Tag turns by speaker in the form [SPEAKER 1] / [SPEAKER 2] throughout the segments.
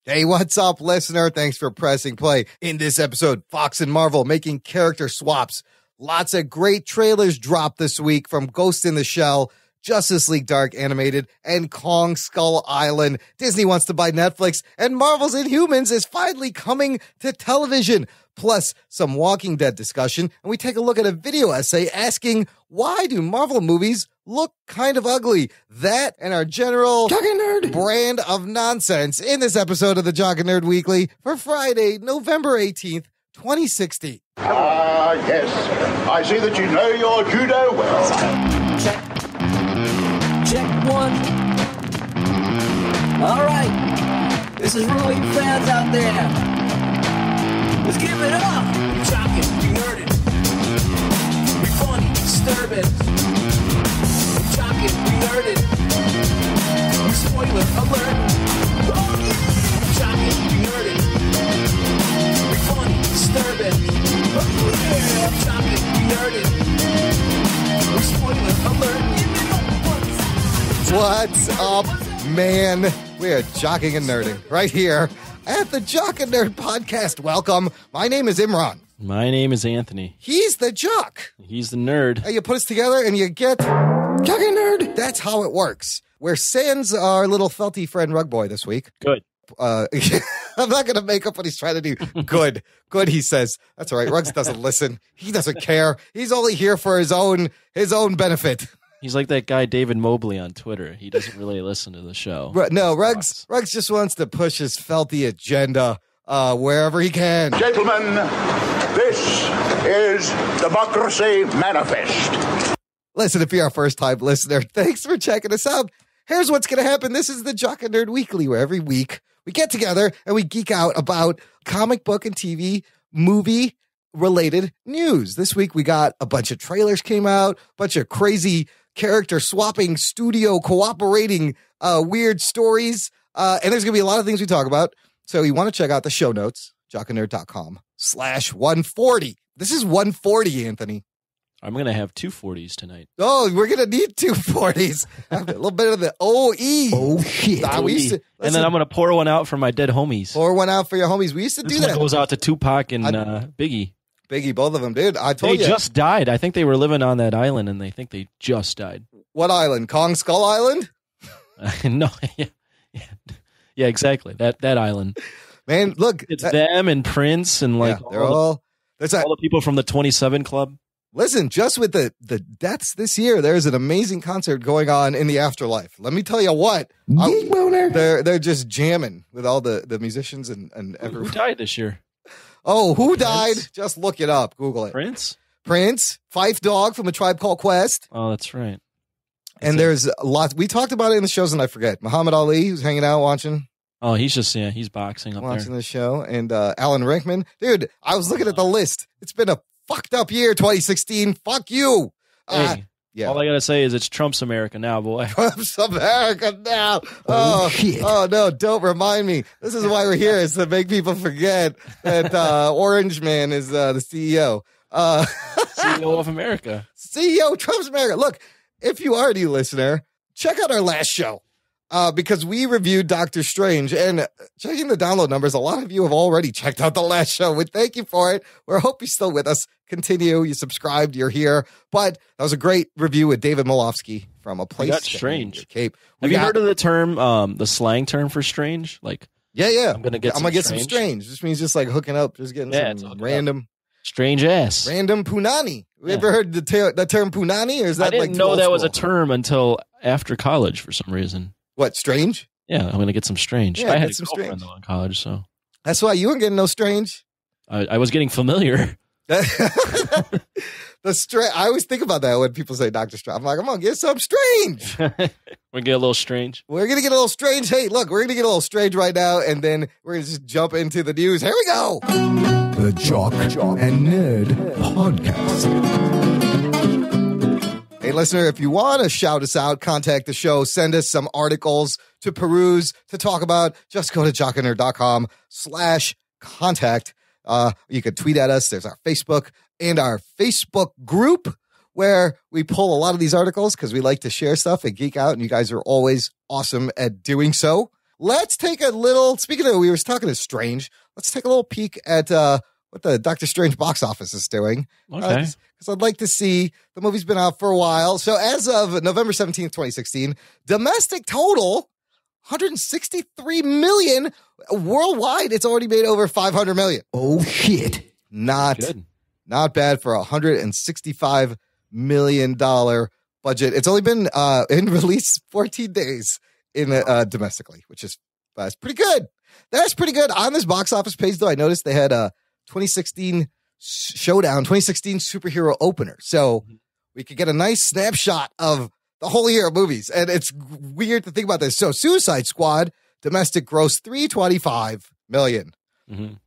[SPEAKER 1] Hey, what's up, listener? Thanks for pressing play. In this episode, Fox and Marvel making character swaps. Lots of great trailers dropped this week from Ghost in the Shell, Justice League Dark Animated, and Kong Skull Island. Disney wants to buy Netflix, and Marvel's Inhumans is finally coming to television. Plus, some Walking Dead discussion, and we take a look at a video essay asking, why do Marvel movies look kind of ugly? That and our general brand of nonsense in this episode of the Jock and Nerd Weekly for Friday, November 18th, 2016.
[SPEAKER 2] Yes. I see that you know your judo well.
[SPEAKER 3] Check one. All right. This is for all you fans out there. Let's give it up. We jockin', we nerdin'. We funny, disturbing. We jockin', we nerdin'. We spoiler alert. Oh yeah. We jockin', we nerdin'. We funny, disturbing. Oh yeah. We jockin', we nerdin'. We spoiler alert.
[SPEAKER 1] What's up, man? We are jocking and nerding right here at the Jock and Nerd Podcast. Welcome. My name is Imran.
[SPEAKER 4] My name is Anthony.
[SPEAKER 1] He's the jock.
[SPEAKER 4] He's the nerd.
[SPEAKER 1] Hey, you put us together and you get Jock and Nerd. That's how it works. We're sans our little felty friend Rug Boy this week.
[SPEAKER 4] Good.
[SPEAKER 1] I'm not going to make up what he's trying to do. Good. Good, he says. That's all right. Ruggs doesn't listen. He doesn't care. He's only here for his own benefit.
[SPEAKER 4] He's like that guy David Mobley on Twitter. He doesn't really listen to the show.
[SPEAKER 1] No, Ruggs just wants to push his felty agenda wherever he can.
[SPEAKER 2] Gentlemen, this is Democracy Manifest.
[SPEAKER 1] Listen, if you're a first-time listener, thanks for checking us out. Here's what's going to happen. This is the Jock and Nerd Weekly, where every week we get together and we geek out about comic book and TV, movie-related news. This week we got a bunch of trailers came out, a bunch of crazy character swapping, studio cooperating, weird stories. And there's going to be a lot of things we talk about. So you want to check out the show notes, jockandnerd.com/140. This is 140, Anthony.
[SPEAKER 4] I'm going to have 240s tonight.
[SPEAKER 1] Oh, we're going to need 240s. A little bit of the OE.
[SPEAKER 4] Oh, shit. And then I'm going to pour one out for my dead homies.
[SPEAKER 1] Pour one out for your homies. We used to do that.
[SPEAKER 4] This one goes out to Tupac and Biggie.
[SPEAKER 1] Biggie, both of them, dude. I told you.
[SPEAKER 4] They just died. I think they were living on that island, and they think they just died.
[SPEAKER 1] What island? Kong Skull Island?
[SPEAKER 4] No. Yeah, exactly. That island.
[SPEAKER 1] Man, look.
[SPEAKER 4] It's them and Prince and like
[SPEAKER 1] they're all
[SPEAKER 4] the people from the 27 Club.
[SPEAKER 1] Listen, just with the deaths this year, there's an amazing concert going on in the afterlife. Let me tell you what. They're just jamming with all the musicians and everyone.
[SPEAKER 4] Who died this year?
[SPEAKER 1] Oh, who died? Just look it up. Google it.
[SPEAKER 4] Prince,
[SPEAKER 1] Phife Dawg from A Tribe Called Quest.
[SPEAKER 4] Oh, that's right.
[SPEAKER 1] There's lots. We talked about it in the shows, and I forget. Muhammad Ali, who's hanging out watching.
[SPEAKER 4] Oh, he's boxing up
[SPEAKER 1] watching
[SPEAKER 4] there.
[SPEAKER 1] the show. And Alan Rickman. Dude, I was looking at the list. It's been a fucked up year, 2016. Fuck you.
[SPEAKER 4] Hey, all I got to say is it's Trump's America now, boy.
[SPEAKER 1] Trump's America now. Oh, shit. Oh, no, don't remind me. This is why we're here, is to make people forget that Orange Man is the CEO.
[SPEAKER 4] CEO of America.
[SPEAKER 1] CEO, Trump's America. Look, if you are a new listener, check out our last show. Because we reviewed Doctor Strange, and checking the download numbers, a lot of you have already checked out the last show. We thank you for it. We hope you're still with us. Continue. You subscribed. You're here. But that was a great review with David Malofsky from A Place.
[SPEAKER 4] That's Strange.
[SPEAKER 1] Cape.
[SPEAKER 4] Have you heard of the term, the slang term for strange? Like,
[SPEAKER 1] yeah.
[SPEAKER 4] I'm gonna get
[SPEAKER 1] some strange. This means just like hooking up, just getting some random
[SPEAKER 4] strange ass,
[SPEAKER 1] random punani. You ever heard the term punani, or is that?
[SPEAKER 4] I didn't know that was a term until after college for some reason.
[SPEAKER 1] What, strange?
[SPEAKER 4] Yeah, I'm going to get some strange.
[SPEAKER 1] Yeah,
[SPEAKER 4] I had some girlfriend though in college, so.
[SPEAKER 1] That's why you weren't getting no strange.
[SPEAKER 4] I was getting familiar.
[SPEAKER 1] I always think about that when people say Dr. Strange. I'm like, I'm going to get some strange.
[SPEAKER 4] We're going to get a little strange.
[SPEAKER 1] We're going to get a little strange. Hey, look, we're going to get a little strange right now, and then we're going to just jump into the news. Here we go.
[SPEAKER 5] The Jock and Nerd Podcast.
[SPEAKER 1] Hey, listener, if you want to shout us out, contact the show, send us some articles to peruse, to talk about, just go to jockandnerd.com/contact. You can tweet at us. There's our Facebook and our Facebook group where we pull a lot of these articles because we like to share stuff and geek out, and you guys are always awesome at doing so. let's take a little, speaking of, we were talking to Strange, let's take a little peek at what the Doctor Strange box office is doing.
[SPEAKER 4] Okay.
[SPEAKER 1] Because I'd like to see, the movie's been out for a while. So as of November 17th, 2016, domestic total, 163 million. Worldwide, it's already made over 500 million.
[SPEAKER 5] Oh, shit.
[SPEAKER 1] Not bad for a $165 million budget. It's only been in release 14 days in domestically, which is that's pretty good. That's pretty good. On this box office page, though, I noticed they had a 2016 Showdown, 2016 superhero opener. So we could get a nice snapshot of the whole year of movies. And it's weird to think about this. So Suicide Squad, domestic gross $325 million.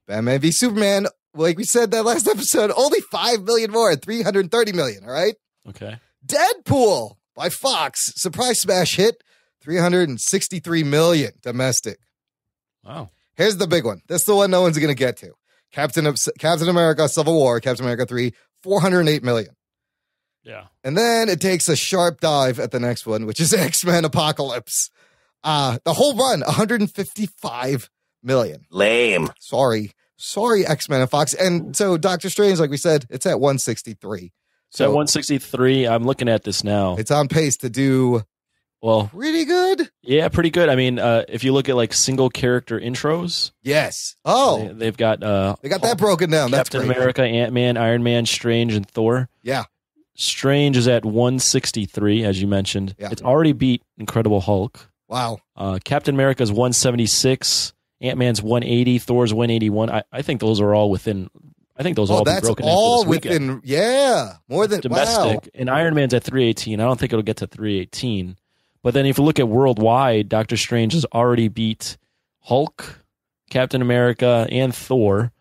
[SPEAKER 1] Batman v Superman, like we said that last episode, only $5 million more at $330 million. All right.
[SPEAKER 4] Okay.
[SPEAKER 1] Deadpool by Fox, surprise smash hit, $363 million domestic.
[SPEAKER 4] Wow.
[SPEAKER 1] Here's the big one. That's the one no one's going to get to. Captain America Civil War, Captain America 3, $408 million.
[SPEAKER 4] Yeah.
[SPEAKER 1] And then it takes a sharp dive at the next one, which is X-Men Apocalypse. The whole run, $155 million.
[SPEAKER 6] Lame.
[SPEAKER 1] Sorry, X-Men and Fox. And so Doctor Strange, like we said, it's at 163.
[SPEAKER 4] So at 163, I'm looking at this now.
[SPEAKER 1] It's on pace to do pretty good.
[SPEAKER 4] Yeah, pretty good. I mean, if you look at like single character intros.
[SPEAKER 1] Yes. Oh.
[SPEAKER 4] They've got
[SPEAKER 1] they got that broken down.
[SPEAKER 4] Captain
[SPEAKER 1] That's great.
[SPEAKER 4] America, Ant-Man, Iron Man, Strange, and Thor.
[SPEAKER 1] Yeah.
[SPEAKER 4] Strange is at 163, as you mentioned.
[SPEAKER 1] Yeah.
[SPEAKER 4] It's already beat Incredible Hulk.
[SPEAKER 1] Wow.
[SPEAKER 4] Captain America's 176, Ant-Man's 180, Thor's 181. I think those are all within. I think those all be broken
[SPEAKER 1] all
[SPEAKER 4] into this weekend.
[SPEAKER 1] within. Yeah, more than
[SPEAKER 4] domestic.
[SPEAKER 1] Wow.
[SPEAKER 4] And Iron Man's at 318. I don't think it'll get to 318. But then if you look at worldwide, Doctor Strange has already beat Hulk, Captain America, and Thor.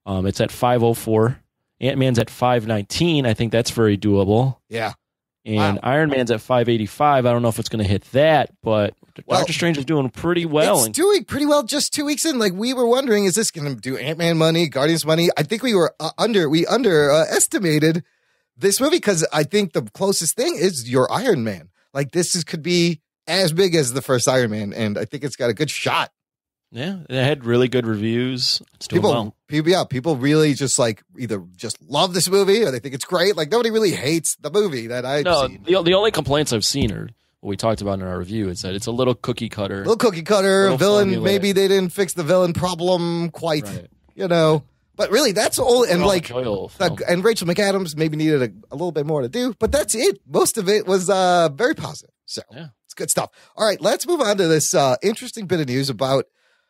[SPEAKER 4] It's at 504. Ant-Man's at 519. I think that's very doable.
[SPEAKER 1] Yeah.
[SPEAKER 4] And Iron Man's at 585. I don't know if it's going to hit that, but Doctor Strange is doing pretty well.
[SPEAKER 1] It's doing pretty well just 2 weeks in. Like, we were wondering, is this going to do Ant-Man money, Guardians money? I think we were underestimated this movie because I think the closest thing is your Iron Man. Like, could be as big as the first Iron Man, and I think it's got a good shot.
[SPEAKER 4] Yeah, it had really good reviews. It's doing well.
[SPEAKER 1] People really just like either just love this movie or they think it's great. Like, nobody really hates the movie that I've seen.
[SPEAKER 4] The only complaints I've seen are what we talked about in our review. Is that it's a little cookie cutter.
[SPEAKER 1] Villain.
[SPEAKER 4] Formulaic.
[SPEAKER 1] Maybe they didn't fix the villain problem quite, But really, that's all. And like, and Rachel McAdams maybe needed a little bit more to do, but that's it. Most of it was very positive. So it's good stuff. All right, let's move on to this interesting bit of news about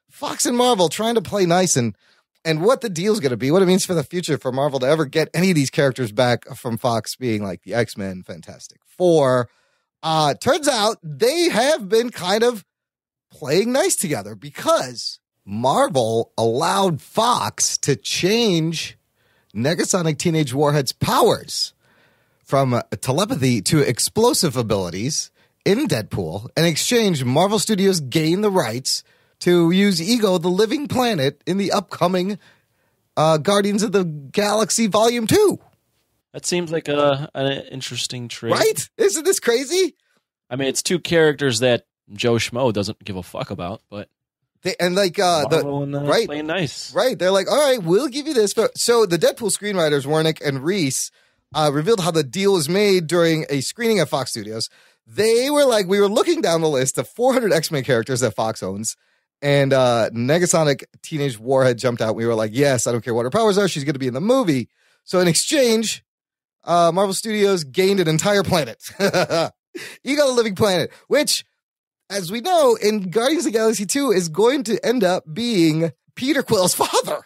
[SPEAKER 1] Fox and Marvel trying to play nice and what the deal's going to be, what it means for the future for Marvel to ever get any of these characters back from Fox being like the X-Men, Fantastic Four. Turns out they have been kind of playing nice together because Marvel allowed Fox to change Negasonic Teenage Warhead's powers from telepathy to explosive abilities in Deadpool. In exchange, Marvel Studios gained the rights to use Ego, the Living Planet, in the upcoming Guardians of the Galaxy Volume 2.
[SPEAKER 4] That seems like an interesting trade.
[SPEAKER 1] Right? Isn't this crazy?
[SPEAKER 4] I mean, it's two characters that Joe Schmo doesn't give a fuck about, but
[SPEAKER 1] right,
[SPEAKER 4] playing nice.
[SPEAKER 1] Right. They're like, all right, we'll give you this. So the Deadpool screenwriters, Wernick and Reese, revealed how the deal was made during a screening at Fox Studios. They were like, we were looking down the list of 400 X-Men characters that Fox owns, and Negasonic Teenage Warhead jumped out. We were like, yes, I don't care what her powers are. She's going to be in the movie. So in exchange, Marvel Studios gained an entire planet. Ego, the Living Planet, which, as we know, in Guardians of the Galaxy 2 is going to end up being Peter Quill's father,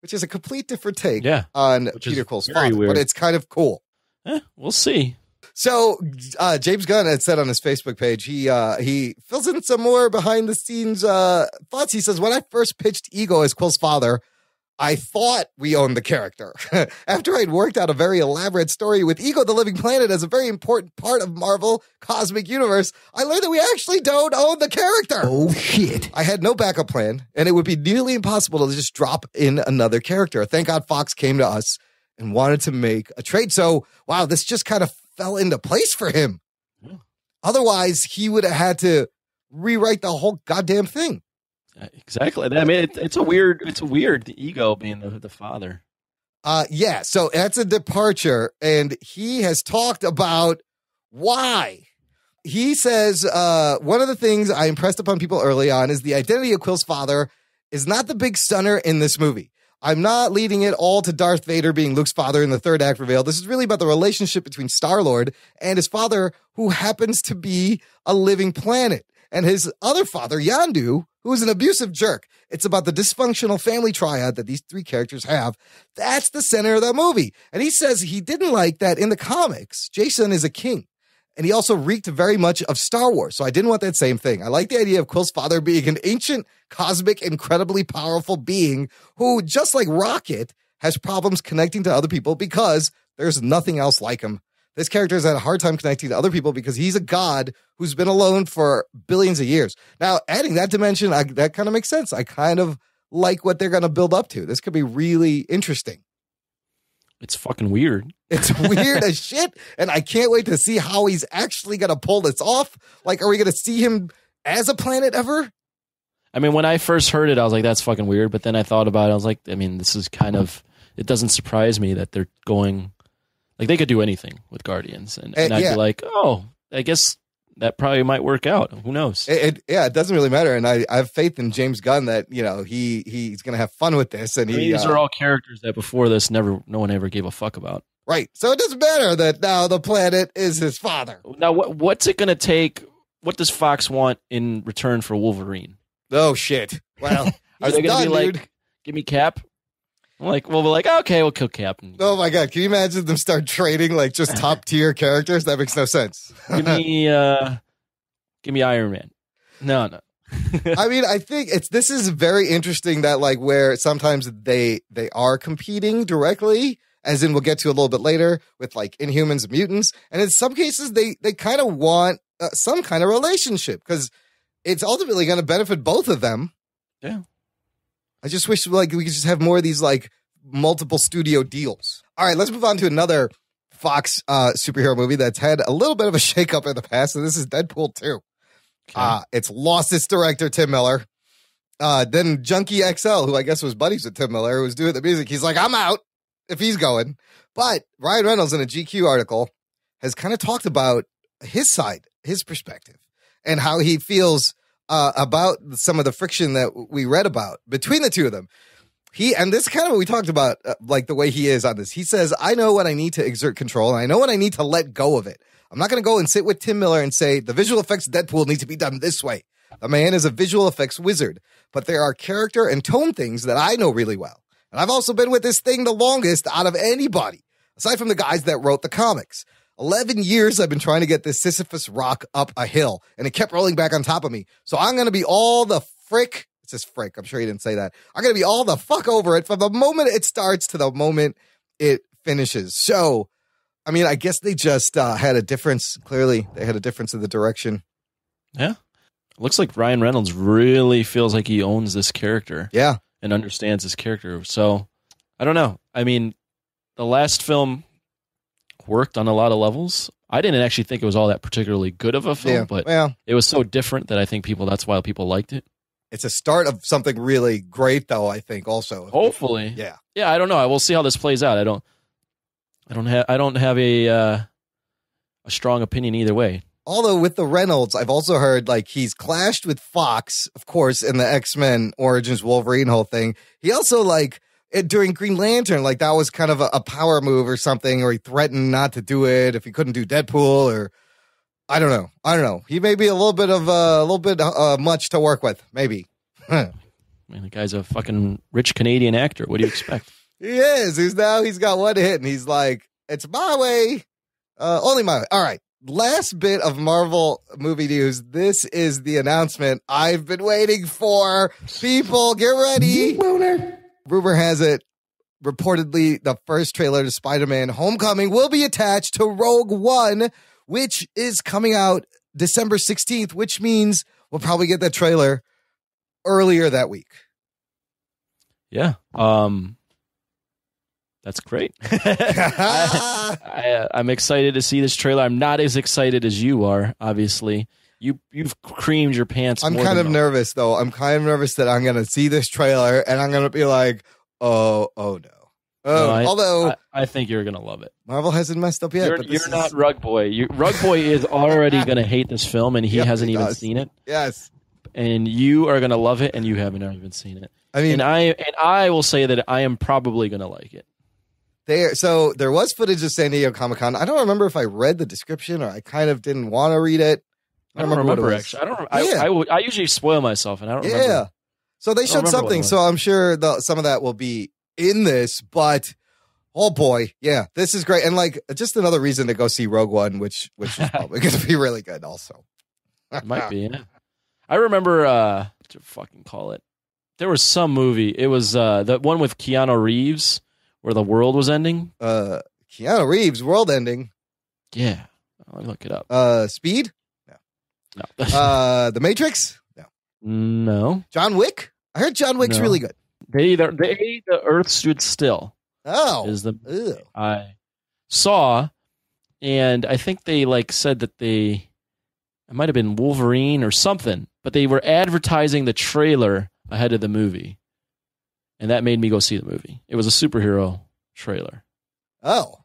[SPEAKER 1] which is a complete different take on Peter Quill's father, weird. But it's kind of cool.
[SPEAKER 4] We'll see.
[SPEAKER 1] So James Gunn had said on his Facebook page, he fills in some more behind the scenes thoughts. He says, when I first pitched Ego as Quill's father, I thought we owned the character. After I'd worked out a very elaborate story with Ego, the Living Planet, as a very important part of Marvel Cosmic Universe, I learned that we actually don't own the character.
[SPEAKER 5] Oh, shit.
[SPEAKER 1] I had no backup plan, and it would be nearly impossible to just drop in another character. Thank God Fox came to us and wanted to make a trade. So, wow, this just kind of fell into place for him. Yeah. Otherwise, he would have had to rewrite the whole goddamn thing.
[SPEAKER 4] Exactly. I mean, it's a weird the ego being the father.
[SPEAKER 1] Yeah, so that's a departure, and he has talked about why. He says, one of the things I impressed upon people early on is the identity of Quill's father is not the big stunner in this movie. I'm not leading it all to Darth Vader being Luke's father in the third act reveal. This is really about the relationship between Star-Lord and his father, who happens to be a living planet, and his other father, Yondu, who is an abusive jerk. It's about the dysfunctional family triad that these three characters have. That's the center of the movie. And he says he didn't like that in the comics, Jason is a king. And he also reeked very much of Star Wars. So I didn't want that same thing. I like the idea of Quill's father being an ancient, cosmic, incredibly powerful being who, just like Rocket, has problems connecting to other people because there's nothing else like him. This character has had a hard time connecting to other people because he's a god who's been alone for billions of years. Now, adding that dimension, that kind of makes sense. I kind of like what they're going to build up to. This could be really interesting.
[SPEAKER 4] It's fucking weird.
[SPEAKER 1] It's weird as shit, and I can't wait to see how he's actually going to pull this off. Like, are we going to see him as a planet ever?
[SPEAKER 4] I mean, when I first heard it, I was like, that's fucking weird. But then I thought about it. I was like, I mean, this is kind of, it doesn't surprise me that they're going, like, they could do anything with Guardians. And I'd be like, oh, I guess that probably might work out. Who knows?
[SPEAKER 1] It doesn't really matter. And I have faith in James Gunn that, you know, he's going to have fun with this. And
[SPEAKER 4] these are all characters that before this, no one ever gave a fuck about.
[SPEAKER 1] Right. So it doesn't matter that now the planet is his father.
[SPEAKER 4] Now, what's it going to take? What does Fox want in return for Wolverine?
[SPEAKER 1] Oh, shit. Well,
[SPEAKER 4] are they going to be like, give me Cap? I'm like, well, we're like, okay, we'll kill Cap.
[SPEAKER 1] Oh, my God. Can you imagine them start trading like just top tier characters? That makes no sense.
[SPEAKER 4] Give me Iron Man. No.
[SPEAKER 1] I mean, I think this is very interesting that like where sometimes they are competing directly, as in we'll get to a little bit later with like Inhumans and mutants. And in some cases, they kind of want some kind of relationship because it's ultimately going to benefit both of them.
[SPEAKER 4] Yeah.
[SPEAKER 1] I just wish like we could just have more of these like multiple studio deals. All right, let's move on to another Fox superhero movie that's had a little bit of a shakeup in the past. And this is Deadpool 2. Okay. It's lost its director, Tim Miller. Then Junkie XL, who I guess was buddies with Tim Miller, who was doing the music. He's like, I'm out if he's going. But Ryan Reynolds in a GQ article has kind of talked about his side, his perspective, and how he feels about some of the friction that we read about between the two of them. And this is kind of what we talked about, like the way he is on this. He says, I know when I need to exert control, and I know when I need to let go of it. I'm not going to go and sit with Tim Miller and say, the visual effects of Deadpool need to be done this way. The man is a visual effects wizard, but there are character and tone things that I know really well. And I've also been with this thing the longest out of anybody, aside from the guys that wrote the comics. 11 years I've been trying to get this Sisyphus rock up a hill, and it kept rolling back on top of me. So I'm going to be all the frick. It says frick. I'm sure he didn't say that. I'm going to be all the fuck over it from the moment it starts to the moment it finishes. So, I mean, I guess they just had a difference. Clearly, they had a difference in the direction.
[SPEAKER 4] Yeah. It looks like Ryan Reynolds really feels like he owns this character.
[SPEAKER 1] Yeah.
[SPEAKER 4] And understands his character. So, I don't know. I mean, the last film worked on a lot of levels. I didn't actually think it was all that particularly good of a film, but it was so different that I think that's why people liked it.
[SPEAKER 1] It's a start of something really great, though, I think, also.
[SPEAKER 4] Hopefully.
[SPEAKER 1] Yeah.
[SPEAKER 4] Yeah, I don't know. We'll see how this plays out. I don't have a strong opinion either way.
[SPEAKER 1] Although with the Reynolds, I've also heard like he's clashed with Fox, of course, in the X-Men Origins Wolverine whole thing. He also like during Green Lantern, like that was kind of a power move or something, or he threatened not to do it if he couldn't do Deadpool, or I don't know. He may be a little bit much to work with, maybe.
[SPEAKER 4] Man, the guy's a fucking rich Canadian actor. What do you expect?
[SPEAKER 1] He is. He's got one hit, and he's like, it's my way, only my way. All right. Last bit of Marvel movie news. This is the announcement I've been waiting for. People, get ready. Rumor has it, reportedly, the first trailer to Spider-Man Homecoming will be attached to Rogue One, which is coming out December 16th, which means we'll probably get that trailer earlier that week.
[SPEAKER 4] Yeah. That's great. I'm excited to see this trailer. I'm not as excited as you are, obviously. you've creamed your pants.
[SPEAKER 1] I'm
[SPEAKER 4] more
[SPEAKER 1] kind
[SPEAKER 4] than
[SPEAKER 1] of
[SPEAKER 4] most.
[SPEAKER 1] nervous though. I'm kind of nervous that I'm gonna see this trailer and I'm gonna be like, oh no.
[SPEAKER 4] No,
[SPEAKER 1] Although
[SPEAKER 4] I think you're gonna love it.
[SPEAKER 1] Marvel hasn't messed up yet.
[SPEAKER 4] You're,
[SPEAKER 1] but
[SPEAKER 4] you're not Rug Boy. Rug Boy is already gonna hate this film, and he hasn't even seen it.
[SPEAKER 1] Yes.
[SPEAKER 4] And you are gonna love it, and you haven't even seen it.
[SPEAKER 1] I mean,
[SPEAKER 4] and I will say that I am probably gonna like it.
[SPEAKER 1] So there was footage of San Diego Comic-Con. I don't remember if I read the description or I kind of didn't want to read it.
[SPEAKER 4] I don't remember
[SPEAKER 1] what it was.
[SPEAKER 4] actually. I don't. I usually spoil myself, and I don't remember.
[SPEAKER 1] Yeah. So they showed something. So I'm sure some of that will be in this, but oh boy, yeah, this is great. And like just another reason to go see Rogue One, which is probably going to be really good also.
[SPEAKER 4] It might be, yeah. I remember, what to fucking call it? There was some movie. It was the one with Keanu Reeves where the world was ending.
[SPEAKER 1] Keanu Reeves, world ending.
[SPEAKER 4] Yeah. Let me look it up.
[SPEAKER 1] Speed?
[SPEAKER 4] No.
[SPEAKER 1] The Matrix? No.
[SPEAKER 4] No.
[SPEAKER 1] John Wick? I heard John Wick's really good.
[SPEAKER 4] The Earth Stood Still.
[SPEAKER 1] Oh.
[SPEAKER 4] Is the I saw, and I think they like said that it might have been Wolverine or something, but they were advertising the trailer ahead of the movie, and that made me go see the movie. It was a superhero trailer.
[SPEAKER 1] Oh.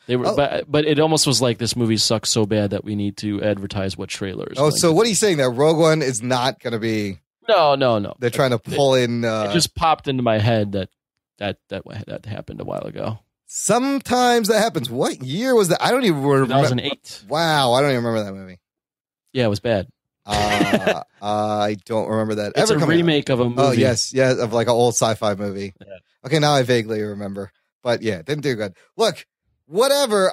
[SPEAKER 4] They were, but it almost was like this movie sucks so bad that we need to advertise what trailers.
[SPEAKER 1] Oh, so what are you saying? That Rogue One is not going to be?
[SPEAKER 4] No.
[SPEAKER 1] They're trying to pull in.
[SPEAKER 4] It just popped into my head that happened a while ago.
[SPEAKER 1] Sometimes that happens. What year was that? I don't even remember.
[SPEAKER 4] 2008.
[SPEAKER 1] Wow, I don't even remember that movie.
[SPEAKER 4] Yeah, it was bad.
[SPEAKER 1] I don't remember that.
[SPEAKER 4] It's a remake of a movie.
[SPEAKER 1] Oh yes, of like an old sci-fi movie.
[SPEAKER 4] Yeah.
[SPEAKER 1] Okay, now I vaguely remember, but yeah, didn't do good. Look, whatever.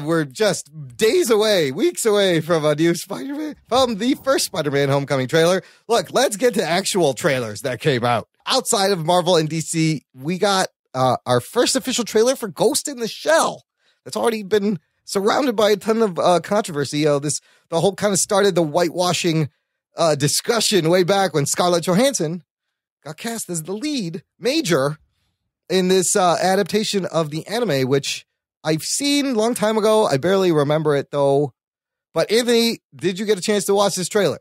[SPEAKER 1] We're just days away, weeks away from a new Spider-Man, from the first Spider-Man Homecoming trailer. Look, let's get to actual trailers that came out outside of Marvel and DC. We got our first official trailer for Ghost in the Shell. That's already been surrounded by a ton of controversy. The whole kind of started the whitewashing discussion way back when Scarlett Johansson got cast as the lead major in this adaptation of the anime, which I've seen a long time ago. I barely remember it though. But Anthony, did you get a chance to watch this trailer?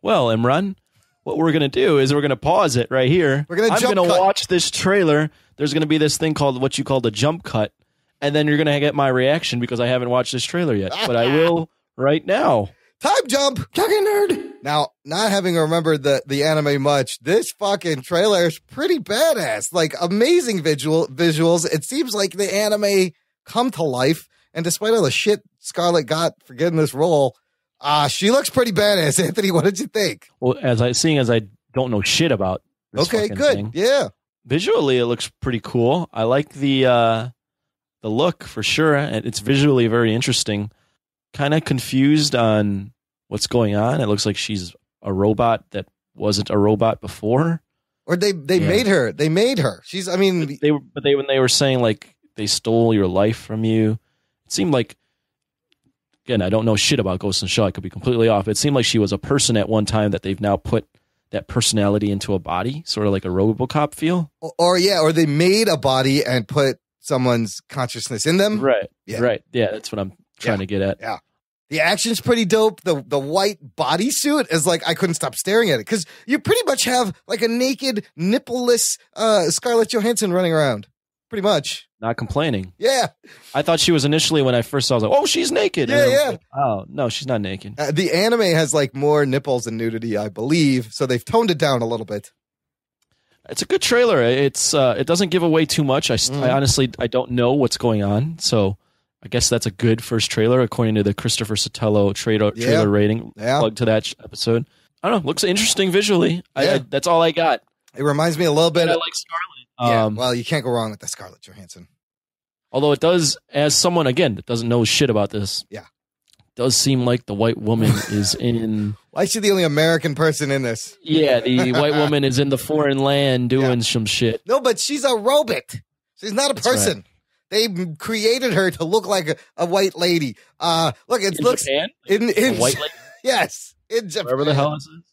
[SPEAKER 4] Well, Imran, what we're going to do is we're going to pause it right here.
[SPEAKER 1] I'm going
[SPEAKER 4] to watch this trailer. There's going to be this thing called what you call the jump cut. And then you're going to get my reaction because I haven't watched this trailer yet. But I will right now.
[SPEAKER 1] Time jump. Talking nerd. Now, not having remembered the anime much, this fucking trailer is pretty badass. Like amazing visuals. It seems like the anime come to life. And despite all the shit Scarlett got for getting this role, she looks pretty badass. Anthony, what did you think?
[SPEAKER 4] Well, as I don't know shit about this
[SPEAKER 1] okay, good.
[SPEAKER 4] thing.
[SPEAKER 1] Yeah.
[SPEAKER 4] Visually, it looks pretty cool. I like the look for sure. It's visually very interesting. Kind of confused on what's going on. It looks like she's a robot that wasn't a robot before.
[SPEAKER 1] Or they made her. They made her. She's. I mean,
[SPEAKER 4] when they were saying like they stole your life from you, it seemed like. Again, I don't know shit about Ghost in the Shell. I could be completely off. It seemed like she was a person at one time that they've now put that personality into a body, sort of like a RoboCop feel.
[SPEAKER 1] Or they made a body and put someone's consciousness in them.
[SPEAKER 4] Right.
[SPEAKER 1] Yeah.
[SPEAKER 4] Right. Yeah, that's what I'm trying to get at.
[SPEAKER 1] Yeah. The action's pretty dope. The white bodysuit is like, I couldn't stop staring at it because you pretty much have like a naked, nippleless Scarlett Johansson running around. Pretty much.
[SPEAKER 4] Not complaining.
[SPEAKER 1] Yeah.
[SPEAKER 4] I thought she was initially when I first saw it, I was like, oh, she's naked.
[SPEAKER 1] Yeah.
[SPEAKER 4] Like, oh, no, she's not naked.
[SPEAKER 1] The anime has like more nipples and nudity, I believe. So they've toned it down a little bit.
[SPEAKER 4] It's a good trailer. It doesn't give away too much. I honestly don't know what's going on. So I guess that's a good first trailer according to the Christopher Sotelo trailer rating.
[SPEAKER 1] Yeah.
[SPEAKER 4] Plug to that episode. I don't know. Looks interesting visually.
[SPEAKER 1] Yeah.
[SPEAKER 4] That's all I got.
[SPEAKER 1] It reminds me a little bit.
[SPEAKER 4] I like Scarlett.
[SPEAKER 1] Well, you can't go wrong with the Scarlett Johansson.
[SPEAKER 4] Although it does, as someone, again, that doesn't know shit about this, does seem like the white woman is in...
[SPEAKER 1] Why is she the only American person in this?
[SPEAKER 4] Yeah, the white woman is in the foreign land doing some shit.
[SPEAKER 1] No, but she's a robot. She's not a person.
[SPEAKER 4] Right.
[SPEAKER 1] They created her to look like a white lady. Look, it looks...
[SPEAKER 4] Japan?
[SPEAKER 1] In
[SPEAKER 4] a white lady?
[SPEAKER 1] Yes, in Japan.
[SPEAKER 4] Wherever the hell this is.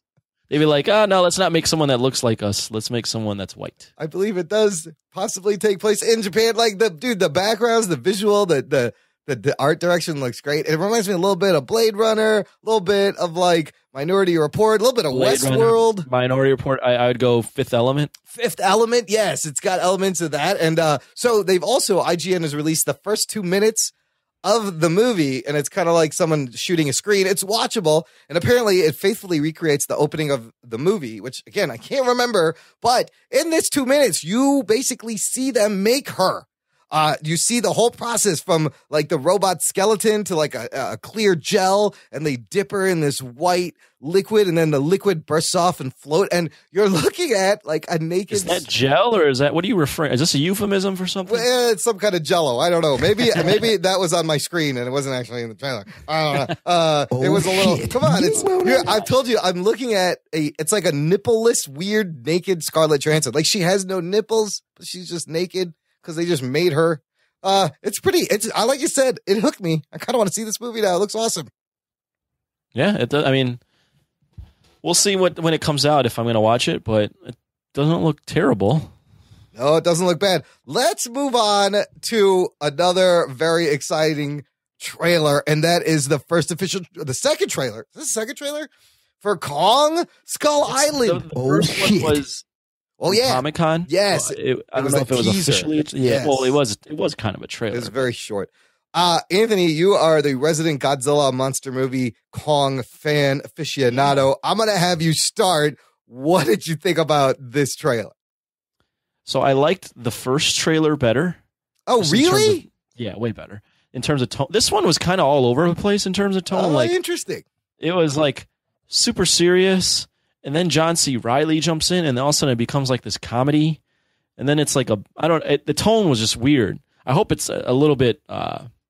[SPEAKER 4] They'd be like, no, let's not make someone that looks like us. Let's make someone that's white.
[SPEAKER 1] I believe it does possibly take place in Japan. Like the backgrounds, the visual, the The art direction looks great. It reminds me a little bit of Blade Runner, a little bit of like Minority Report, a little bit of Westworld.
[SPEAKER 4] Minority Report. I would go Fifth Element.
[SPEAKER 1] Fifth Element, yes, it's got elements of that. And so they've also, IGN has released the first 2 minutes of the movie, and it's kind of like someone shooting a screen. It's watchable, and apparently it faithfully recreates the opening of the movie, which, again, I can't remember, but in this 2 minutes, you basically see them make her. You see the whole process from like the robot skeleton to like a clear gel, and they dip her in this white liquid, and then the liquid bursts off and float, and you're looking at like a naked.
[SPEAKER 4] Is that gel, or is that, what are you referring? Is this a euphemism for something?
[SPEAKER 1] Well, it's some kind of jello. I don't know. Maybe that was on my screen and it wasn't actually in the trailer. I don't know. It was a little. Come on, I've told you. I'm looking at it's like a nippleless, weird, naked Scarlett Johansson. Like she has no nipples, but she's just naked. Because they just made her. It's pretty. I like you said, it hooked me. I kind of want to see this movie now. It looks awesome.
[SPEAKER 4] Yeah, it does. I mean, we'll see when it comes out if I'm going to watch it, but it doesn't look terrible.
[SPEAKER 1] No, it doesn't look bad. Let's move on to another very exciting trailer, and that is the second trailer. Is this the second trailer for Kong Skull Island?
[SPEAKER 4] The first one was.
[SPEAKER 1] Oh yeah,
[SPEAKER 4] Comic-Con.
[SPEAKER 1] Yes,
[SPEAKER 4] I don't know if it was officially. Yeah,
[SPEAKER 1] yes.
[SPEAKER 4] Well, it was kind of a trailer.
[SPEAKER 1] It was very short. Anthony, you are the resident Godzilla monster movie Kong fan aficionado. I'm gonna have you start. What did you think about this trailer?
[SPEAKER 4] So I liked the first trailer better.
[SPEAKER 1] Oh, really?
[SPEAKER 4] Yeah, way better in terms of tone. This one was kind of all over the place in terms of tone.
[SPEAKER 1] Oh,
[SPEAKER 4] like
[SPEAKER 1] interesting.
[SPEAKER 4] It was like super serious. And then John C. Reilly jumps in, and all of a sudden it becomes like this comedy. And then it's like the tone was just weird. I hope it's a little bit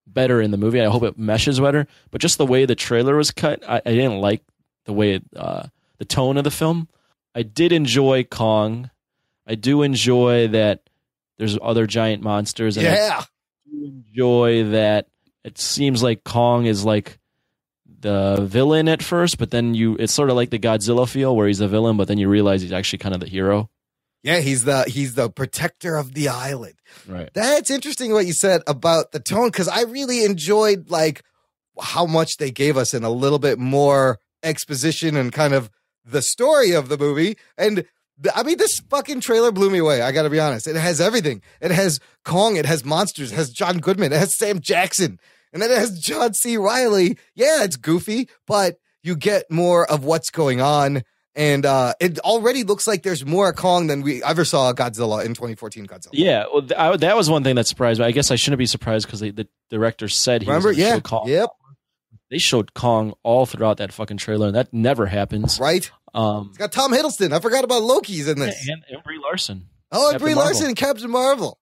[SPEAKER 4] better in the movie. I hope it meshes better. But just the way the trailer was cut, I didn't like the way the tone of the film. I did enjoy Kong. I do enjoy that there's other giant monsters. And
[SPEAKER 1] yeah.
[SPEAKER 4] I do enjoy that it seems like Kong is like the villain at first, but then it's sort of like the Godzilla feel where he's the villain, but then you realize he's actually kind of the hero.
[SPEAKER 1] Yeah, he's the protector of the island.
[SPEAKER 4] Right.
[SPEAKER 1] That's interesting what you said about the tone, because I really enjoyed like how much they gave us in a little bit more exposition and kind of the story of the movie. And I mean, this fucking trailer blew me away. I got to be honest. It has everything. It has Kong. It has monsters. It has John Goodman. It has Sam Jackson. And then it has John C. Reilly. Yeah, it's goofy, but you get more of what's going on. And it already looks like there's more Kong than we ever saw Godzilla in 2014 Godzilla.
[SPEAKER 4] Yeah, well, that was one thing that surprised me. I guess I shouldn't be surprised because the director said he was going to show Kong.
[SPEAKER 1] Yep.
[SPEAKER 4] They showed Kong all throughout that fucking trailer, and that never happens.
[SPEAKER 1] Right? It's got Tom Hiddleston. I forgot about Loki's in this.
[SPEAKER 4] And Brie Larson.
[SPEAKER 1] Oh, and Brie Larson and Captain Marvel.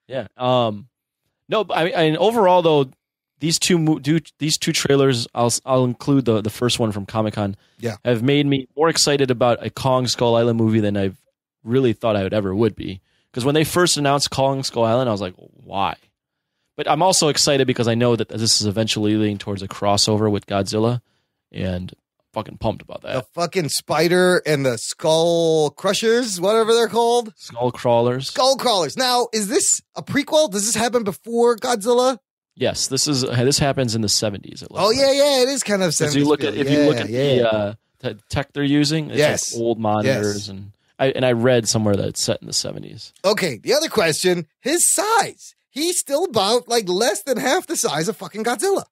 [SPEAKER 4] Yeah. No, I mean, overall, though, these two trailers, I'll include the first one from Comic-Con, have made me more excited about a Kong Skull Island movie than I've really thought I would be. Because when they first announced Kong Skull Island, I was like, why? But I'm also excited because I know that this is eventually leading towards a crossover with Godzilla, and fucking pumped about that.
[SPEAKER 1] The fucking spider and the skull crushers, whatever they're called.
[SPEAKER 4] Skull crawlers.
[SPEAKER 1] Skull crawlers. Now, is this a prequel? Does this happen before Godzilla?
[SPEAKER 4] Yes, this happens in the 70s. It looks
[SPEAKER 1] like. Yeah, it is kind of 70s.
[SPEAKER 4] If you look at the tech they're using, it's like old monitors, and I read somewhere that it's set in the 70s.
[SPEAKER 1] Okay, the other question: his size. He's still about like less than half the size of fucking Godzilla.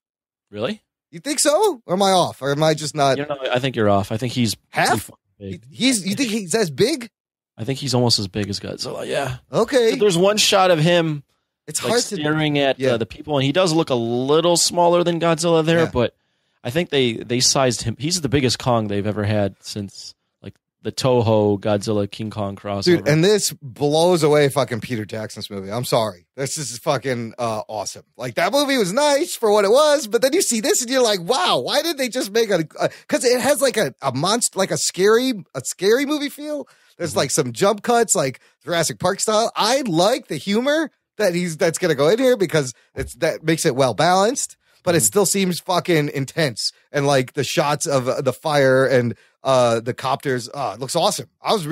[SPEAKER 4] Really?
[SPEAKER 1] You think so? Or am I off? Or am I just not?
[SPEAKER 4] I think you're off. I think he's
[SPEAKER 1] half.
[SPEAKER 4] Big.
[SPEAKER 1] You think he's as big?
[SPEAKER 4] I think he's almost as big as Godzilla. Yeah.
[SPEAKER 1] Okay.
[SPEAKER 4] So there's one shot of him.
[SPEAKER 1] It's
[SPEAKER 4] like
[SPEAKER 1] hard
[SPEAKER 4] staring at the people, and he does look a little smaller than Godzilla there, but I think they sized him. He's the biggest Kong they've ever had since like the Toho Godzilla King Kong crossover.
[SPEAKER 1] Dude, and this blows away fucking Peter Jackson's movie. I'm sorry. This is fucking awesome. Like, that movie was nice for what it was, but then you see this and you're like, wow, why did they just make because it has like a monster, like a scary movie feel. There's like some jump cuts, like Jurassic Park style. I like the humor that's going to go in here because that makes it well balanced, but it still seems fucking intense. And like the shots of the fire and the copters, it looks awesome. I was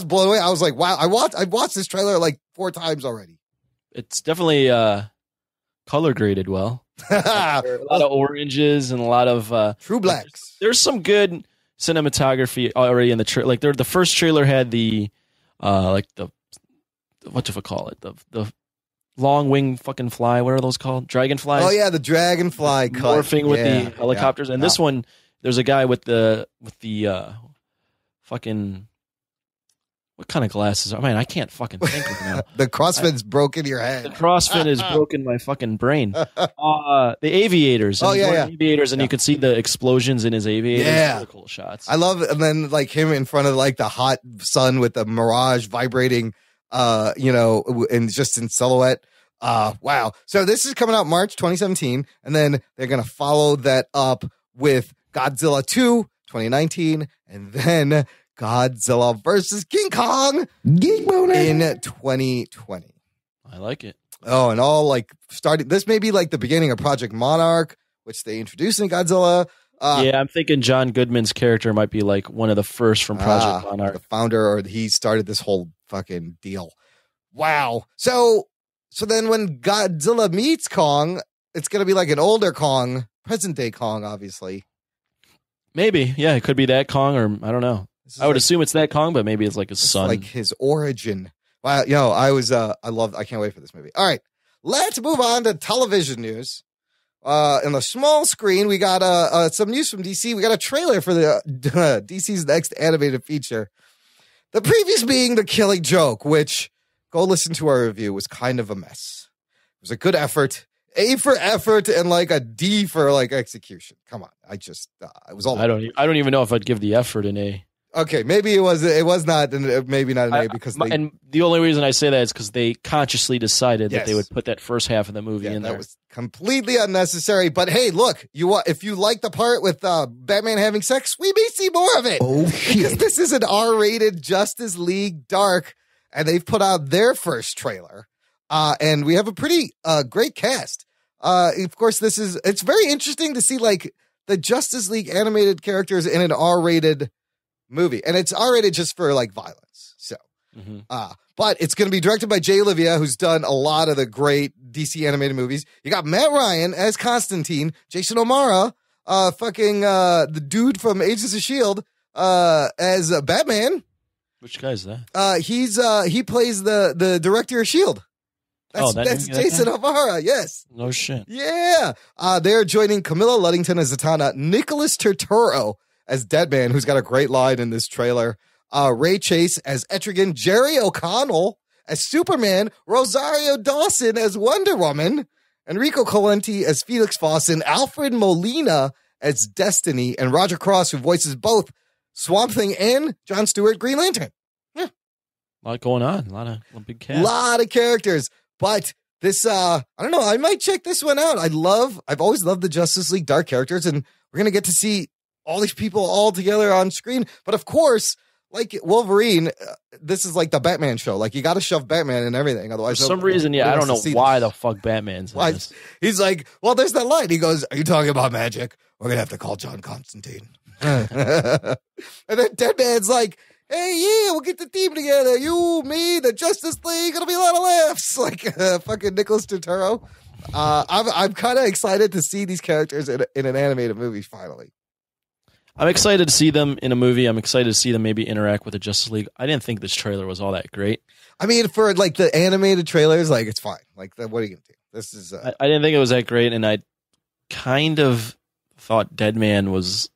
[SPEAKER 1] blown away. I was like, wow, I've watched this trailer like 4 times already.
[SPEAKER 4] It's definitely color graded well.
[SPEAKER 1] Ah,
[SPEAKER 4] A lot of oranges and a lot of
[SPEAKER 1] True blacks.
[SPEAKER 4] There's some good cinematography already in the trailer. Like the first trailer had the like the what do we call it? The long wing fucking fly. What are those called? Dragonflies.
[SPEAKER 1] Oh yeah, the dragonfly cut.
[SPEAKER 4] Morphing with the helicopters. And this one, there's a guy with the fucking. What kind of glasses? I mean, I can't fucking think right now.
[SPEAKER 1] The crossfit's broken your head.
[SPEAKER 4] The CrossFit has broken my fucking brain. The aviators.
[SPEAKER 1] Oh, yeah.
[SPEAKER 4] Aviators, and you could see the explosions in his aviators.
[SPEAKER 1] Yeah.
[SPEAKER 4] Really cool shots.
[SPEAKER 1] I love it. And then like him in front of like the hot sun with the mirage vibrating, and just in silhouette. Wow. So this is coming out March 2017. And then they're going to follow that up with Godzilla 2, 2019. And then Godzilla versus King Kong
[SPEAKER 5] Geek Boner.
[SPEAKER 1] in 2020.
[SPEAKER 4] I like it.
[SPEAKER 1] Oh, and all like starting. This may be like the beginning of Project Monarch, which they introduced in Godzilla.
[SPEAKER 4] Yeah, I'm thinking John Goodman's character might be like one of the first from Project Monarch.
[SPEAKER 1] The founder, or he started this whole fucking deal. Wow. So then when Godzilla meets Kong, it's going to be like an older Kong, present day Kong, obviously.
[SPEAKER 4] Maybe. Yeah, it could be that Kong, or I don't know. I would assume it's that Kong, but maybe it's like his son.
[SPEAKER 1] Like his origin. Wow. I can't wait for this movie. All right. Let's move on to television news. In the small screen, we got some news from DC. We got a trailer for the DC's next animated feature. The previous being The Killing Joke, which, go listen to our review, was kind of a mess. It was a good effort. A for effort and like a D for like execution. Come on. It was all.
[SPEAKER 4] I don't even know if I'd give the effort an A.
[SPEAKER 1] Okay, maybe it was not, maybe not an A because
[SPEAKER 4] and the only reason I say that is because they consciously decided
[SPEAKER 1] Yes.
[SPEAKER 4] that they would put that first half of the movie in there.
[SPEAKER 1] That was completely unnecessary. But hey, look, if you like the part with Batman having sex, we may see more of it.
[SPEAKER 5] Oh,
[SPEAKER 1] Because
[SPEAKER 5] shit.
[SPEAKER 1] this is an R-rated Justice League Dark, and they've put out their first trailer. And we have a pretty great cast. Of course, it's very interesting to see like the Justice League animated characters in an R-rated movie, and it's R-rated just for like violence. So, but it's going to be directed by Jay Olivia, who's done a lot of the great DC animated movies. You got Matt Ryan as Constantine, Jason O'Mara, the dude from Agents of Shield, as Batman.
[SPEAKER 4] Which guy is that?
[SPEAKER 1] He plays the director of Shield. That's Jason O'Mara. Yes.
[SPEAKER 4] No shit.
[SPEAKER 1] Yeah. They're joining Camilla Luddington as Zatanna, Nicholas Turturro as Deadman, who's got a great line in this trailer. Ray Chase as Etrigan, Jerry O'Connell as Superman, Rosario Dawson as Wonder Woman, Enrico Colenti as Felix Fawcett, Alfred Molina as Destiny, and Roger Cross, who voices both Swamp Thing and Jon Stewart Green Lantern.
[SPEAKER 4] A lot going on. A lot of big cast.
[SPEAKER 1] A lot of characters. But this, I don't know, I might check this one out. I've always loved the Justice League Dark characters, and we're going to get to see all these people all together on screen. But of course, like Wolverine, this is like the Batman show. Like you got to shove Batman and everything. Otherwise,
[SPEAKER 4] For some reason, I don't know why the fuck Batman's in this.
[SPEAKER 1] He's like, well, there's that line. He goes, are you talking about magic? We're going to have to call John Constantine. And then Deadman's like, hey, yeah, we'll get the team together. You, me, the Justice League. It'll be a lot of laughs. Like fucking Nicholas Turturro. I'm kind of excited to see these characters in an animated movie finally.
[SPEAKER 4] I'm excited to see them in a movie. I'm excited to see them maybe interact with the Justice League. I didn't think this trailer was all that great.
[SPEAKER 1] I mean, for like the animated trailers, like it's fine. Like, what are you gonna do? This is.
[SPEAKER 4] I didn't think it was that great, and I kind of thought Deadman his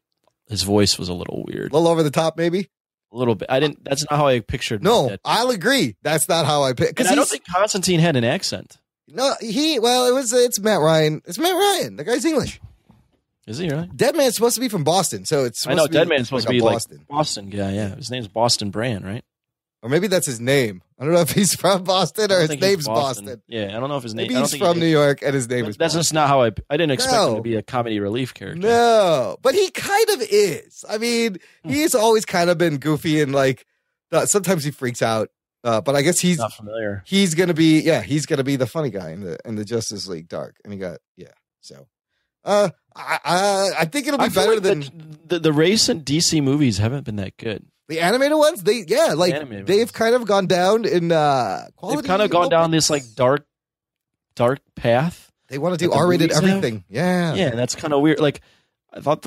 [SPEAKER 4] voice was a little weird,
[SPEAKER 1] a little over the top, maybe.
[SPEAKER 4] A little bit. That's not how I pictured.
[SPEAKER 1] No,
[SPEAKER 4] Deadman.
[SPEAKER 1] I'll agree. That's not how I picked.
[SPEAKER 4] Because I don't think Constantine had an accent.
[SPEAKER 1] No, it's Matt Ryan. It's Matt Ryan. The guy's English.
[SPEAKER 4] Is he really?
[SPEAKER 1] Deadman's supposed to be from Boston, so it's.
[SPEAKER 4] I know Deadman's supposed to be
[SPEAKER 1] Boston.
[SPEAKER 4] like Boston guy. Yeah, his name's Boston Brand, right?
[SPEAKER 1] Or maybe that's his name. I don't know if he's from Boston or his name's Boston.
[SPEAKER 4] Yeah, I don't know if his name.
[SPEAKER 1] Maybe he's from New York and his name is.
[SPEAKER 4] That's just not how I didn't expect him to be a comedy relief character.
[SPEAKER 1] No, but he kind of is. I mean, he's always kind of been goofy and like sometimes he freaks out. But I guess he's
[SPEAKER 4] not familiar.
[SPEAKER 1] He's gonna be the funny guy in the Justice League Dark, and he got So, I think it'll be better than
[SPEAKER 4] the recent DC movies haven't been that good.
[SPEAKER 1] The animated ones. They've kind of gone down in quality.
[SPEAKER 4] They've kind of gone down this like dark path.
[SPEAKER 1] They want to do
[SPEAKER 4] that the
[SPEAKER 1] R-rated
[SPEAKER 4] movies have.
[SPEAKER 1] everything. Yeah.
[SPEAKER 4] Yeah, and that's kind of weird. Like, I thought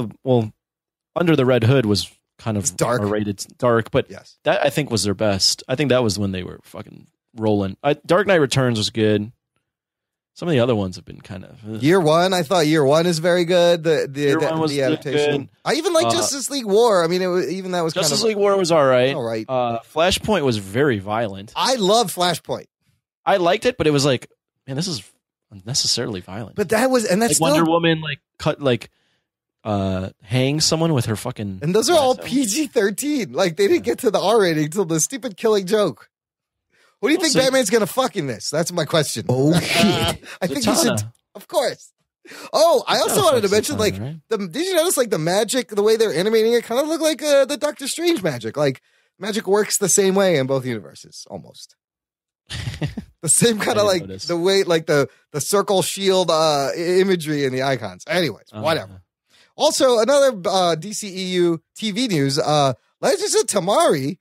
[SPEAKER 4] Under the Red Hood was kind of
[SPEAKER 1] It's dark.
[SPEAKER 4] R-rated, dark, but
[SPEAKER 1] Yes.
[SPEAKER 4] that I think was their best. I think that was when they were fucking rolling. Dark Knight Returns was good. Some of the other ones have been kind of
[SPEAKER 1] Year One, I thought Year One is very good.
[SPEAKER 4] Year One was
[SPEAKER 1] the adaptation.
[SPEAKER 4] good.
[SPEAKER 1] I even like Justice League War. I mean, even that was
[SPEAKER 4] Justice
[SPEAKER 1] kind of
[SPEAKER 4] League War was all right.
[SPEAKER 1] all right.
[SPEAKER 4] Flashpoint was very violent.
[SPEAKER 1] I love Flashpoint,
[SPEAKER 4] I liked it, but it was like, man, this is unnecessarily violent.
[SPEAKER 1] but that was and that's
[SPEAKER 4] like
[SPEAKER 1] still,
[SPEAKER 4] Wonder Woman, hang someone with her fucking.
[SPEAKER 1] and those are all
[SPEAKER 4] lasso.
[SPEAKER 1] PG-13. Like they didn't get to the R rating until the stupid killing joke. What do you
[SPEAKER 4] We'll
[SPEAKER 1] think
[SPEAKER 4] see.
[SPEAKER 1] Batman's gonna fuck in this? That's my question.
[SPEAKER 5] Oh, shit.
[SPEAKER 1] I think you should,
[SPEAKER 4] Zatanna.
[SPEAKER 1] of course. Oh, I also
[SPEAKER 4] Zatanna
[SPEAKER 1] wanted to
[SPEAKER 4] fucks
[SPEAKER 1] mention,
[SPEAKER 4] Zatanna,
[SPEAKER 1] like,
[SPEAKER 4] right?
[SPEAKER 1] did you notice, like, the magic, the way they're animating it kind of look like the Doctor Strange magic? Like, magic works the same way in both universes, almost. The same kind of,
[SPEAKER 4] didn't
[SPEAKER 1] like,
[SPEAKER 4] notice.
[SPEAKER 1] the way, like, the circle shield imagery in the icons. Anyways, whatever. Also, another DCEU TV news, Legends of Tamari,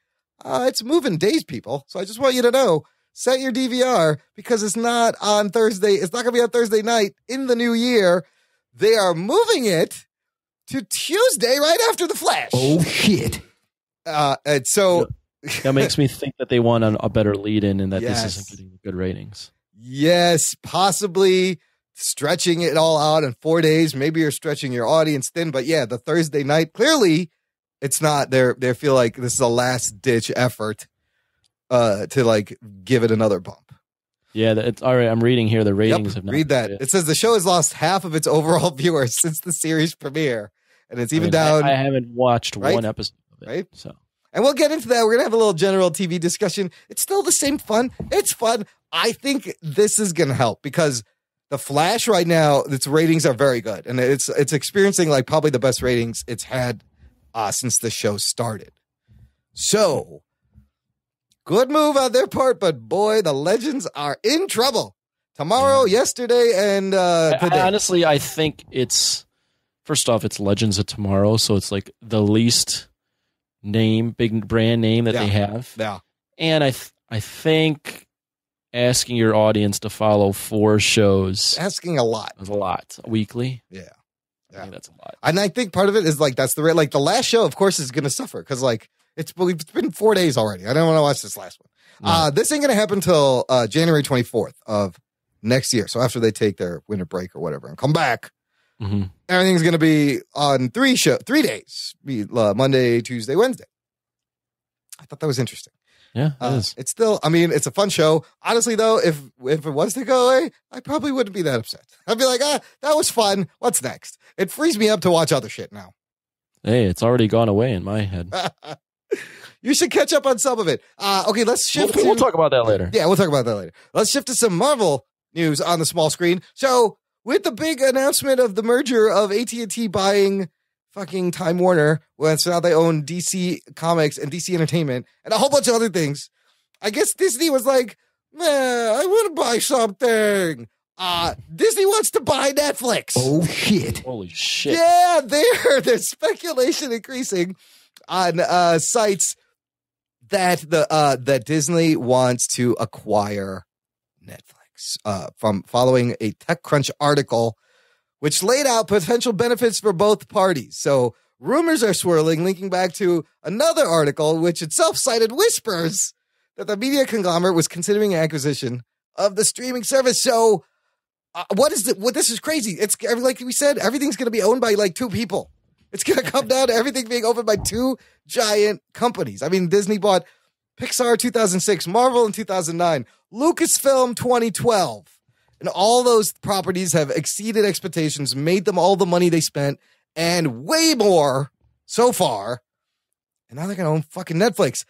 [SPEAKER 1] it's moving days, people. So I just want you to know, set your DVR because it's not on Thursday. It's not going to be on Thursday night in the new year. They are moving it to Tuesday right after The Flash.
[SPEAKER 5] Oh, shit.
[SPEAKER 1] And so,
[SPEAKER 4] That makes me think that they want a better lead in and that
[SPEAKER 1] Yes.
[SPEAKER 4] this isn't getting good ratings.
[SPEAKER 1] yes, possibly stretching it all out in 4 days. Maybe you're stretching your audience thin, but yeah, the Thursday night, clearly it's not. They feel like this is a last ditch effort to like give it another bump.
[SPEAKER 4] Yeah, it's all right. I'm reading here the ratings have not
[SPEAKER 1] Read that.
[SPEAKER 4] been good.
[SPEAKER 1] It says the show has lost half of its overall viewers since the series premiere, and it's even down.
[SPEAKER 4] I haven't watched
[SPEAKER 1] Right?
[SPEAKER 4] one episode of it,
[SPEAKER 1] Right?
[SPEAKER 4] So
[SPEAKER 1] And we'll get into that. We're gonna have a little general TV discussion. It's still the same fun. It's fun. I think this is gonna help because The Flash right now, its ratings are very good, and it's experiencing like probably the best ratings it's had since the show started. So good move on their part, but boy, the Legends are in trouble. Tomorrow, yesterday, and today.
[SPEAKER 4] honestly, I think it's first off, it's Legends of Tomorrow, so it's like the least big brand name that they have.
[SPEAKER 1] Yeah.
[SPEAKER 4] And I think asking your audience to follow 4 shows
[SPEAKER 1] Asking a lot.
[SPEAKER 4] is a lot weekly.
[SPEAKER 1] Yeah.
[SPEAKER 4] I think that's a lot.
[SPEAKER 1] And I think part of it is like that's the like the last show, of course, is going to suffer because like it's been 4 days already. I don't want to watch this last one. This ain't going to happen till January 24th of next year. So after they take their winter break or whatever and come back, everything's going to be on 3 days: Monday, Tuesday, Wednesday. I thought that was interesting.
[SPEAKER 4] Yeah, it is.
[SPEAKER 1] It's still, I mean, it's a fun show. Honestly, though, if it was to go away, I probably wouldn't be that upset. I'd be like, that was fun. What's next? It frees me up to watch other shit now.
[SPEAKER 4] Hey, it's already gone away in my head.
[SPEAKER 1] You should catch up on some of it. Okay, let's shift.
[SPEAKER 4] We'll talk about that later.
[SPEAKER 1] Yeah, we'll talk about that later. Let's shift to some Marvel news on the small screen. So, with the big announcement of the merger of AT&T buying fucking Time Warner, so now they own DC Comics and DC Entertainment and a whole bunch of other things. I guess Disney was like, man, I want to buy something. Disney wants to buy Netflix.
[SPEAKER 5] Oh, shit.
[SPEAKER 4] Holy shit.
[SPEAKER 1] Yeah, there's speculation increasing on sites that that Disney wants to acquire Netflix from following a TechCrunch article which laid out potential benefits for both parties. So rumors are swirling, linking back to another article, which itself cited whispers that the media conglomerate was considering acquisition of the streaming service. So what is it? This is crazy. It's like we said, everything's going to be owned by like 2 people. It's going to come down to everything being owned by 2 giant companies. I mean, Disney bought Pixar 2006, Marvel in 2009, Lucasfilm 2012. And all those properties have exceeded expectations, made them all the money they spent, and way more so far. And now they're going to own fucking Netflix.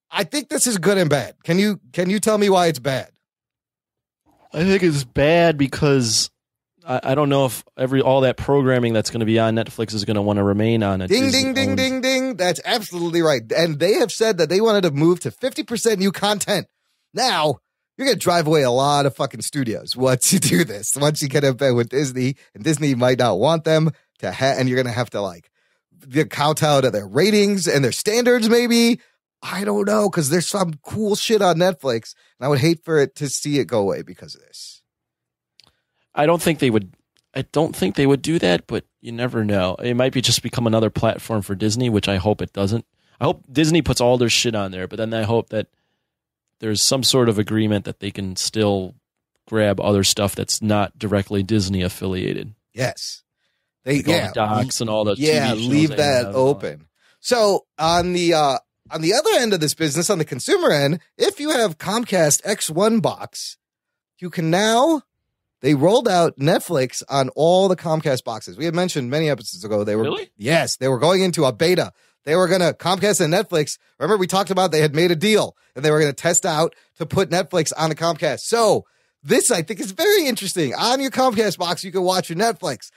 [SPEAKER 1] I think this is good and bad. Can you tell me why it's bad?
[SPEAKER 4] I think it's bad because I don't know if all that programming that's going to be on Netflix is going to want to remain on it.
[SPEAKER 1] Ding, ding, ding, ding, ding. That's absolutely right. And they have said that they wanted to move to 50% new content. Now, you're going to drive away a lot of fucking studios once you do this. Once you get in bed with Disney, and Disney might not want them to and you're going to have to like kowtow to their ratings and their standards maybe. I don't know, because there's some cool shit on Netflix, and I would hate for it to see it go away because of this.
[SPEAKER 4] I don't think they would do that, but you never know. It might be just become another platform for Disney, which I hope it doesn't. I hope Disney puts all their shit on there, but then I hope that there's some sort of agreement that they can still grab other stuff that's not directly Disney affiliated.
[SPEAKER 1] Yes.
[SPEAKER 4] Like all the docs and all the TV shows
[SPEAKER 1] leave that open. So on the other end of this business, on the consumer end, if you have Comcast X1 box, you can now. They rolled out Netflix on all the Comcast boxes. We had mentioned many episodes ago they were
[SPEAKER 4] Really?
[SPEAKER 1] Yes, they were going into a beta. They were going to Comcast and Netflix. Remember we talked about they had made a deal and they were going to test out to put Netflix on the Comcast. So this I think is very interesting. On your Comcast box, you can watch your Netflix.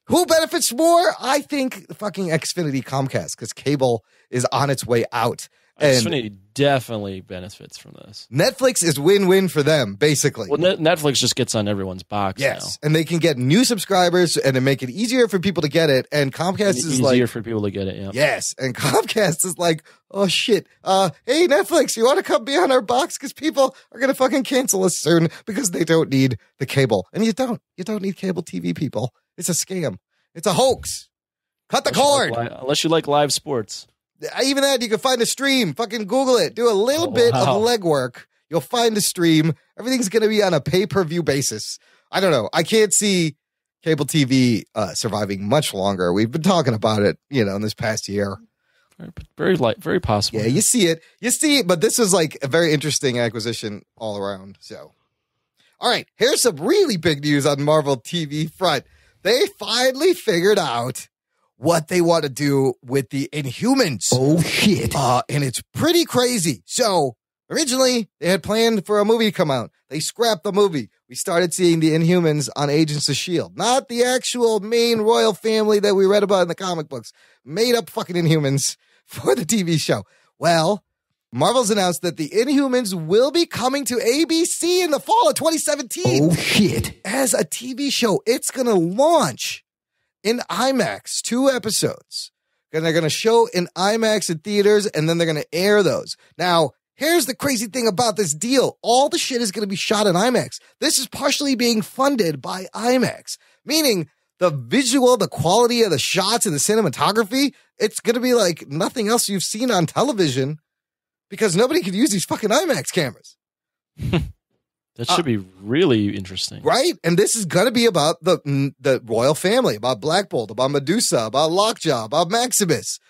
[SPEAKER 1] Who benefits more? I think fucking Xfinity Comcast because cable is on its way out. And
[SPEAKER 4] Xfinity definitely benefits from this.
[SPEAKER 1] Netflix is win-win for them, basically.
[SPEAKER 4] Well, Netflix just gets on everyone's box now.
[SPEAKER 1] And they can get new subscribers and then make it easier for people to get it. And Comcast is
[SPEAKER 4] easier for people to get it, yeah.
[SPEAKER 1] Yes, and Comcast is like, oh shit, hey Netflix, you want to come be on our box? Because people are going to fucking cancel us soon because they don't need the cable. And you don't need cable TV, people. It's a scam. It's a hoax. Cut the cord.
[SPEAKER 4] Unless you like live sports.
[SPEAKER 1] Even that, you can find a stream. Fucking Google it. Do a little bit of legwork. You'll find a stream. Everything's going to be on a pay-per-view basis. I don't know. I can't see cable TV surviving much longer. We've been talking about it, in this past year.
[SPEAKER 4] Very possible.
[SPEAKER 1] Yeah, you see it. But this is like a very interesting acquisition all around. So, all right, here's some really big news on Marvel TV front. They finally figured out what they want to do with the Inhumans.
[SPEAKER 5] Oh, shit.
[SPEAKER 1] And it's pretty crazy. So originally they had planned for a movie to come out. They scrapped the movie. We started seeing the Inhumans on Agents of S.H.I.E.L.D., not the actual main royal family that we read about in the comic books. Made up fucking Inhumans for the TV show. Well, Marvel's announced that the Inhumans will be coming to ABC in the fall of 2017.
[SPEAKER 5] Oh, shit.
[SPEAKER 1] As a TV show. It's going to launch in IMAX, 2 episodes. And they're going to show in IMAX in theaters, and then they're going to air those. Now, here's the crazy thing about this deal. All the shit is going to be shot in IMAX. This is partially being funded by IMAX, meaning the visual, the quality of the shots and the cinematography, it's going to be like nothing else you've seen on television because nobody could use these fucking IMAX cameras.
[SPEAKER 4] That should be really interesting.
[SPEAKER 1] Right? And this is going to be about the royal family, about Black Bolt, about Medusa, about Lockjaw, about Maximus.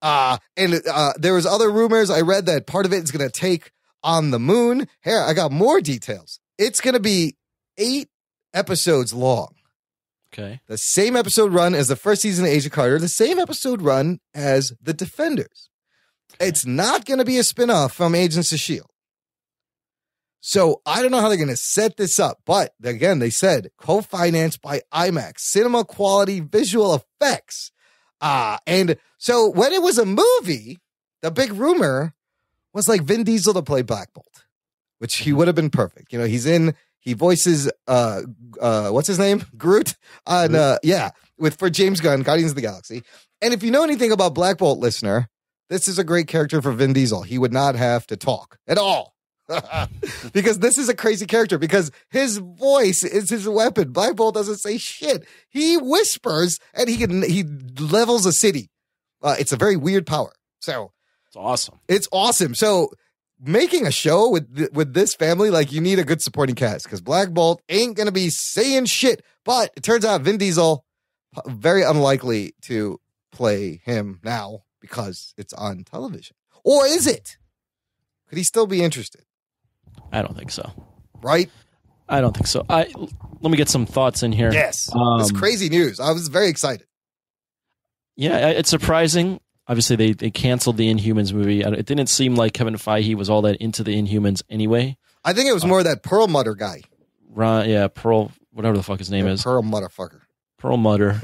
[SPEAKER 1] And there was other rumors. I read that part of it is going to take on the moon. Here, I got more details. It's going to be 8 episodes long.
[SPEAKER 4] Okay.
[SPEAKER 1] The same episode run as the first season of Agent Carter, the same episode run as The Defenders. Okay. It's not going to be a spinoff from Agents of S.H.I.E.L.D. So I don't know how they're going to set this up, but again, they said co-financed by IMAX, cinema quality visual effects. And so when it was a movie, the big rumor was like Vin Diesel to play Black Bolt, which he would have been perfect. He voices, what's his name? Groot on, for James Gunn, Guardians of the Galaxy. And if you know anything about Black Bolt, listener, this is a great character for Vin Diesel. He would not have to talk at all. Because this is a crazy character because his voice is his weapon. Black Bolt doesn't say shit. He whispers and he levels a city. It's a very weird power. So
[SPEAKER 4] it's awesome.
[SPEAKER 1] It's awesome. So making a show with this family, like you need a good supporting cast because Black Bolt ain't going to be saying shit. But it turns out Vin Diesel, very unlikely to play him now because it's on television. Or is it? Could he still be interested?
[SPEAKER 4] I don't think so.
[SPEAKER 1] Right?
[SPEAKER 4] I don't think so. Let me get some thoughts in here.
[SPEAKER 1] Yes. It's crazy news. I was very excited.
[SPEAKER 4] Yeah, it's surprising. Obviously, they canceled the Inhumans movie. It didn't seem like Kevin Feige was all that into the Inhumans anyway.
[SPEAKER 1] I think it was more that Pearl Mutter guy.
[SPEAKER 4] Pearl, whatever the fuck his name is.
[SPEAKER 1] Pearl Mutterfucker.
[SPEAKER 4] Pearl Mutter.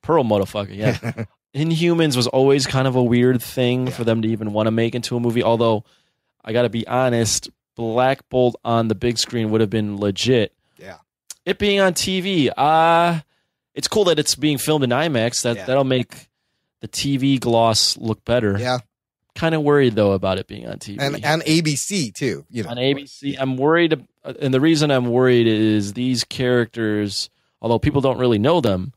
[SPEAKER 4] Pearl Mutterfucker, yeah. Inhumans was always kind of a weird thing for them to even want to make into a movie, although I got to be honest, Black Bolt on the big screen would have been legit.
[SPEAKER 1] Yeah.
[SPEAKER 4] It being on TV, it's cool that it's being filmed in IMAX. That'll make the TV gloss look better.
[SPEAKER 1] Yeah.
[SPEAKER 4] kind of worried though about it being on TV
[SPEAKER 1] and ABC too. You know,
[SPEAKER 4] on ABC. I'm worried, and the reason I'm worried is these characters, although people don't really know them,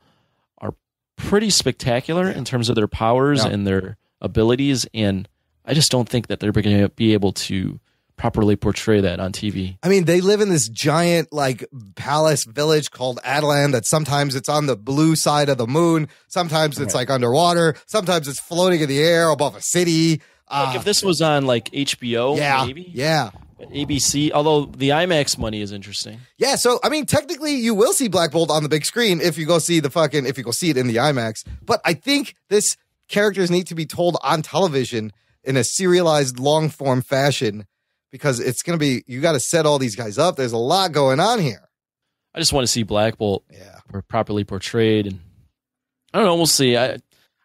[SPEAKER 4] are pretty spectacular in terms of their powers and their abilities, and I just don't think that they're going to be able to properly portray that on TV.
[SPEAKER 1] I mean, they live in this giant like palace village called Adelan that sometimes it's on the blue side of the moon, sometimes it's like underwater, sometimes it's floating in the air above a city.
[SPEAKER 4] Like if this was on like HBO, maybe.
[SPEAKER 1] Yeah.
[SPEAKER 4] But ABC, although the IMAX money is interesting.
[SPEAKER 1] Yeah, so I mean, technically, you will see Black Bolt on the big screen if you go see it in the IMAX. But I think this characters need to be told on television in a serialized, long form fashion because it's going to be. You got to set all these guys up. There's a lot going on here.
[SPEAKER 4] I just want to see Black Bolt, properly portrayed, and I don't know. We'll see. I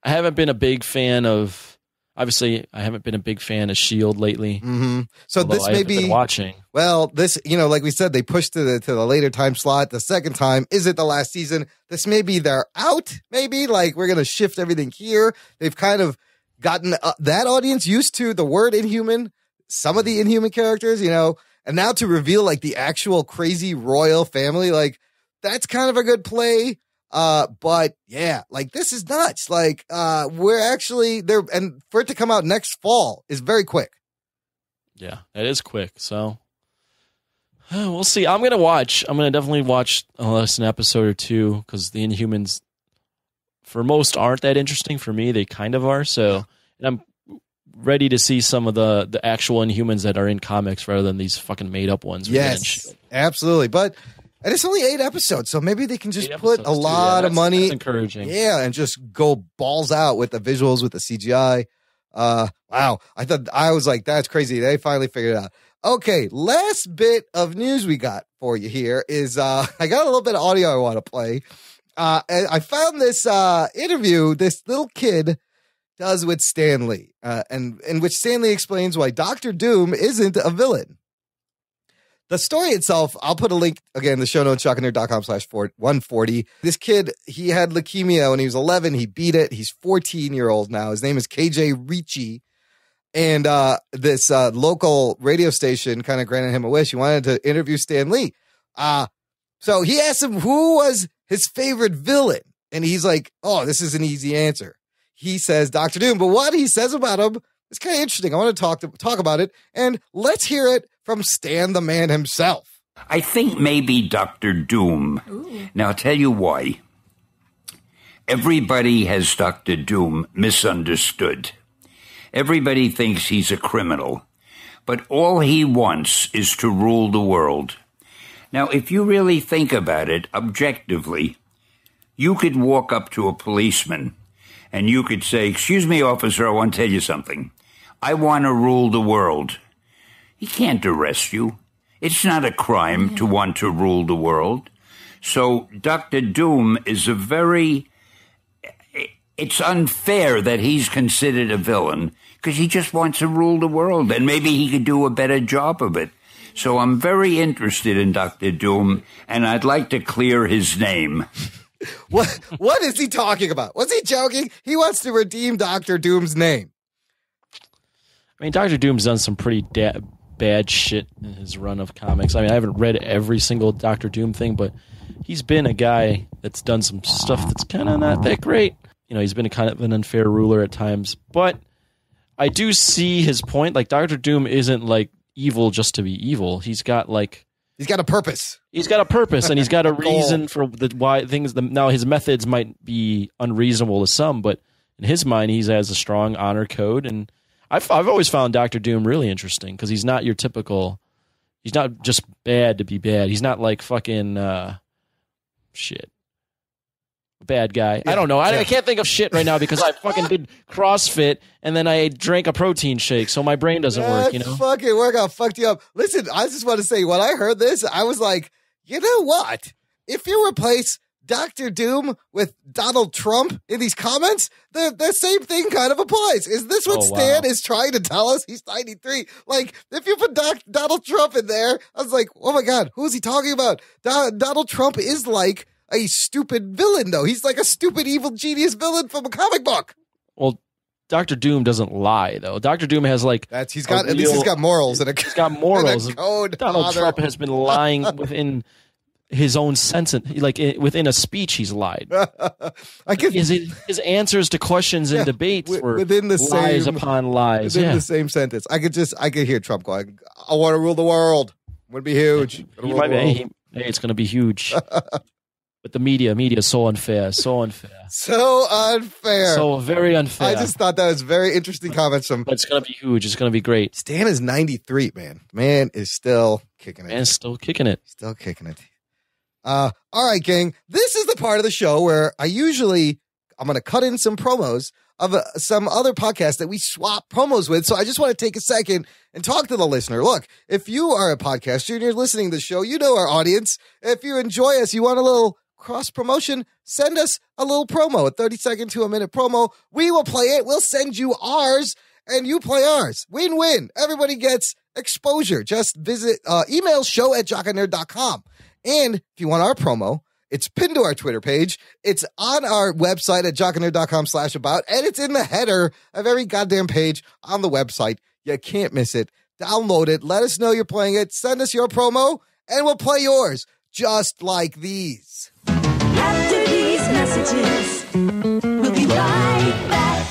[SPEAKER 4] haven't been a big fan of. Obviously, I haven't been a big fan of S.H.I.E.L.D. lately.
[SPEAKER 1] Mm-hmm. So this may be
[SPEAKER 4] watching.
[SPEAKER 1] Well, this, like we said, they pushed to the later time slot. The second time, is it the last season? This may be they're out. Maybe like we're gonna shift everything here. They've kind of gotten that audience used to the word Inhuman, some of the Inhuman characters, and now to reveal like the actual crazy royal family, like that's kind of a good play. But yeah, like this is nuts. Like, we're actually there, and for it to come out next fall is very quick.
[SPEAKER 4] Yeah, it is quick. So we'll see. I'm going to definitely watch an episode or two because the Inhumans for most aren't that interesting. For me, they kind of are. So, and I'm ready to see some of the actual Inhumans that are in comics rather than these fucking made up ones.
[SPEAKER 1] Yes, absolutely. And it's only 8 episodes, so maybe they can just put a lot of money.
[SPEAKER 4] That's encouraging.
[SPEAKER 1] Yeah, and just go balls out with the visuals, with the CGI. Wow. I was like, that's crazy. They finally figured it out. Okay, last bit of news we got for you here is I got a little bit of audio I want to play. And I found this interview this little kid does with Stan Lee, and in which Stan Lee explains why Dr. Doom isn't a villain. The story itself, I'll put a link again in the show notes, shockandnerd.com/140. This kid, he had leukemia when he was 11. He beat it. He's 14-year-old now. His name is KJ Ricci. And this local radio station kind of granted him a wish. He wanted to interview Stan Lee. So he asked him who was his favorite villain. And he's like, oh, this is an easy answer. He says Dr. Doom. But what he says about him is kind of interesting. I want to talk about it. And let's hear it from Stan the Man himself.
[SPEAKER 6] I think maybe Dr. Doom. Ooh. Now, I'll tell you why. Everybody has Dr. Doom misunderstood. Everybody thinks he's a criminal. But all he wants is to rule the world. Now, if you really think about it objectively, you could walk up to a policeman and you could say, "Excuse me, officer, I want to tell you something. I want to rule the world." He can't arrest you. It's not a crime to want to rule the world. So Dr. Doom is it's unfair that he's considered a villain because he just wants to rule the world, and maybe he could do a better job of it. So I'm very interested in Dr. Doom, and I'd like to clear his name.
[SPEAKER 1] What is he talking about? Was he joking? He wants to redeem Dr. Doom's name.
[SPEAKER 4] I mean, Dr. Doom's done some pretty bad shit in his run of comics. I mean, I haven't read every single Dr. Doom thing, but he's been a guy that's done some stuff that's kind of not that great. He's been a kind of an unfair ruler at times, but I do see his point. Like, Dr. Doom isn't like evil just to be evil. He's got a purpose. He's got a purpose, and he's got a reason for why things. Now, his methods might be unreasonable to some, but in his mind, he has a strong honor code, and I've always found Dr. Doom really interesting because he's not your typical. He's not just bad to be bad. He's not like fucking bad guy. Yeah, I don't know. I can't think of shit right now because I fucking did CrossFit and then I drank a protein shake, so my brain doesn't work.
[SPEAKER 1] Fucking workout fucked you up. Listen, I just want to say, when I heard this, I was like, you know what? If you replace Dr. Doom with Donald Trump in these comments, the same thing kind of applies. Is this what Stan is trying to tell us? He's 93. Like, if you put Donald Trump in there, I was like, oh my God, who is he talking about? Donald Trump is like a stupid villain, though. He's like a stupid evil genius villain from a comic book.
[SPEAKER 4] Well, Dr. Doom doesn't lie though. Dr. Doom has like
[SPEAKER 1] he's got morals and
[SPEAKER 4] he's got morals.
[SPEAKER 1] And a code.
[SPEAKER 4] Donald Trump has been lying within his own sentence, within a speech, he's lied. His answers to questions and debates were
[SPEAKER 1] within the
[SPEAKER 4] lies
[SPEAKER 1] same,
[SPEAKER 4] upon lies.
[SPEAKER 1] Within the same sentence. I could hear Trump going, "I want to rule the world. It would be huge.
[SPEAKER 4] It's going to be huge." But the media is so unfair, so unfair,
[SPEAKER 1] so unfair,
[SPEAKER 4] so very unfair.
[SPEAKER 1] I just thought that was very interesting comments from.
[SPEAKER 4] But it's going to be huge. It's going to be great.
[SPEAKER 1] Stan is 93, man. Man is still kicking it.
[SPEAKER 4] Still kicking it.
[SPEAKER 1] Still kicking it. All right, gang. This is the part of the show where I'm going to cut in some promos of some other podcasts that we swap promos with. So I just want to take a second and talk to the listener. Look, if you are a podcaster and you're listening to the show, you know our audience. If you enjoy us, you want a little cross promotion, send us a little promo, a 30-second to a minute promo. We will play it. We'll send you ours and you play ours. Win-win. Everybody gets exposure. Just visit email show@jockandnerd.com. And if you want our promo, it's pinned to our Twitter page. It's on our website at jockandnerd.com/about, and it's in the header of every goddamn page on the website. You can't miss it. Download it. Let us know you're playing it. Send us your promo, and we'll play yours, just like these.
[SPEAKER 7] After these messages, we'll be right back.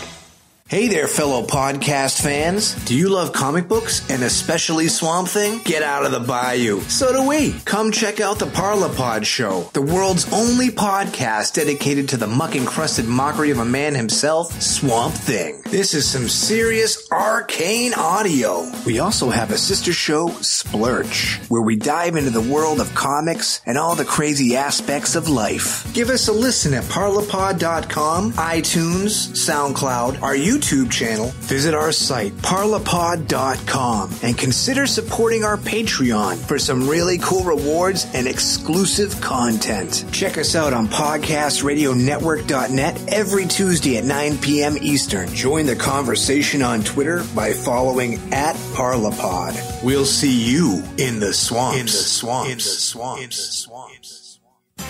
[SPEAKER 8] Hey there, fellow podcast fans. Do you love comic books and especially Swamp Thing? Get out of the bayou. So do we. Come check out the Parlapod Show, the world's only podcast dedicated to the muck-encrusted mockery of a man himself, Swamp Thing. This is some serious arcane audio. We also have a sister show, Splurch, where we dive into the world of comics and all the crazy aspects of life. Give us a listen at parlapod.com, iTunes, SoundCloud, our YouTube channel, visit our site, parlapod.com, and consider supporting our Patreon for some really cool rewards and exclusive content. Check us out on podcastradionetwork.net every Tuesday at 9 p.m. Eastern. Join the conversation on Twitter by following @Parlapod. We'll see you in the swamps.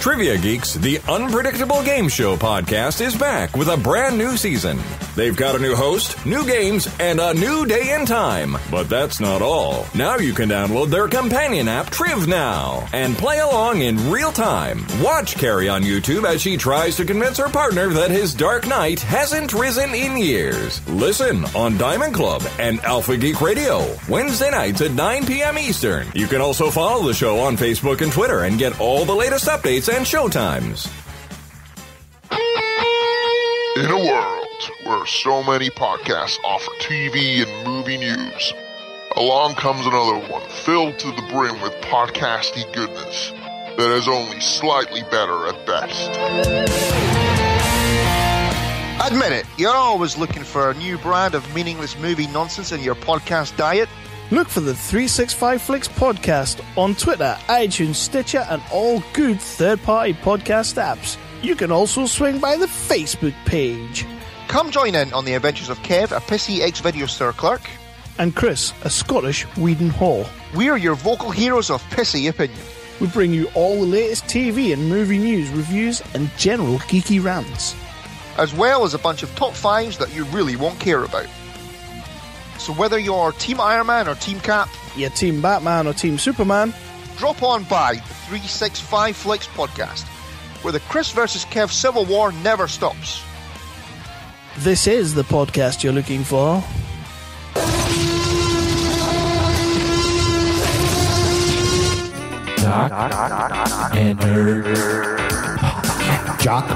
[SPEAKER 9] Trivia Geeks, the Unpredictable Game Show podcast, is back with a brand new season. They've got a new host, new games, and a new day and time. But that's not all. Now you can download their companion app, Triv Now, and play along in real time. Watch Carrie on YouTube as she tries to convince her partner that his Dark Knight hasn't risen in years. Listen on Diamond Club and Alpha Geek Radio, Wednesday nights at 9 p.m. Eastern. You can also follow the show on Facebook and Twitter and get all the latest updates and showtimes.
[SPEAKER 10] In a world where so many podcasts offer TV and movie news, along comes another one filled to the brim with podcasty goodness that is only slightly better at best.
[SPEAKER 11] Admit it, you're always looking for a new brand of meaningless movie nonsense in your podcast diet.
[SPEAKER 12] Look for the 365 Flicks podcast on Twitter, iTunes, Stitcher, and all good third-party podcast apps. You can also swing by the Facebook page.
[SPEAKER 11] Come join in on the adventures of Kev, a pissy ex-video store clerk,
[SPEAKER 12] and Chris, a Scottish Whedon Hall.
[SPEAKER 11] We're your vocal heroes of pissy opinion.
[SPEAKER 12] We bring you all the latest TV and movie news, reviews, and general geeky rants,
[SPEAKER 11] as well as a bunch of top fives that you really won't care about. So whether you're Team Iron Man or Team Cap,
[SPEAKER 12] you're Team Batman or Team Superman,
[SPEAKER 11] drop on by the 365 Flicks podcast, where the Chris versus Kev Civil War never stops.
[SPEAKER 12] This is the podcast you're looking for.
[SPEAKER 5] Jock and Nerd. Jock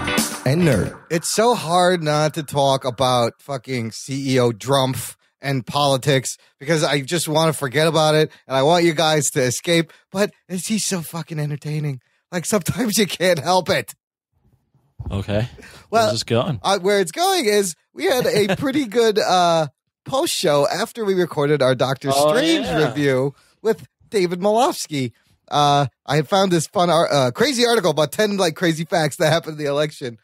[SPEAKER 5] and Nerd.
[SPEAKER 1] It's so hard not to talk about fucking CEO Drumpf and politics because I just want to forget about it and I want you guys to escape, but he's so fucking entertaining. Like sometimes you can't help it.
[SPEAKER 4] Okay.
[SPEAKER 1] Well,
[SPEAKER 4] where's this going?
[SPEAKER 1] Where it's going is we had a pretty good post show after we recorded our Doctor Strange review with David Malofsky. I had found this fun, crazy article about 10 like crazy facts that happened in the election.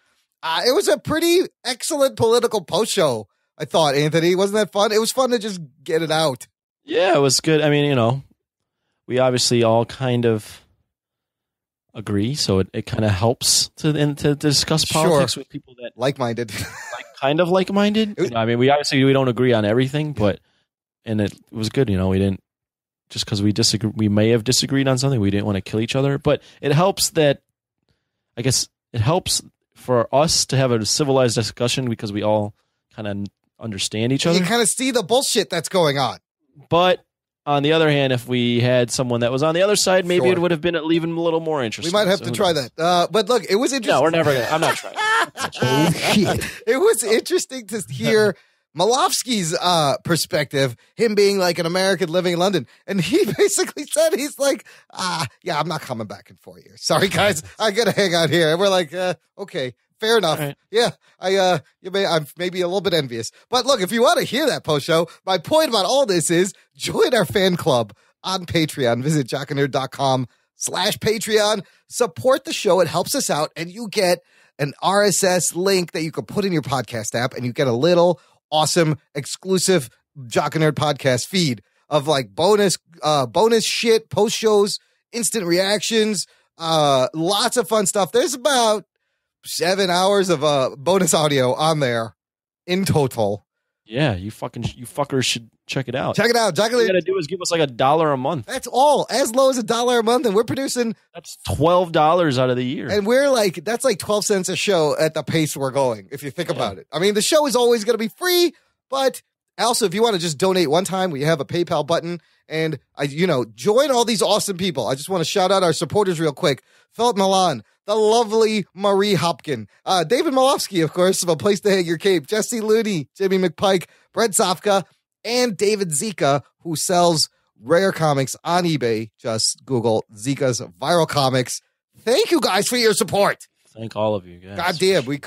[SPEAKER 1] It was a pretty excellent political post show. I thought, Anthony, wasn't that fun? It was fun to just get it out.
[SPEAKER 4] Yeah, it was good. I mean, you know, we obviously all kind of agree, so it kind of helps to discuss politics with people that
[SPEAKER 1] like-minded,
[SPEAKER 4] kind of like-minded. I mean, we don't agree on everything, but and it was good. We didn't just because we disagree. We may have disagreed on something. We didn't want to kill each other, but it helps that I guess it helps for us to have a civilized discussion because we all kind of understand each other.
[SPEAKER 1] You kind of see the bullshit that's going on.
[SPEAKER 4] But on the other hand, if we had someone that was on the other side, maybe it would have been even a little more interesting.
[SPEAKER 1] We might have to try that. But look, it was interesting.
[SPEAKER 4] No, we're never going to. I'm not trying.
[SPEAKER 1] Oh, shit. It was interesting to hear Malofsky's perspective, him being like an American living in London. And he basically said, he's like, yeah, I'm not coming back in 4 years. Sorry, guys. I got to hang out here. And we're like, okay. Fair enough. Right. Yeah, I'm maybe a little bit envious. But look, if you want to hear that post-show, my point about all this is join our fan club on Patreon. Visit jockandnerd.com/Patreon. Support the show. It helps us out. And you get an RSS link that you can put in your podcast app. And you get a little awesome exclusive Jock and Nerd podcast feed of like bonus shit, post-shows, instant reactions, lots of fun stuff. There's about 7 hours of bonus audio on there in total.
[SPEAKER 4] Yeah, you fuckers should check it out.
[SPEAKER 1] Check it out.
[SPEAKER 4] All you gotta do is give us like $1 a month.
[SPEAKER 1] That's all. As low as $1 a month, and we're producing.
[SPEAKER 4] That's $12 out of the year.
[SPEAKER 1] And we're like, that's like 12 cents a show at the pace we're going, if you think about it. I mean, the show is always gonna be free, but also if you want to just donate one time, we have a PayPal button. And join all these awesome people. I just want to shout out our supporters real quick. Philip Milan, the lovely Marie Hopkin, David Malofsky, of course, of A Place to Hang Your Cape, Jesse Looney, Jimmy McPike, Brett Zofka, and David Zika, who sells rare comics on eBay. Just Google Zika's Viral Comics. Thank you guys for your support.
[SPEAKER 4] Thank all of you guys.
[SPEAKER 1] God damn, we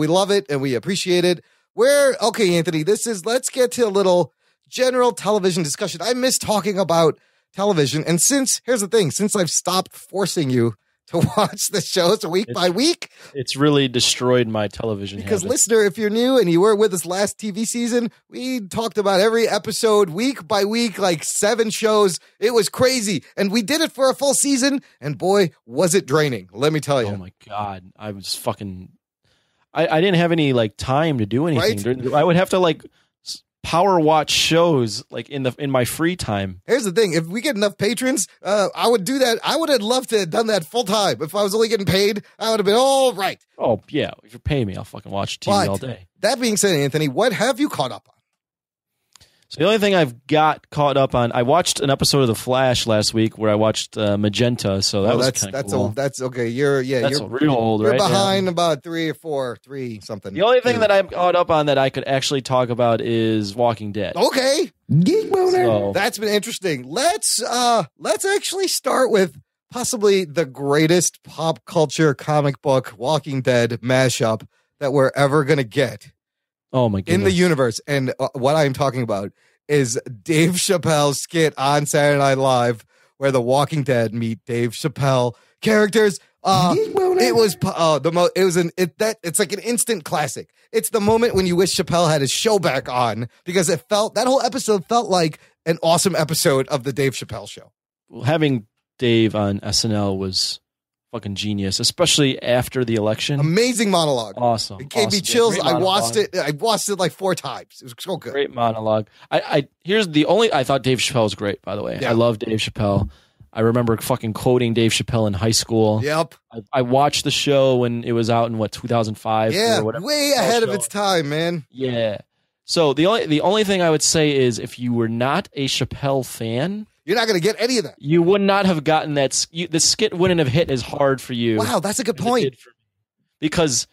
[SPEAKER 1] love it and we appreciate it. Okay, Anthony, let's get to a little general television discussion. I miss talking about television. And here's the thing, since I've stopped forcing you to watch the shows week by week,
[SPEAKER 4] it's really destroyed my television
[SPEAKER 1] because
[SPEAKER 4] habits.
[SPEAKER 1] Listener, if you're new and you were with us last TV season, we talked about every episode week by week, like 7 shows. It was crazy. And we did it for a full season. And boy, was it draining. Let me tell you.
[SPEAKER 4] Oh my God. I was I didn't have any like time to do anything. Right? I would have to like power watch shows like in my free time.
[SPEAKER 1] Here's the thing. If we get enough patrons, I would do that. I would have loved to have done that full time. If I was only getting paid, I would have been all right.
[SPEAKER 4] Oh, yeah. If you're paying me, I'll fucking watch TV all day.
[SPEAKER 1] That being said, Anthony, what have you caught up on?
[SPEAKER 4] So the only thing I've got caught up on, I watched an episode of The Flash last week where I watched Magenta. So that was kind of cool.
[SPEAKER 1] That's okay.
[SPEAKER 4] You're real old, right?
[SPEAKER 1] You're behind about 3 or 4, 3 something.
[SPEAKER 4] The only thing that I'm caught up on that I could actually talk about is Walking Dead.
[SPEAKER 1] Okay. So, that's been interesting. Let's actually start with possibly the greatest pop culture comic book Walking Dead mashup that we're ever going to get.
[SPEAKER 4] Oh my goodness.
[SPEAKER 1] In the universe. And what I'm talking about is Dave Chappelle's skit on Saturday Night Live where the Walking Dead meet Dave Chappelle characters. It's like an instant classic. It's the moment when you wish Chappelle had his show back on because that whole episode felt like an awesome episode of the Dave Chappelle show.
[SPEAKER 4] Well, having Dave on SNL was fucking genius, especially after the election.
[SPEAKER 1] Amazing monologue.
[SPEAKER 4] Awesome.
[SPEAKER 1] It gave me chills. I watched it like 4 times. It was so good.
[SPEAKER 4] Great monologue. I thought Dave Chappelle was great, by the way.
[SPEAKER 1] Yeah.
[SPEAKER 4] I love Dave Chappelle. I remember fucking quoting Dave Chappelle in high school.
[SPEAKER 1] Yep.
[SPEAKER 4] I watched the show when it was out in 2005.
[SPEAKER 1] Yeah,
[SPEAKER 4] or whatever.
[SPEAKER 1] way ahead of its time, man.
[SPEAKER 4] Yeah. So the only thing I would say is if you were not a Chappelle fan,
[SPEAKER 1] you're not going to get any of that.
[SPEAKER 4] You would not have gotten that. The skit wouldn't have hit as hard for you.
[SPEAKER 1] Wow, that's a good point.
[SPEAKER 4] Because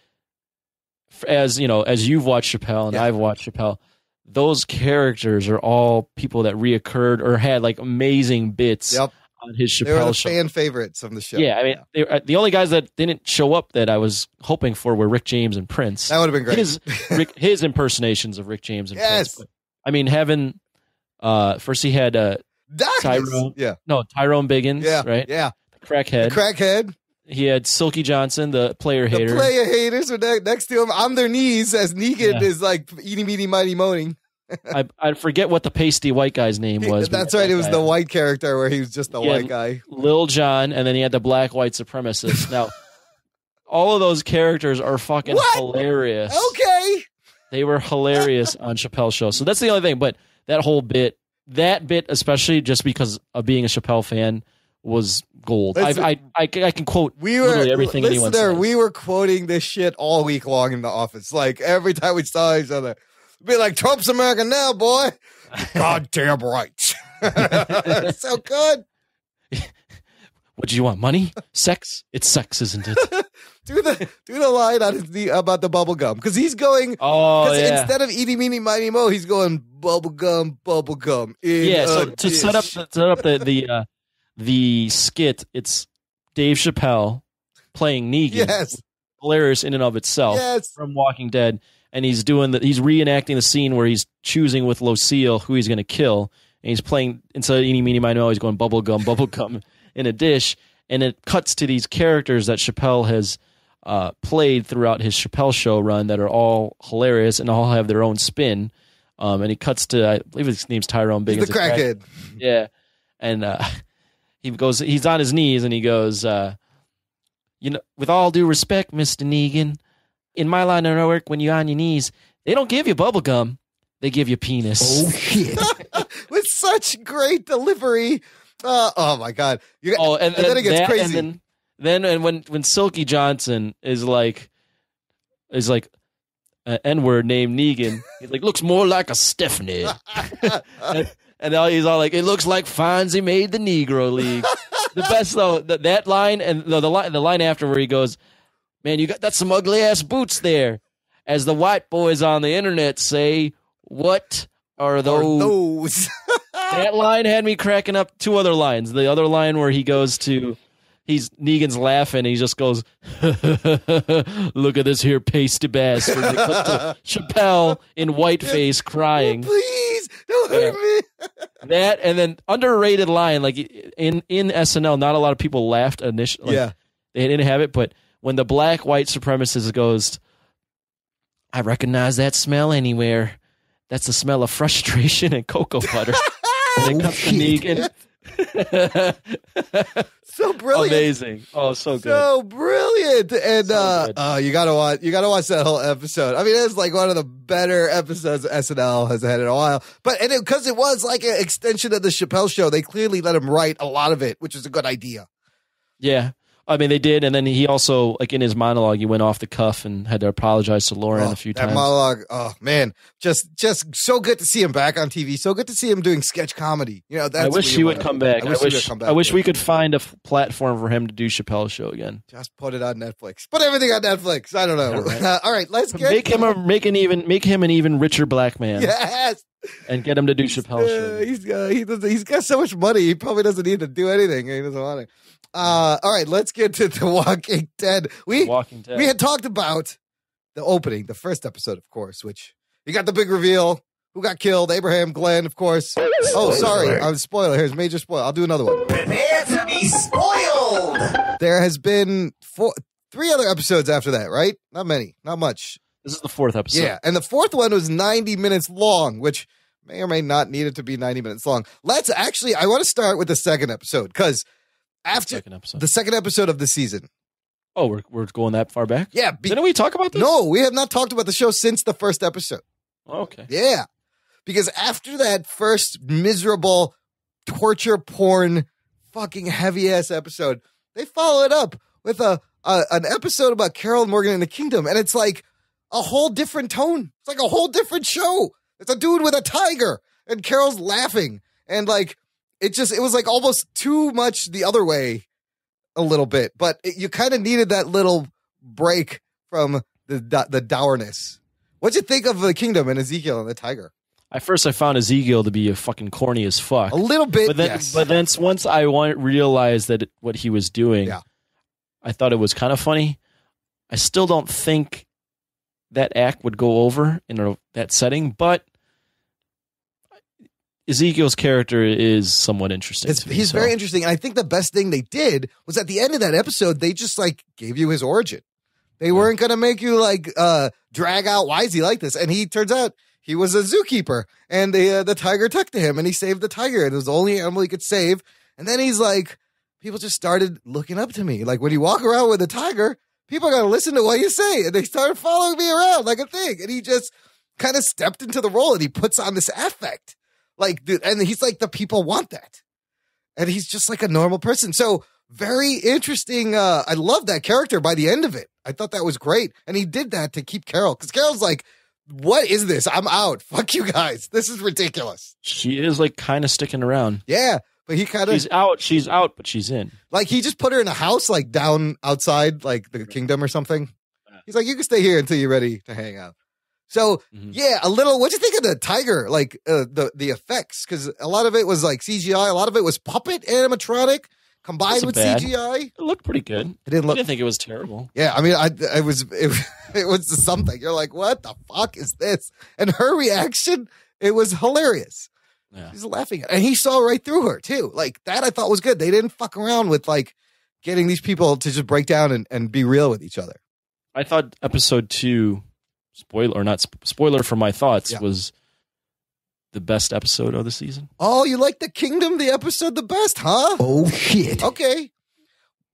[SPEAKER 4] as you've watched Chappelle and I've watched Chappelle, those characters are all people that reoccurred or had like amazing bits on his Chappelle
[SPEAKER 1] show. They were the
[SPEAKER 4] show.
[SPEAKER 1] fan favorites of the show.
[SPEAKER 4] Yeah, I mean, the only guys that didn't show up that I was hoping for were Rick James and Prince.
[SPEAKER 1] That would have been great.
[SPEAKER 4] His impersonations of Rick James and
[SPEAKER 1] Prince.
[SPEAKER 4] But, I mean, having first he had Tyrone Biggins, right?
[SPEAKER 1] Yeah.
[SPEAKER 4] The crackhead. He had Silky Johnson, the player hater.
[SPEAKER 1] The player haters were next to him on their knees as Negan is like eating, meaty, mighty, moaning.
[SPEAKER 4] I forget what the pasty white guy's name was.
[SPEAKER 1] That's right. It was the white character where he was just the white guy.
[SPEAKER 4] Lil Jon, and then he had the black white supremacist. Now, all of those characters are fucking hilarious.
[SPEAKER 1] Okay.
[SPEAKER 4] They were hilarious on Chappelle's show. So that's the only thing. But that whole bit, especially just because of being a Chappelle fan, was gold. I can quote literally everything anyone says.
[SPEAKER 1] We were quoting this shit all week long in the office. Like every time we saw each other, be like, Trump's America now, boy. Goddamn right. So good.
[SPEAKER 4] What do you want? Money? Sex? It's sex, isn't it?
[SPEAKER 1] do the line on about the bubble gum, because he's going.
[SPEAKER 4] Oh, yeah.
[SPEAKER 1] Instead of eaty meeny miny mo, he's going bubble gum.
[SPEAKER 4] Yeah. So to set up the skit, it's Dave Chappelle playing Negan.
[SPEAKER 1] Yes.
[SPEAKER 4] Hilarious in and of itself.
[SPEAKER 1] Yes.
[SPEAKER 4] From Walking Dead, and he's reenacting the scene where he's choosing with Lucille who he's going to kill, and he's playing, instead of eeny meeny miny mo, he's going bubble gum in a dish, and it cuts to these characters that Chappelle has played throughout his Chappelle Show run that are all hilarious and all have their own spin. And he cuts to, I believe his name's Tyrone Biggins.
[SPEAKER 1] He's the crackhead.
[SPEAKER 4] Yeah. And he's on his knees and he goes, with all due respect, Mr. Negan, in my line of work, when you're on your knees, they don't give you bubble gum. They give you penis.
[SPEAKER 1] Oh, shit. With such great delivery. Oh my God! And then it gets crazy.
[SPEAKER 4] And then when Silky Johnson is like an N-word named Negan, he's like, looks more like a Stephanie. and he's all like, it looks like Fonzie made the Negro League. The best though, that line and the line after where he goes, man, that's some ugly ass boots there. As the white boys on the internet say, what are those? That line had me cracking up. Two other lines. The other line where Negan's laughing and he just goes, look at this here pasty bastard. They cut to Chappelle in whiteface crying.
[SPEAKER 1] Please, don't hurt me.
[SPEAKER 4] That, and then underrated line, like in SNL, not a lot of people laughed initially.
[SPEAKER 1] Yeah.
[SPEAKER 4] They didn't have it, but when the black white supremacist goes, I recognize that smell anywhere. That's the smell of frustration and cocoa butter. And it comes to Negan.
[SPEAKER 1] So brilliant.
[SPEAKER 4] Amazing. Oh, so good.
[SPEAKER 1] So brilliant. And
[SPEAKER 4] so good.
[SPEAKER 1] you gotta watch that whole episode. I mean, it's like one of the better episodes SNL has had in a while. But because it was like an extension of the Chappelle Show, they clearly let him write a lot of it, which is a good idea.
[SPEAKER 4] Yeah. I mean, they did, and then he also, like in his monologue, he went off the cuff and had to apologize to Lauren a few times.
[SPEAKER 1] That monologue, oh man, just so good to see him back on TV. So good to see him doing sketch comedy. I
[SPEAKER 4] wish he would come back. I wish we could find a platform for him to do Chappelle's Show again.
[SPEAKER 1] Just put it on Netflix. Put everything on Netflix. I don't know. All right, let's get
[SPEAKER 4] make him an even richer black man.
[SPEAKER 1] Yes.
[SPEAKER 4] And get him to do Chappelle's Show.
[SPEAKER 1] He's got so much money. He probably doesn't need to do anything. He doesn't want to. All right, let's get to The Walking Dead. We had talked about the opening, the first episode, of course, which you got the big reveal. Who got killed? Abraham Glenn, of course. Oh, sorry. I'm spoiler. Here's major spoiler. I'll do another one.
[SPEAKER 3] Prepare to be spoiled.
[SPEAKER 1] There has been 3 other episodes after that, right? Not many. Not much.
[SPEAKER 4] This is the 4th episode.
[SPEAKER 1] Yeah, and the 4th one was 90 minutes long, which may or may not need it to be 90 minutes long. I want to start with the second episode, because after the second episode of the season.
[SPEAKER 4] Oh, we're going that far back?
[SPEAKER 1] Yeah.
[SPEAKER 4] Didn't we talk about this?
[SPEAKER 1] No, we have not talked about the show since the first episode.
[SPEAKER 4] Okay.
[SPEAKER 1] Yeah. Because after that first miserable torture porn fucking heavy ass episode, they follow it up with an episode about Carol and Morgan in the Kingdom, and it's like a whole different tone. It's like a whole different show. It's a dude with a tiger and Carol's laughing, and like it was like almost too much the other way a little bit, but you kind of needed that little break from the dourness. What'd you think of the Kingdom and Ezekiel and the tiger?
[SPEAKER 4] At first, I found Ezekiel to be a fucking corny as fuck.
[SPEAKER 1] A little bit,
[SPEAKER 4] but then,
[SPEAKER 1] yes.
[SPEAKER 4] But then once I realized that what he was doing, I thought it was kind of funny. I still don't think that act would go over in that setting, but Ezekiel's character is somewhat interesting.
[SPEAKER 1] He's very interesting, and I think the best thing they did was at the end of that episode, they just like gave you his origin. They weren't going to make you like drag out, why is he like this? And he turns out he was a zookeeper, and the tiger took to him, and he saved the tiger, and it was the only animal he could save. And then he's like, people just started looking up to me. Like when you walk around with a tiger, people are going to listen to what you say, and they started following me around like a thing. And he just kind of stepped into the role and he puts on this affect. Like, dude, and he's like, the people want that. And he's just like a normal person. So very interesting. I love that character by the end of it. I thought that was great. And he did that to keep Carol, because Carol's like, what is this? I'm out. Fuck you guys. This is ridiculous.
[SPEAKER 4] She is like kind of sticking around.
[SPEAKER 1] Yeah. But he kind of,
[SPEAKER 4] she's out, but she's in.
[SPEAKER 1] Like he just put her in a house, like down outside, like the kingdom or something. He's like, you can stay here until you're ready to hang out. So yeah, a little, what'd you think of the tiger? Like the effects? Cause a lot of it was like CGI. A lot of it was puppet animatronic combined with CGI.
[SPEAKER 4] It looked pretty good.
[SPEAKER 1] It didn't look,
[SPEAKER 4] I didn't think it was terrible.
[SPEAKER 1] Yeah. I mean, it was something. You're like, what the fuck is this? And her reaction, it was hilarious.
[SPEAKER 4] Yeah.
[SPEAKER 1] He's laughing at it. And he saw right through her too. Like that I thought was good. They didn't fuck around with like getting these people to just break down and be real with each other.
[SPEAKER 4] I thought episode 2, spoiler for my thoughts, was the best episode of the season.
[SPEAKER 1] Oh, you like the Kingdom, the episode the best, huh?
[SPEAKER 5] Oh, shit.
[SPEAKER 1] Okay.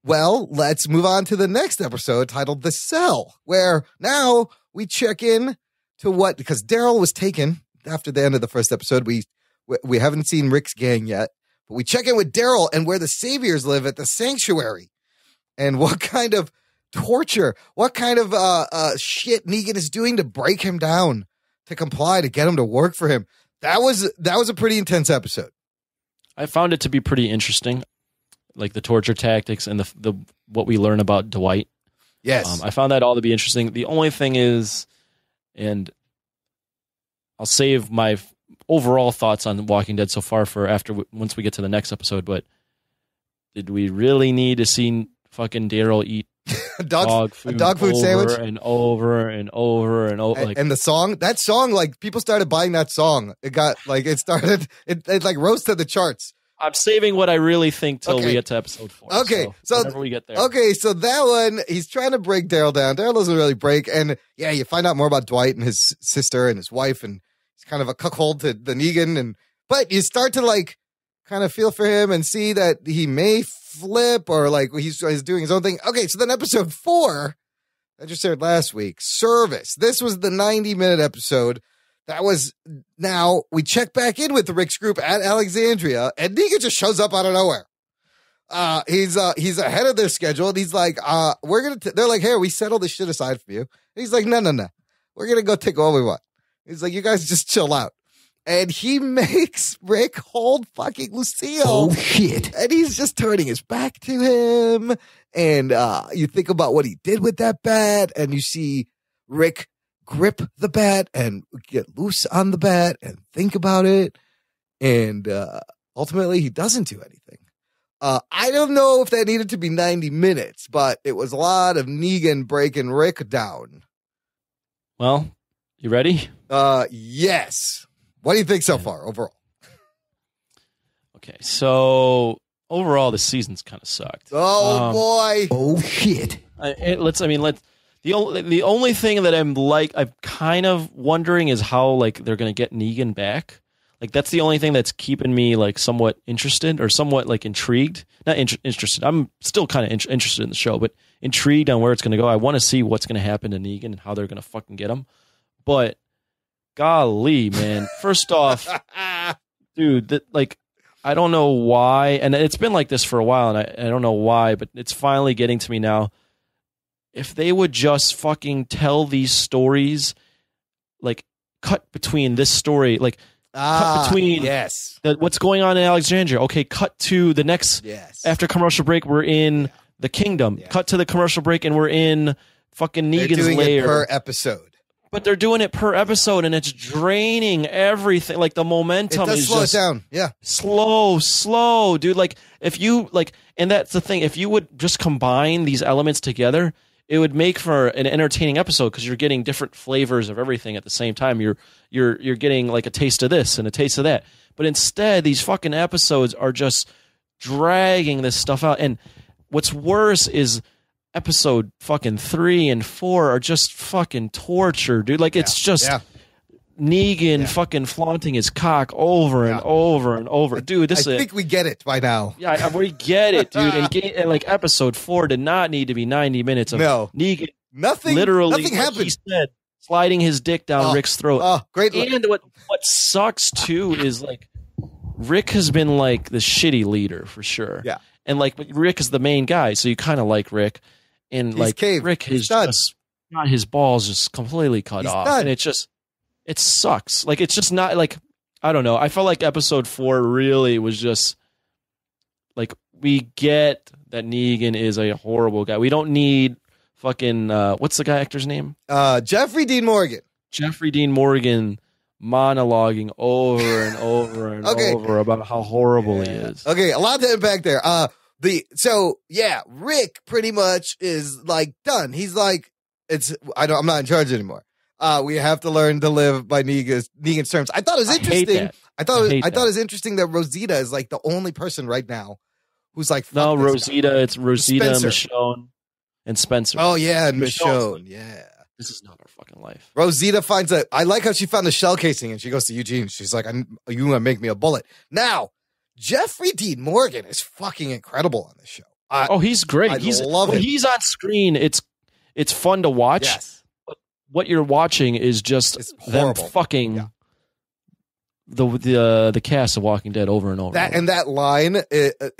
[SPEAKER 1] Well, let's move on to the next episode titled The Cell, where now we check in to what, because Daryl was taken after the end of the first episode. We haven't seen Rick's gang yet, but we check in with Daryl and where the Saviors live at the sanctuary and what kind of torture, what kind of shit Negan is doing to break him down, to comply, to get him to work for him. That was a pretty intense episode.
[SPEAKER 4] I found it to be pretty interesting, like the torture tactics and the what we learn about Dwight.
[SPEAKER 1] Yes.
[SPEAKER 4] I found that all to be interesting. The only thing is, and I'll save my overall thoughts on Walking Dead so far for once we get to the next episode, but did we really need to see fucking Daryl eat dog food
[SPEAKER 1] sandwich
[SPEAKER 4] and over and over and over?
[SPEAKER 1] And the song, like people started buying that song. It got like, it like rose to the charts.
[SPEAKER 4] I'm saving what I really think till we get to episode 4.
[SPEAKER 1] Okay. So
[SPEAKER 4] whenever we get there.
[SPEAKER 1] Okay. So that one, he's trying to break Daryl down. Daryl doesn't really break. And yeah, you find out more about Dwight and his sister and his wife, and he's kind of a cuckold to the Negan. But you start to like kind of feel for him and see that he may flip, or like he's doing his own thing. Okay. So then episode 4, I just aired last week, Service. This was the 90-minute episode. That was, now we check back in with the Rick's group at Alexandria, and Negan just shows up out of nowhere. He's ahead of their schedule, and he's like, they're like, hey, we settled this shit aside for you. And he's like, no. We're going to go take all we want. He's like, you guys just chill out. And he makes Rick hold fucking Lucille.
[SPEAKER 5] Oh, shit.
[SPEAKER 1] And he's just turning his back to him. And you think about what he did with that bat, and you see Rick grip the bat and get loose on the bat and think about it. And ultimately, he doesn't do anything. I don't know if that needed to be 90 minutes, but it was a lot of Negan breaking Rick down.
[SPEAKER 4] Well, you ready?
[SPEAKER 1] Yes. What do you think so far overall?
[SPEAKER 4] Okay, so overall, the season's kind of sucked.
[SPEAKER 1] Oh boy!
[SPEAKER 5] Oh shit!
[SPEAKER 4] The only thing that I'm kind of wondering is how like they're gonna get Negan back. Like that's the only thing that's keeping me like somewhat interested or somewhat like intrigued. Not interested. I'm still kind of interested in the show, but intrigued on where it's gonna go. I want to see what's gonna happen to Negan and how they're gonna fucking get him. But golly, man! First off, dude, I don't know why, and it's been like this for a while, and I don't know why, but it's finally getting to me now. If they would just fucking tell these stories, like cut between this story, like cut between what's going on in Alexandria. Okay, cut to the next.
[SPEAKER 1] Yes.
[SPEAKER 4] After commercial break, we're in the Kingdom. Yeah. Cut to the commercial break, and we're in fucking Negan's lair.
[SPEAKER 1] It per episode.
[SPEAKER 4] But they're doing it per episode, and it's draining everything. Like the momentum is
[SPEAKER 1] slow
[SPEAKER 4] just
[SPEAKER 1] it down. Yeah,
[SPEAKER 4] slow, dude. Like if you and that's the thing. If you would just combine these elements together, it would make for an entertaining episode because you're getting different flavors of everything at the same time. You're getting like a taste of this and a taste of that. But instead, these fucking episodes are just dragging this stuff out. And what's worse is episode fucking 3 and 4 are just fucking torture, dude. Like it's just Negan fucking flaunting his cock over and over and over. Dude, I
[SPEAKER 1] think we get it by now.
[SPEAKER 4] Yeah, we get it, dude. And like episode 4 did not need to be 90 minutes of Negan.
[SPEAKER 1] Nothing
[SPEAKER 4] Literally,
[SPEAKER 1] nothing happened.
[SPEAKER 4] He said, sliding his dick down Rick's throat.
[SPEAKER 1] Oh, great.
[SPEAKER 4] And what sucks too is like Rick has been like the shitty leader for sure.
[SPEAKER 1] Yeah.
[SPEAKER 4] And like Rick is the main guy, so you kind of like Rick. And
[SPEAKER 1] He's
[SPEAKER 4] like
[SPEAKER 1] caved.
[SPEAKER 4] Rick
[SPEAKER 1] He's
[SPEAKER 4] has
[SPEAKER 1] done.
[SPEAKER 4] just got his balls just completely cut
[SPEAKER 1] He's
[SPEAKER 4] off.
[SPEAKER 1] done.
[SPEAKER 4] And it sucks. Like it's just not like, I don't know. I felt like episode 4 really was just like, we get that Negan is a horrible guy. We don't need fucking what's the guy actor's name?
[SPEAKER 1] Jeffrey Dean Morgan.
[SPEAKER 4] Jeffrey Dean Morgan monologuing over and over and over about how horrible he is.
[SPEAKER 1] Okay, a lot to unpack there. Rick pretty much is like done. He's like, I'm not in charge anymore. We have to learn to live by Negan's terms. I thought it was interesting. I thought it was interesting that Rosita is like the only person right now who's like,
[SPEAKER 4] no, Rosita.
[SPEAKER 1] Guy.
[SPEAKER 4] It's Rosita,
[SPEAKER 1] Spencer.
[SPEAKER 4] Michonne, and Spencer.
[SPEAKER 1] Oh yeah, and Michonne. Yeah.
[SPEAKER 4] This is not our fucking life.
[SPEAKER 1] Rosita finds I like how she found the shell casing and she goes to Eugene. She's like, you want to make me a bullet. Now, Jeffrey Dean Morgan is fucking incredible on this show.
[SPEAKER 4] He's great.
[SPEAKER 1] I love
[SPEAKER 4] when
[SPEAKER 1] it.
[SPEAKER 4] he's on screen, it's fun to watch.
[SPEAKER 1] Yes.
[SPEAKER 4] But what you're watching is just them fucking the cast of Walking Dead over and over.
[SPEAKER 1] And that line,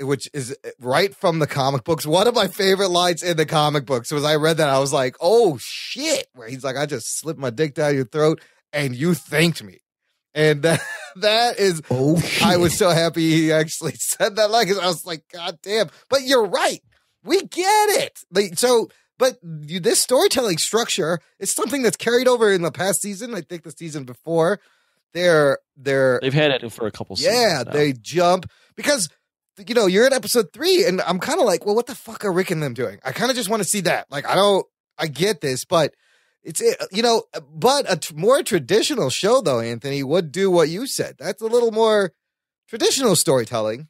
[SPEAKER 1] which is right from the comic books, one of my favorite lines in the comic books was I read that, I was like, oh shit, where he's like, I just slipped my dick down your throat and you thanked me. And that is, I was so happy he actually said that line because I was like, God damn. But you're right. We get it. But this storytelling structure is something that's carried over in the past season. I think the season before. They've
[SPEAKER 4] had it for a couple seasons.
[SPEAKER 1] Yeah,
[SPEAKER 4] now.
[SPEAKER 1] they jump because you're at episode 3 and I'm kind of like, well, what the fuck are Rick and them doing? I kind of just want to see that. Like, I get this, but it's but a more traditional show though, Anthony, would do what you said. That's a little more traditional storytelling.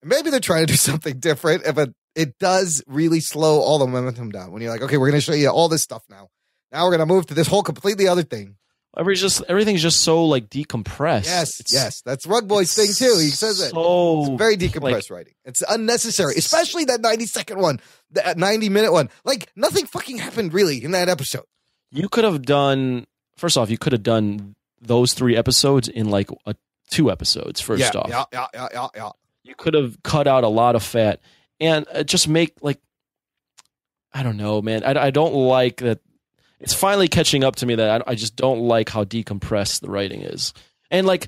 [SPEAKER 1] Maybe they're trying to do something different, but it does really slow all the momentum down when you're like, okay, we're going to show you all this stuff now. Now we're going to move to this whole completely other thing.
[SPEAKER 4] Everything's just so like decompressed.
[SPEAKER 1] Yes. That's Rug Boy's thing too. He says it. It's very decompressed writing. It's unnecessary, especially that 90-second one, that 90-minute one. Like nothing fucking happened really in that episode.
[SPEAKER 4] You could have done those 3 episodes in like 2 episodes. First off,
[SPEAKER 1] yeah.
[SPEAKER 4] You could have cut out a lot of fat and just make like, I don't know, man. I don't like that. It's finally catching up to me that I just don't like how decompressed the writing is. And like,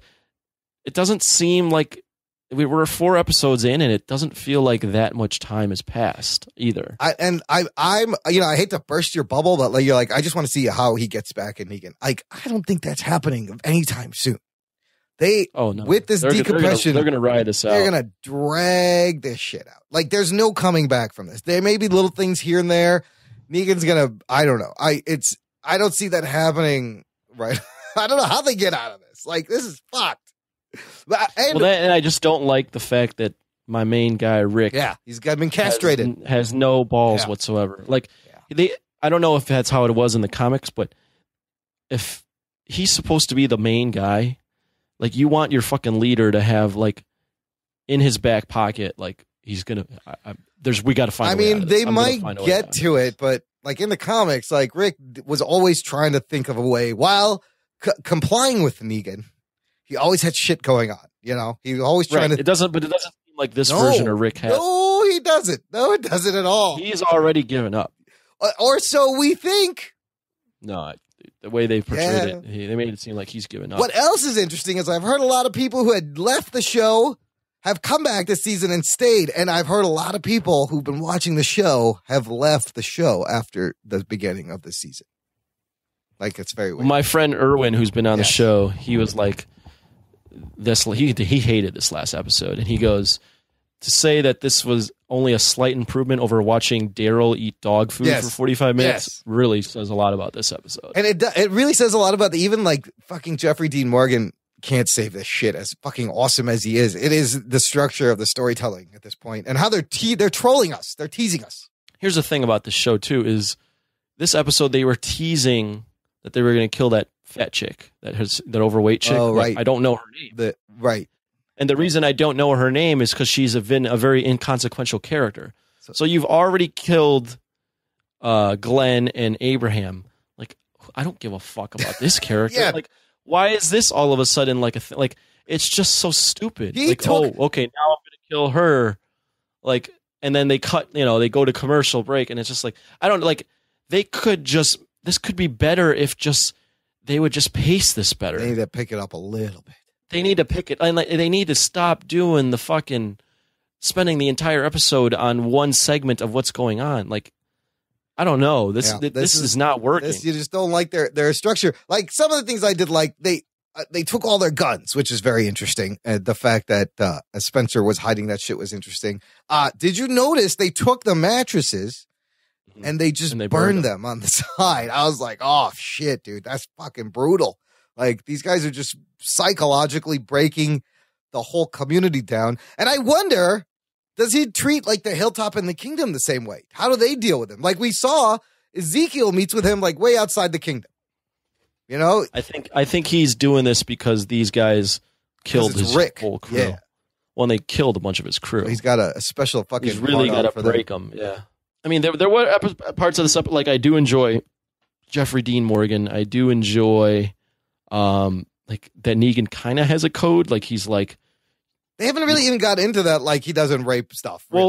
[SPEAKER 4] it doesn't seem like we're 4 episodes in and it doesn't feel like that much time has passed either.
[SPEAKER 1] I'm I hate to burst your bubble, but like, you're like, I just want to see how he gets back in Negan. Like, I don't think that's happening anytime soon. With this decompression,
[SPEAKER 4] they're going to ride this out.
[SPEAKER 1] They're going to drag this shit out. Like, there's no coming back from this. There may be little things here and there. Negan's gonna, I don't know. I don't see that happening, right? I don't know how they get out of this. Like, this is fucked.
[SPEAKER 4] And I just don't like the fact that my main guy, Rick,
[SPEAKER 1] he's been castrated.
[SPEAKER 4] Has no balls whatsoever. Like, I don't know if that's how it was in the comics, but if he's supposed to be the main guy, like, you want your fucking leader to have, like, in his back pocket, like, he's gonna, we got to find.
[SPEAKER 1] I mean, they might get to it, but like in the comics, like Rick was always trying to think of a way while complying with Negan. He always had shit going on, He was always trying to.
[SPEAKER 4] It doesn't seem like this version of Rick has.
[SPEAKER 1] No, he doesn't. No, it doesn't at all.
[SPEAKER 4] He's already given up,
[SPEAKER 1] or so we think.
[SPEAKER 4] No, the way they portrayed it, they made it seem like he's given up.
[SPEAKER 1] What else is interesting is I've heard a lot of people who had left the show have come back this season and stayed. And I've heard a lot of people who've been watching the show have left the show after the beginning of the season. Like, it's very weird.
[SPEAKER 4] My friend Erwin, who's been on the show, he was like, he hated this last episode. And he goes, to say that this was only a slight improvement over watching Daryl eat dog food for 45 minutes really says a lot about this episode.
[SPEAKER 1] And it really says a lot about even like fucking Jeffrey Dean Morgan can't save this shit, as fucking awesome as he is. It is the structure of the storytelling at this point and how they're trolling us. They're teasing us.
[SPEAKER 4] Here's the thing about this show too, is this episode they were teasing that they were going to kill that fat chick, that overweight chick.
[SPEAKER 1] Oh, right.
[SPEAKER 4] I don't know her name.
[SPEAKER 1] Right.
[SPEAKER 4] And the reason I don't know her name is because she's been a very inconsequential character. So you've already killed Glenn and Abraham. Like, I don't give a fuck about this character.
[SPEAKER 1] Yeah.
[SPEAKER 4] Like, why is this all of a sudden like like it's just so stupid. Like, oh, okay, now I'm gonna kill her. Like, and then they cut, they go to commercial break, and it's just like, I don't like. They could just, this could be better if just they would just pace this better.
[SPEAKER 1] They need to pick it up a little bit.
[SPEAKER 4] They need to pick it, and like, they need to stop doing the fucking spending the entire episode on one segment of what's going on. Like, I don't know. This is not working.
[SPEAKER 1] You just don't like their structure. Like some of the things I did, like they took all their guns, which is very interesting. The fact that Spencer was hiding that shit was interesting. Did you notice they took the mattresses and they just burned them on the side? I was like, oh shit, dude, that's fucking brutal. Like these guys are just psychologically breaking the whole community down. And I wonder, does he treat like the Hilltop and the Kingdom the same way? How do they deal with him? Like we saw, Ezekiel meets with him like way outside the kingdom.
[SPEAKER 4] I think he's doing this because these guys killed his whole crew.
[SPEAKER 1] Yeah.
[SPEAKER 4] Well, they killed a bunch of his crew.
[SPEAKER 1] He's got a special fucking.
[SPEAKER 4] He's really got to break them. Yeah. I mean, there were parts of this up. Like I do enjoy Jeffrey Dean Morgan. I do enjoy, like that Negan kind of has a code. Like he's like.
[SPEAKER 1] They haven't really even got into that. Like he doesn't rape stuff. Really.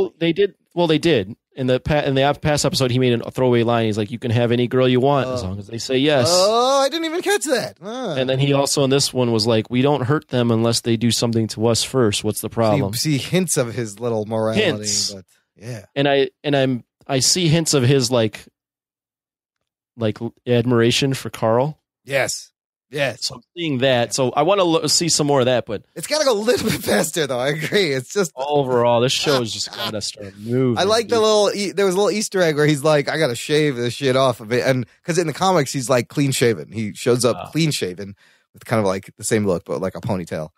[SPEAKER 4] Well, they did. In the past episode, he made a throwaway line. He's like, "You can have any girl you want as long as they say yes."
[SPEAKER 1] Oh, I didn't even catch that.
[SPEAKER 4] And then he also in this one was like, "We don't hurt them unless they do something to us first. What's the problem?"
[SPEAKER 1] You see hints of his little morality,
[SPEAKER 4] hints.
[SPEAKER 1] But yeah.
[SPEAKER 4] And I see hints of his like admiration for Carl.
[SPEAKER 1] Yes.
[SPEAKER 4] So I'm seeing that. So I want to see some more of that, but
[SPEAKER 1] it's got to go a little bit faster, though. I agree. It's just
[SPEAKER 4] overall, this show's just got to start moving.
[SPEAKER 1] I like there was a little Easter egg where he's like, I got to shave this shit off of it. And because in the comics, he's like clean shaven. He shows up clean shaven with kind of like the same look, but like a ponytail.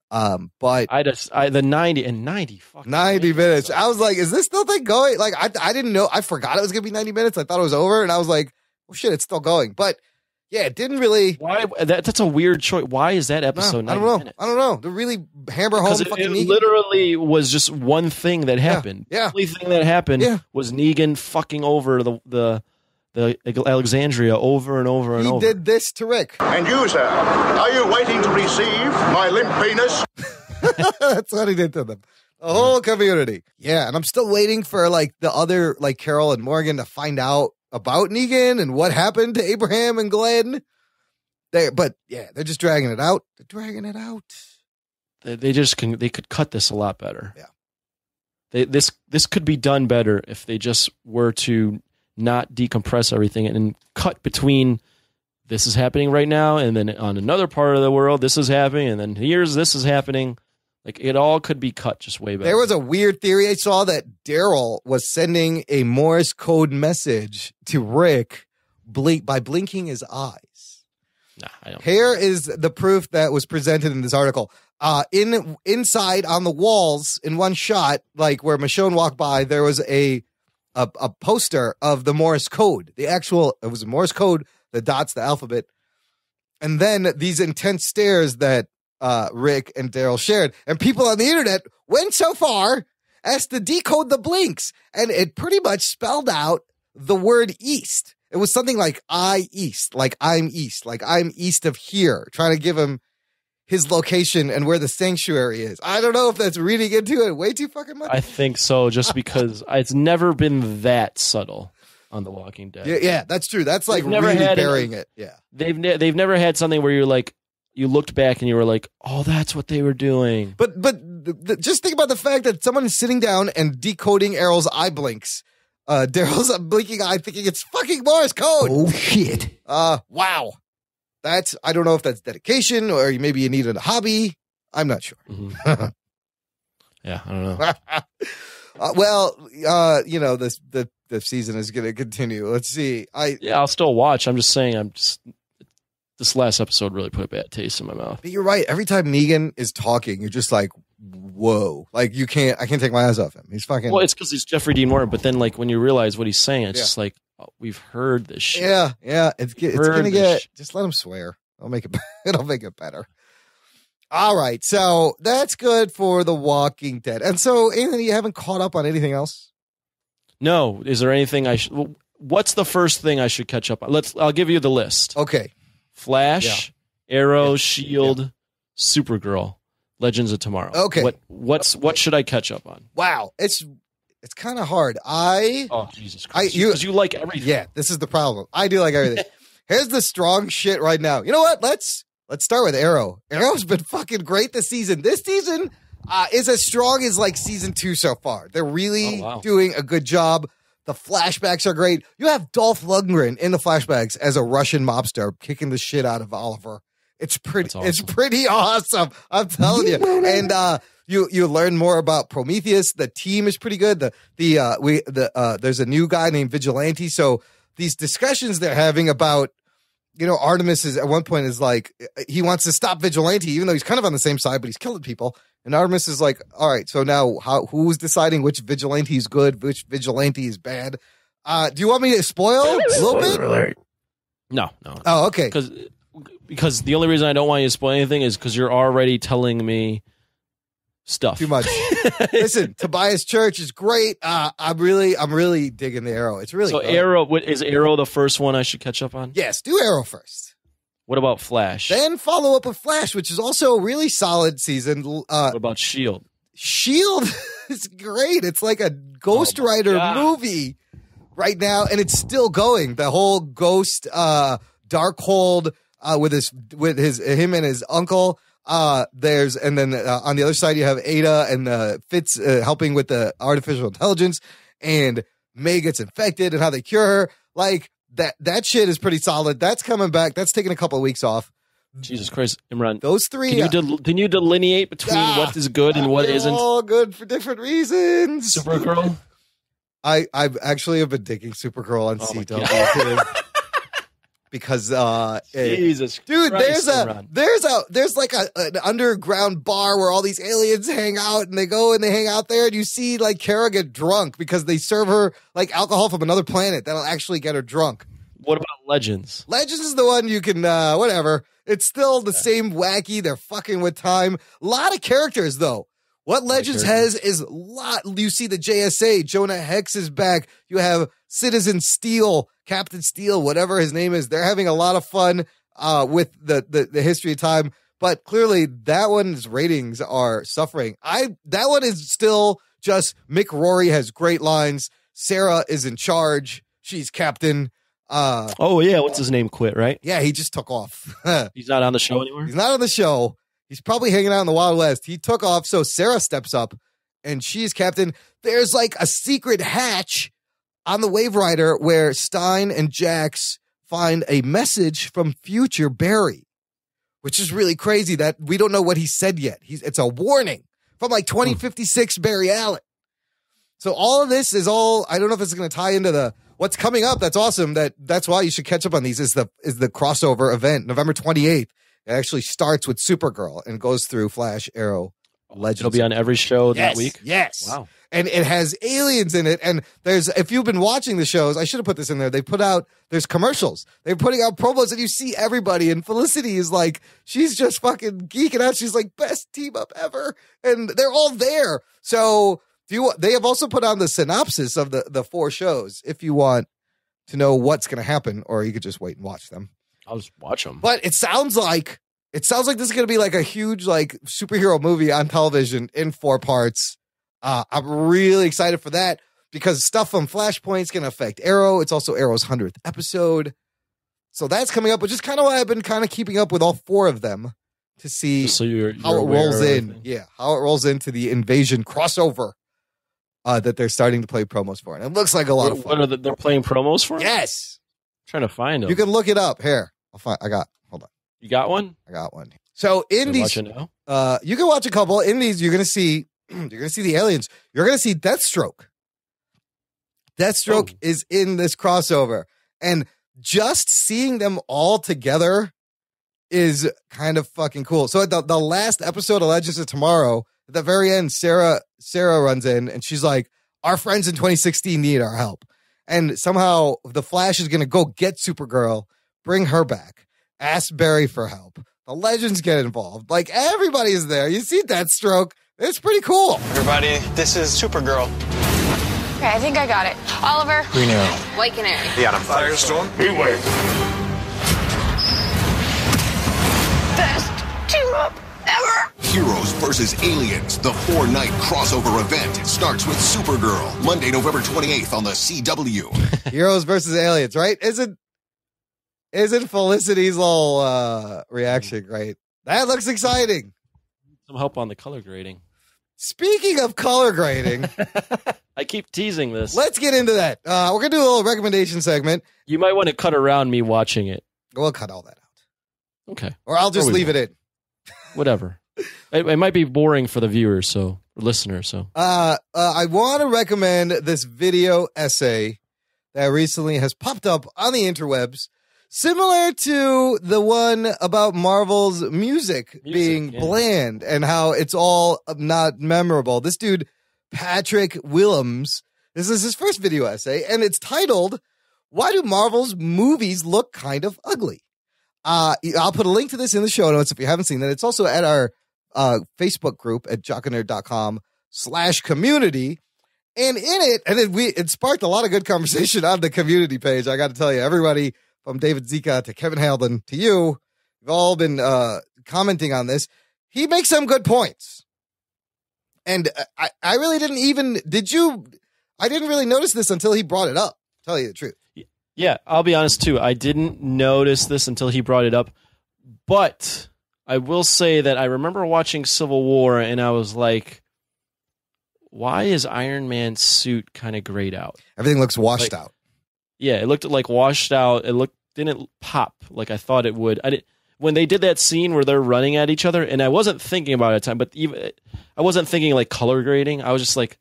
[SPEAKER 1] But
[SPEAKER 4] the 90
[SPEAKER 1] minutes. I was like, is this still thing going? Like, I didn't know. I forgot it was going to be 90 minutes. I thought it was over. And I was like, oh shit, it's still going. But yeah, it didn't really.
[SPEAKER 4] Why? That's a weird choice. Why is that episode?
[SPEAKER 1] I don't know. Minutes? I don't know. To really hammer home fucking
[SPEAKER 4] it literally was just one thing that happened.
[SPEAKER 1] Yeah.
[SPEAKER 4] The only thing that happened was Negan fucking over the Alexandria over and over and over.
[SPEAKER 1] He did this to Rick.
[SPEAKER 2] And you, sir, are you waiting to receive my limp penis?
[SPEAKER 1] That's what he did to them. The whole community. Yeah, and I'm still waiting for like the other like Carol and Morgan to find out about Negan and what happened to Abraham and Glenn. They're just dragging it out. They're dragging it out.
[SPEAKER 4] They could cut this a lot better.
[SPEAKER 1] Yeah.
[SPEAKER 4] This could be done better if they just were to not decompress everything and cut between this is happening right now and then on another part of the world this is happening and then this is happening. Like, it all could be cut just way better.
[SPEAKER 1] There was a weird theory I saw that Daryl was sending a Morse code message to Rick by blinking his eyes.
[SPEAKER 4] Nah, I don't.
[SPEAKER 1] Here is the proof that was presented in this article. Inside on the walls in one shot, like where Michonne walked by, there was a poster of the Morse code. It was a Morse code, the dots, the alphabet. And then these intense stares that Rick and Daryl shared, and people on the internet went so far as to decode the blinks, and it pretty much spelled out the word east. It was something like east, like I'm east of here, trying to give him his location and where the sanctuary is. I don't know if that's reading into it way too fucking much.
[SPEAKER 4] I think so, just because it's never been that subtle on The Walking Dead.
[SPEAKER 1] Yeah, that's true. That's like really burying it. Yeah,
[SPEAKER 4] they've never had something where you're like, you looked back and you were like, oh, that's what they were doing.
[SPEAKER 1] But just think about the fact that someone is sitting down and decoding Errol's eye blinks. Daryl's blinking eye thinking it's fucking Morse code.
[SPEAKER 5] Oh, shit.
[SPEAKER 1] Wow. I don't know if that's dedication or maybe you need a hobby. I'm not sure.
[SPEAKER 4] Mm-hmm. Yeah, I don't know.
[SPEAKER 1] The season is going to continue. Let's see.
[SPEAKER 4] I'll still watch. I'm just saying, this last episode really put a bad taste in my mouth.
[SPEAKER 1] But you're right. Every time Negan is talking, you're just like, whoa. Like, I can't take my eyes off him. He's fucking.
[SPEAKER 4] Well, it's because he's Jeffrey Dean Morgan, but then, like, when you realize what he's saying, it's just like, oh, we've heard this shit.
[SPEAKER 1] Yeah. It's going to get. Just let him swear. It'll make it better. All right. So that's good for The Walking Dead. And so, Anthony, you haven't caught up on anything else?
[SPEAKER 4] No. Is there anything I should. what's the first thing I should catch up on? I'll give you the list.
[SPEAKER 1] Okay.
[SPEAKER 4] Flash, Arrow, Shield, Supergirl, Legends of Tomorrow.
[SPEAKER 1] Okay.
[SPEAKER 4] What should I catch up on?
[SPEAKER 1] Wow. It's kind of hard. Oh,
[SPEAKER 4] Jesus Christ. Because you like everything.
[SPEAKER 1] Yeah, this is the problem. I do like everything. Here's the strong shit right now. You know what? Let's start with Arrow. Arrow's been fucking great this season. This season is as strong as like season 2 so far. They're really doing a good job. The flashbacks are great. You have Dolph Lundgren in the flashbacks as a Russian mobster kicking the shit out of Oliver. It's pretty awesome. It's pretty awesome. I'm telling you. And you learn more about Prometheus. The team is pretty good. There's a new guy named Vigilante. So these discussions they're having about, Artemis is at one point is like, he wants to stop Vigilante, even though he's kind of on the same side, but he's killing people. And Artemis is like, all right, so now who's deciding which Vigilante is good, which Vigilante is bad? Do you want me to spoil a little bit?
[SPEAKER 4] Alert. No.
[SPEAKER 1] Oh, okay.
[SPEAKER 4] Because the only reason I don't want you to spoil anything is because you're already telling me stuff.
[SPEAKER 1] Too much. Listen, Tobias Church is great. I'm really digging the Arrow. It's really
[SPEAKER 4] so
[SPEAKER 1] good.
[SPEAKER 4] Arrow. Is Arrow the first one I should catch up on?
[SPEAKER 1] Yes, do Arrow first.
[SPEAKER 4] What about Flash?
[SPEAKER 1] Then follow up with Flash, which is also a really solid season.
[SPEAKER 4] What about Shield?
[SPEAKER 1] Shield is great. It's like a Ghost Rider movie right now, and it's still going. The whole Ghost Darkhold with him and his uncle. On the other side you have Ada and Fitz helping with the artificial intelligence, and May gets infected and how they cure her. Like that shit is pretty solid. That's coming back. That's taking a couple of weeks off.
[SPEAKER 4] Jesus Christ, Imran.
[SPEAKER 1] Those three.
[SPEAKER 4] Can you delineate between what is good and what isn't?
[SPEAKER 1] All good for different reasons.
[SPEAKER 4] Supergirl.
[SPEAKER 1] I actually have been digging Supergirl on CW. Because
[SPEAKER 4] Jesus
[SPEAKER 1] dude,
[SPEAKER 4] Christ,
[SPEAKER 1] there's like an underground bar where all these aliens hang out, and they go and they hang out there, and you see like Kara get drunk because they serve her like alcohol from another planet that'll actually get her drunk.
[SPEAKER 4] What about Legends?
[SPEAKER 1] Legends is the one you can whatever. It's still the same wacky. They're fucking with time. A lot of characters though. What Legends has is a lot. You see the JSA, Jonah Hex is back. You have Citizen Steel, Captain Steel, whatever his name is. They're having a lot of fun with the history of time. But clearly that one's ratings are suffering. That one is still just Mick Rory has great lines. Sarah is in charge. She's captain.
[SPEAKER 4] What's his name? Quit, right?
[SPEAKER 1] Yeah, he just took off.
[SPEAKER 4] He's not on the show anymore?
[SPEAKER 1] He's not on the show. He's probably hanging out in the Wild West. He took off, so Sarah steps up, and she's captain. There's like a secret hatch on the Wave Rider where Stein and Jax find a message from future Barry, which is really crazy that we don't know what he said yet. It's a warning from like 2056 Barry Allen. So all of this is all, I don't know if it's going to tie into what's coming up. That's awesome. That's why you should catch up on these is the crossover event, November 28th. It actually starts with Supergirl and goes through Flash, Arrow, Legends.
[SPEAKER 4] It'll be on every show that week?
[SPEAKER 1] Yes.
[SPEAKER 4] Wow.
[SPEAKER 1] And it has aliens in it. And if you've been watching the shows, I should have put this in there. There's commercials. They're putting out promos and you see everybody. And Felicity is like, she's just fucking geeking out. She's like, best team up ever. And they're all there. So they have also put on the synopsis of the 4 shows if you want to know what's going to happen, or you could just wait and watch them.
[SPEAKER 4] I'll just watch them.
[SPEAKER 1] But it sounds like this is going to be like a huge like superhero movie on television in 4 parts. I'm really excited for that because stuff from Flashpoint is going to affect Arrow. It's also Arrow's 100th episode. So that's coming up, which is kind of why I've been kind of keeping up with all 4 of them to see how it rolls in. Yeah, how it rolls into the Invasion crossover that they're starting to play promos for. And it looks like a lot of fun.
[SPEAKER 4] They're playing promos for?
[SPEAKER 1] Yes.
[SPEAKER 4] I'm trying to find them.
[SPEAKER 1] You can look it up. Here. Hold on.
[SPEAKER 4] You got one?
[SPEAKER 1] I got one. So in these, you can watch a couple. In these, you're going to see the aliens. You're going to see Deathstroke. Deathstroke is in this crossover. And just seeing them all together is kind of fucking cool. So at the last episode of Legends of Tomorrow, at the very end, Sarah runs in and she's like, our friends in 2016 need our help. And somehow the Flash is going to go get Supergirl, bring her back, ask Barry for help. The Legends get involved. Like, everybody is there. You see Deathstroke. It's pretty cool.
[SPEAKER 13] Everybody, this is Supergirl.
[SPEAKER 14] Okay,
[SPEAKER 13] I think I got it. Oliver.
[SPEAKER 14] Green Arrow.
[SPEAKER 13] White Canary.
[SPEAKER 14] The Atom. Firestorm.
[SPEAKER 2] Heatwave.
[SPEAKER 13] Best team up ever.
[SPEAKER 15] Heroes vs. Aliens, the 4-night crossover event starts with Supergirl, Monday, November 28th on the CW.
[SPEAKER 1] Heroes versus Aliens, right? Isn't Felicity's little reaction great? That looks exciting.
[SPEAKER 4] Some help on the color grading.
[SPEAKER 1] Speaking of color grading,
[SPEAKER 4] I keep teasing this.
[SPEAKER 1] Let's get into that. We're going to do a little recommendation segment.
[SPEAKER 4] You might want to cut around me watching it.
[SPEAKER 1] We'll cut all that out.
[SPEAKER 4] Okay.
[SPEAKER 1] Or I'll just leave it in.
[SPEAKER 4] Whatever. It might be boring for the viewers, or listeners. So,
[SPEAKER 1] I want to recommend this video essay that recently has popped up on the interwebs, similar to the one about Marvel's music being bland and how it's all not memorable. This dude, Patrick Willems, this is his first video essay, and it's titled, "Why Do Marvel's Movies Look Kind of Ugly?" I'll put a link to this in the show notes if you haven't seen that. It's also at our Facebook group at jockanerd.com/community. And in it, it sparked a lot of good conversation on the community page. I got to tell you, everybody from David Zika to Kevin Halden to you, you've all been commenting on this. He makes some good points. And I really didn't even, I didn't really notice this until he brought it up, to tell you the truth.
[SPEAKER 4] Yeah, I'll be honest too. I didn't notice this until he brought it up. But I will say that I remember watching Civil War and I was like, why is Iron Man's suit kind of grayed out?
[SPEAKER 1] Everything looks washed out.
[SPEAKER 4] Yeah, it looked like washed out. It didn't pop like I thought it would. When they did that scene where they're running at each other, and I wasn't thinking about it at the time, but I wasn't thinking like color grading. I was just like,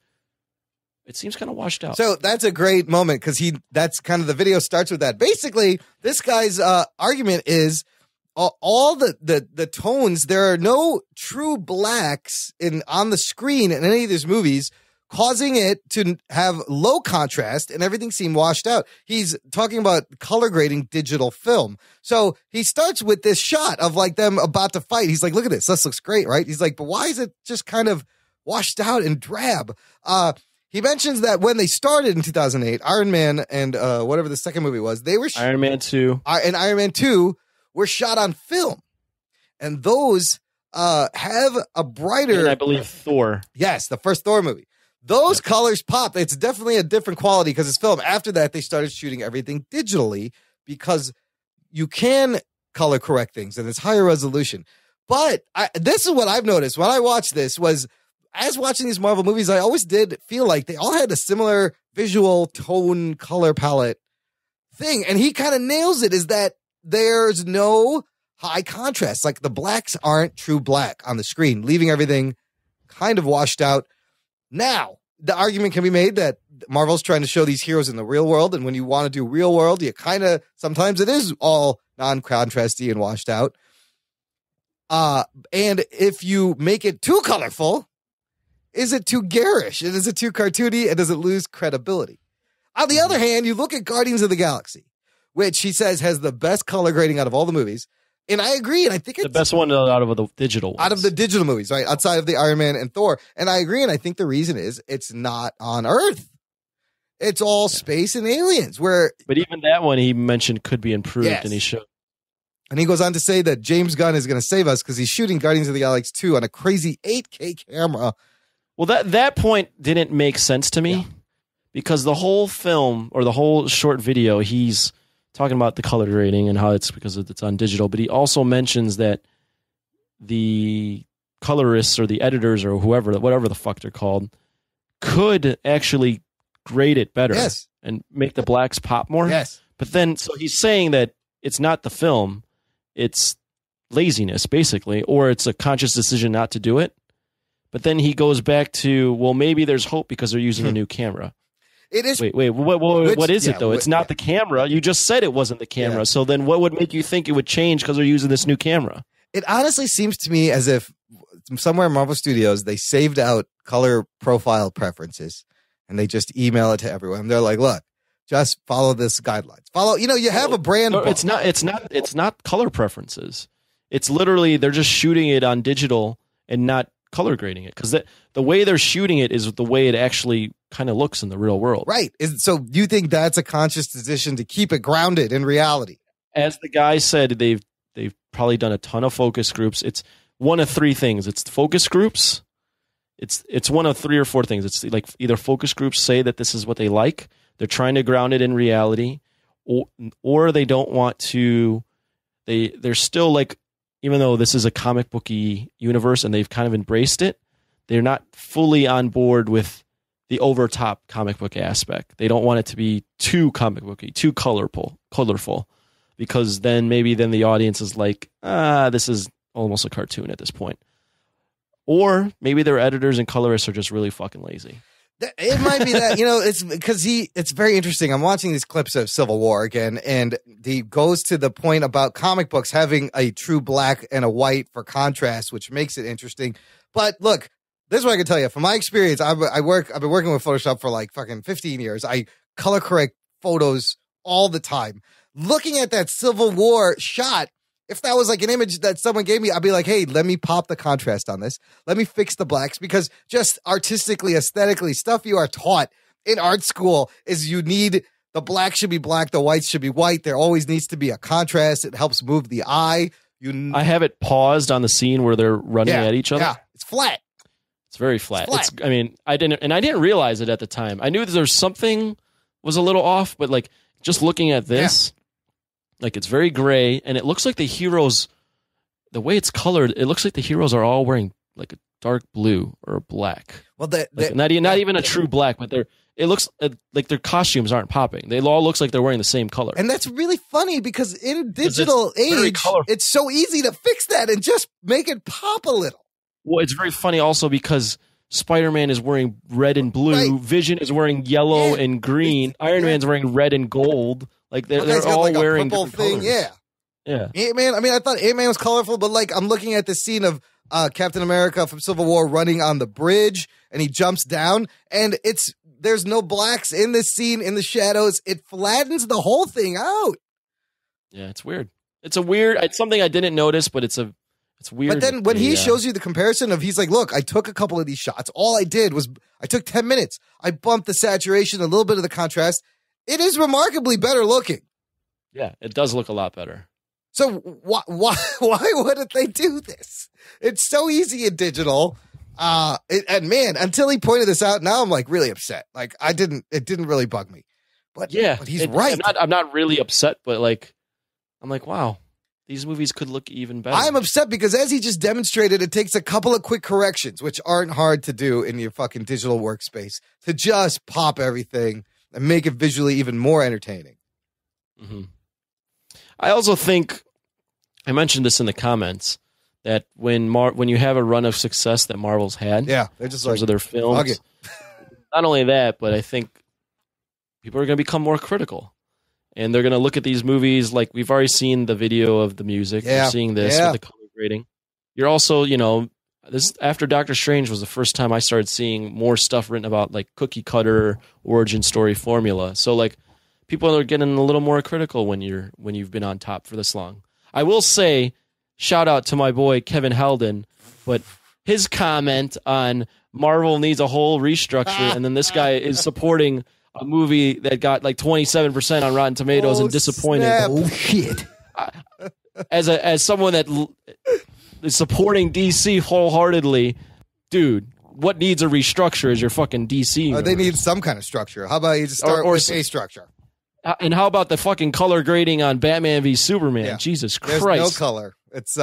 [SPEAKER 4] it seems kind of washed out.
[SPEAKER 1] So that's a great moment because that's kind of the video starts with that. Basically, this guy's argument is all the tones. There are no true blacks on the screen in any of these movies, causing it to have low contrast and everything seem washed out. He's talking about color grading digital film. So he starts with this shot of like them about to fight. He's like, look at this. This looks great, right? He's like, but why is it just kind of washed out and drab? He mentions that when they started in 2008, Iron Man and whatever the second movie was, they were
[SPEAKER 4] Iron Man 2
[SPEAKER 1] and Iron Man 2 were shot on film. And those have a brighter...
[SPEAKER 4] And I believe Thor.
[SPEAKER 1] Yes, the first Thor movie. Those colors pop. It's definitely a different quality because it's film. After that, they started shooting everything digitally because you can color correct things and it's higher resolution. But this is what I've noticed when I watched this was, as watching these Marvel movies, I always did feel like they all had a similar visual tone, color palette thing. And he kind of nails it, is that there's no high contrast. Like the blacks aren't true black on the screen, leaving everything kind of washed out. Now, the argument can be made that Marvel's trying to show these heroes in the real world. And when you want to do real world, you kind of, sometimes it is all non-contrasty and washed out. And if you make it too colorful, is it too garish? And is it too cartoony? And does it lose credibility? On the other hand, you look at Guardians of the Galaxy, which he says has the best color grading out of all the movies. And I agree. And I think it's
[SPEAKER 4] the best one out of the digital ones.
[SPEAKER 1] Out of the digital movies, right? Outside of the Iron Man and Thor. And I agree. And I think the reason is it's not on Earth. It's all space and aliens. But
[SPEAKER 4] even that one he mentioned could be improved.
[SPEAKER 1] Yes.
[SPEAKER 4] And he showed.
[SPEAKER 1] And he goes on to say that James Gunn is going to save us because he's shooting Guardians of the Galaxy 2 on a crazy 8K camera.
[SPEAKER 4] Well, that point didn't make sense to me because the whole film or the whole short video, he's talking about the color grading and how it's because it's on digital. But he also mentions that the colorists or the editors or whatever the fuck they're called, could actually grade it better and make the blacks pop more.
[SPEAKER 1] Yes.
[SPEAKER 4] But then, so he's saying that it's not the film, it's laziness, basically, or it's a conscious decision not to do it. But then he goes back to, well, maybe there's hope because they're using a new camera.
[SPEAKER 1] It is.
[SPEAKER 4] Wait, what is it, though? It's not the camera. You just said it wasn't the camera. Yeah. So then what would make you think it would change because they're using this new camera?
[SPEAKER 1] It honestly seems to me as if somewhere in Marvel Studios, they saved out color profile preferences and they just email it to everyone. They're like, look, just follow this guidelines. You have a brand.
[SPEAKER 4] No, it's not color preferences. It's literally, they're just shooting it on digital and not color grading it, because the way they're shooting it is the way it actually kind of looks in the real world.
[SPEAKER 1] Right. So you think that's a conscious decision to keep it grounded in reality?
[SPEAKER 4] As the guy said, they've probably done a ton of focus groups. It's one of three things. It's focus groups. It's one of 3 or 4 things. It's like either focus groups say that this is what they like, they're trying to ground it in reality, or they don't want to. They're still like, even though this is a comic booky universe and they've kind of embraced it, they're not fully on board with the over top comic book aspect. They don't want it to be too comic booky, too colorful, because then the audience is like, this is almost a cartoon at this point. Or maybe their editors and colorists are just really fucking lazy.
[SPEAKER 1] It might be that, it's because it's very interesting. I'm watching these clips of Civil War again, and he goes to the point about comic books having a true black and a white for contrast, which makes it interesting. But look, this is what I can tell you. From my experience, I've been working with Photoshop for like fucking 15 years. I color correct photos all the time. Looking at that Civil War shot, if that was like an image that someone gave me, I'd be like, hey, let me pop the contrast on this. Let me fix the blacks, because just artistically, aesthetically, stuff you are taught in art school is you need the black should be black, the whites should be white. There always needs to be a contrast. It helps move the eye.
[SPEAKER 4] I have it paused on the scene where they're running at each other.
[SPEAKER 1] Yeah, it's flat.
[SPEAKER 4] It's very flat. I didn't realize it at the time. I knew that there's something was a little off, but like just looking at this. Yeah. Like, it's very gray, and it looks like the heroes, the way it's colored, it looks like the heroes are all wearing like a dark blue or a black.
[SPEAKER 1] Well,
[SPEAKER 4] not even a true black, but it looks like their costumes aren't popping. They all looks like they're wearing the same color.
[SPEAKER 1] And that's really funny, because in digital age, it's so easy to fix that and just make it pop a little.
[SPEAKER 4] Well, it's very funny also because Spider-Man is wearing red and blue, right. Vision is wearing yellow and green, Iron Man's wearing red and gold. Like they're all
[SPEAKER 1] like
[SPEAKER 4] wearing
[SPEAKER 1] a purple thing,
[SPEAKER 4] colors. Yeah.
[SPEAKER 1] Ant-Man. I mean, I thought Ant-Man was colorful, but like I'm looking at the scene of Captain America from Civil War running on the bridge, and he jumps down, and there's no blacks in this scene in the shadows. It flattens the whole thing out.
[SPEAKER 4] Yeah, it's weird. It's something I didn't notice, but it's weird.
[SPEAKER 1] But then when he shows you the comparison of, he's like, look, I took a couple of these shots. All I did was I took 10 minutes. I bumped the saturation, a little bit of the contrast. It is remarkably better looking.
[SPEAKER 4] Yeah, it does look a lot better.
[SPEAKER 1] So why wouldn't they do this? It's so easy in digital. And man, until he pointed this out, now I'm like really upset. Like it didn't really bug me. But he's right.
[SPEAKER 4] I'm not really upset, but like, I'm like, wow, these movies could look even better.
[SPEAKER 1] I'm upset because, as he just demonstrated, it takes a couple of quick corrections, which aren't hard to do in your fucking digital workspace, to just pop everything and make it visually even more entertaining.
[SPEAKER 4] Mm-hmm. I also think, I mentioned this in the comments, that when you have a run of success that Marvel's had,
[SPEAKER 1] they're just in terms
[SPEAKER 4] of their films, not only that, but I think people are going to become more critical. And they're going to look at these movies, like we've already seen the video of the music.
[SPEAKER 1] Yeah.
[SPEAKER 4] We're seeing this with the color grading. You're also, this after Doctor Strange was the first time I started seeing more stuff written about like cookie cutter origin story formula. So like people are getting a little more critical when you've been on top for this long. I will say, shout out to my boy Kevin Heldon, but his comment on Marvel needs a whole restructure, and then this guy is supporting a movie that got like 27% on Rotten Tomatoes and disappointed.
[SPEAKER 1] Snap.
[SPEAKER 5] Oh shit!
[SPEAKER 4] As someone that is supporting DC wholeheartedly, dude, what needs a restructure is your fucking DC.
[SPEAKER 1] They need some kind of structure. How about you just start with a structure?
[SPEAKER 4] And how about the fucking color grading on Batman v Superman? Yeah. Jesus Christ!
[SPEAKER 1] There's no color. It's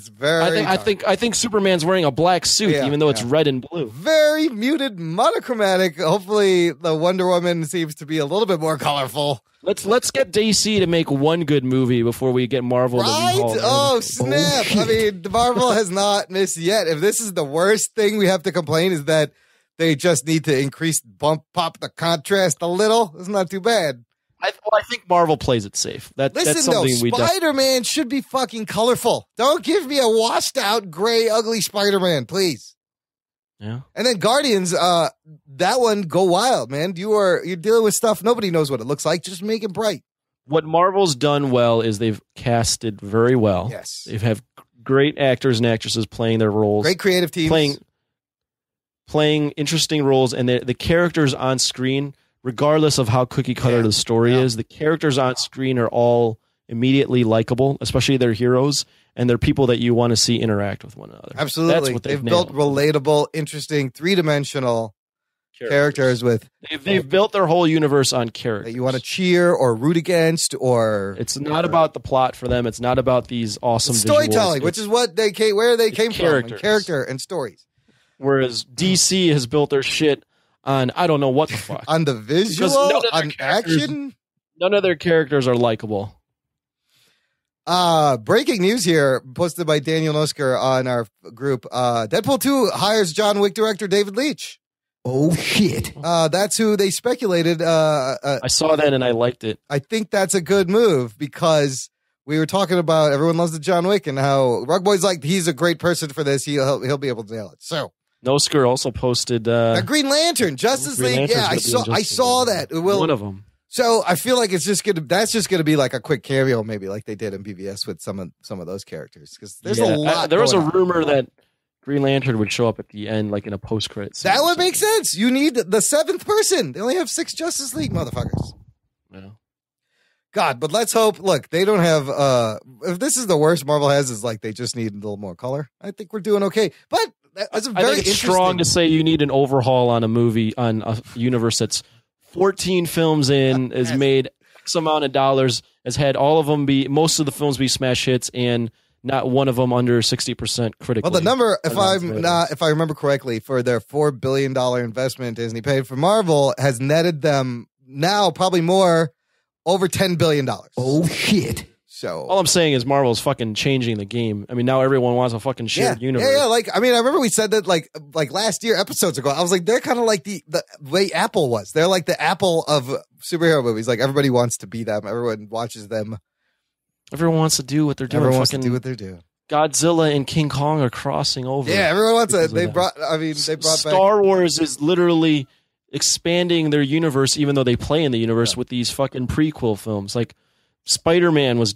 [SPEAKER 1] very.
[SPEAKER 4] I think Superman's wearing a black suit, even though it's red and blue.
[SPEAKER 1] Very muted, monochromatic. Hopefully, the Wonder Woman seems to be a little bit more colorful.
[SPEAKER 4] Let's get DC to make one good movie before we get Marvel to rehaul.
[SPEAKER 1] Oh snap! I mean, Marvel has not missed yet. If this is the worst thing we have to complain, is that they just need to pop the contrast a little. It's not too bad.
[SPEAKER 4] I think Marvel plays it safe. That's something we
[SPEAKER 1] Spider-Man should be fucking colorful. Don't give me a washed out, gray, ugly Spider-Man, please.
[SPEAKER 4] Yeah.
[SPEAKER 1] And then Guardians, that one, go wild, man. You're dealing with stuff nobody knows what it looks like. Just make it bright.
[SPEAKER 4] What Marvel's done well is they've casted very well.
[SPEAKER 1] Yes.
[SPEAKER 4] They have great actors and actresses playing their roles.
[SPEAKER 1] Great creative teams.
[SPEAKER 4] Playing interesting roles, and the characters on screen, regardless of how cookie cutter the story is, the characters on screen are all immediately likable, especially their heroes, and they're people that you want to see interact with one another.
[SPEAKER 1] Absolutely.
[SPEAKER 4] That's what
[SPEAKER 1] they've built relatable, interesting, three-dimensional characters with...
[SPEAKER 4] They've built their whole universe on characters.
[SPEAKER 1] That you want to cheer or root against, or...
[SPEAKER 4] It's not about the plot for them. It's not about these awesome
[SPEAKER 1] storytelling,
[SPEAKER 4] visuals.
[SPEAKER 1] which is what they came, where they came from,
[SPEAKER 4] characters.
[SPEAKER 1] and character and stories.
[SPEAKER 4] Whereas DC has built their shit on, I don't know what the fuck.
[SPEAKER 1] On the visual, on action.
[SPEAKER 4] None of their characters are likable.
[SPEAKER 1] Breaking news here, posted by Daniel Nosker on our group. Deadpool 2 hires John Wick director David Leitch.
[SPEAKER 5] Oh, shit.
[SPEAKER 1] That's who they speculated.
[SPEAKER 4] I saw that and I liked it.
[SPEAKER 1] I think that's a good move because we were talking about everyone loves the John Wick and how Rug Boy's like, he's a great person for this. He'll be able to nail it. So.
[SPEAKER 4] Nosker also posted
[SPEAKER 1] Green Lantern, Justice League. Yeah, I saw that.
[SPEAKER 4] One of them.
[SPEAKER 1] So I feel like that's just gonna be like a quick cameo, maybe like they did in BVS with some of those characters. Because there's a lot.
[SPEAKER 4] There was a rumor that Green Lantern would show up at the end, like in a post-credit scene.
[SPEAKER 1] That would make sense. You need the seventh person. They only have 6 Justice League motherfuckers.
[SPEAKER 4] Yeah.
[SPEAKER 1] God, but let's hope. Look, they don't have. If this is the worst Marvel has, is like they just need a little more color. I think we're doing okay, but.
[SPEAKER 4] I think it's strong to say you need an overhaul on a movie, on a universe that's 14 films in, has made X amount of dollars, has had all of them most of the films be smash hits, and not one of them under 60% critically.
[SPEAKER 1] Well, the number, if I remember correctly, for their $4 billion investment Disney paid for Marvel has netted them now probably more, over $10 billion.
[SPEAKER 5] Oh, shit.
[SPEAKER 1] So
[SPEAKER 4] all I'm saying is Marvel's fucking changing the game. I mean, now everyone wants a fucking shared universe.
[SPEAKER 1] Yeah. Like, I mean, I remember we said that like last year, episodes ago. I was like, they're kind of like the way Apple was. They're like the Apple of superhero movies. Like everybody wants to be them. Everyone watches them.
[SPEAKER 4] Everyone wants to do what they're doing.
[SPEAKER 1] Everyone wants to do what they're doing.
[SPEAKER 4] Godzilla and King Kong are crossing over.
[SPEAKER 1] Yeah, everyone wants it. They brought
[SPEAKER 4] Star Wars is literally expanding their universe, even though they play in the universe with these fucking prequel films. Like Spider-Man was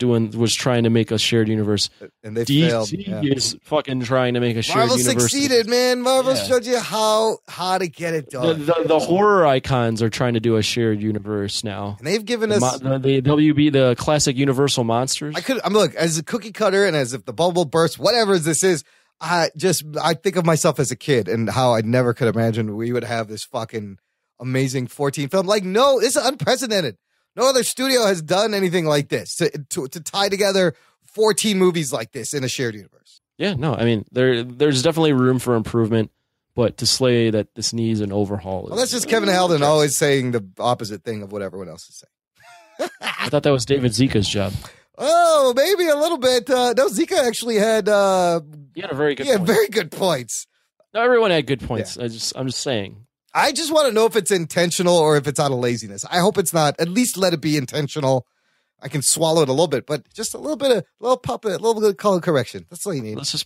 [SPEAKER 4] trying to make a shared universe,
[SPEAKER 1] and they
[SPEAKER 4] DC
[SPEAKER 1] failed.
[SPEAKER 4] is fucking trying to make a shared
[SPEAKER 1] Marvel
[SPEAKER 4] universe.
[SPEAKER 1] Succeeded, man. Marvel showed you how to get it done.
[SPEAKER 4] The horror icons are trying to do a shared universe now,
[SPEAKER 1] and they've given us
[SPEAKER 4] the WB, the classic Universal monsters.
[SPEAKER 1] I'm look as a cookie cutter, and as if the bubble bursts, whatever this is. I think of myself as a kid and how I never could imagine we would have this fucking amazing 14 film. Like, no, it's unprecedented. No other studio has done anything like this to tie together 14 movies like this in a shared universe.
[SPEAKER 4] Yeah, no, I mean there's definitely room for improvement, but to say that this needs an overhaul.
[SPEAKER 1] Well, that's just Kevin Halden always saying the opposite thing of what everyone else is saying.
[SPEAKER 4] I thought that was David Zika's job.
[SPEAKER 1] Oh, maybe a little bit. No, Zika actually had.
[SPEAKER 4] He had a very good.
[SPEAKER 1] Yeah, very good points.
[SPEAKER 4] No, everyone had good points.
[SPEAKER 1] Yeah.
[SPEAKER 4] I'm just saying.
[SPEAKER 1] I just want to know if it's intentional or if it's out of laziness. I hope it's not. At least let it be intentional. I can swallow it a little bit, but just a little bit of color correction. That's all you need.
[SPEAKER 4] Let's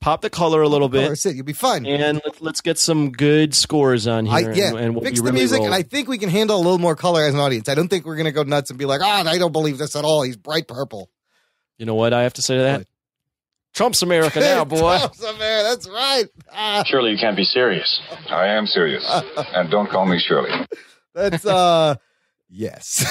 [SPEAKER 4] pop the color a little bit.
[SPEAKER 1] That's it. You'll be fine.
[SPEAKER 4] And let's get some good scores on here. And we'll
[SPEAKER 1] fix
[SPEAKER 4] be
[SPEAKER 1] the
[SPEAKER 4] really
[SPEAKER 1] music,
[SPEAKER 4] rolling.
[SPEAKER 1] and I think we can handle a little more color as an audience. I don't think we're going to go nuts and be like, I don't believe this at all. He's bright purple.
[SPEAKER 4] You know what I have to say to that? What? Trump's America now, boy.
[SPEAKER 1] Trump's America, that's right.
[SPEAKER 14] Surely you can't be serious. I am serious. And don't call me Shirley.
[SPEAKER 1] That's, yes.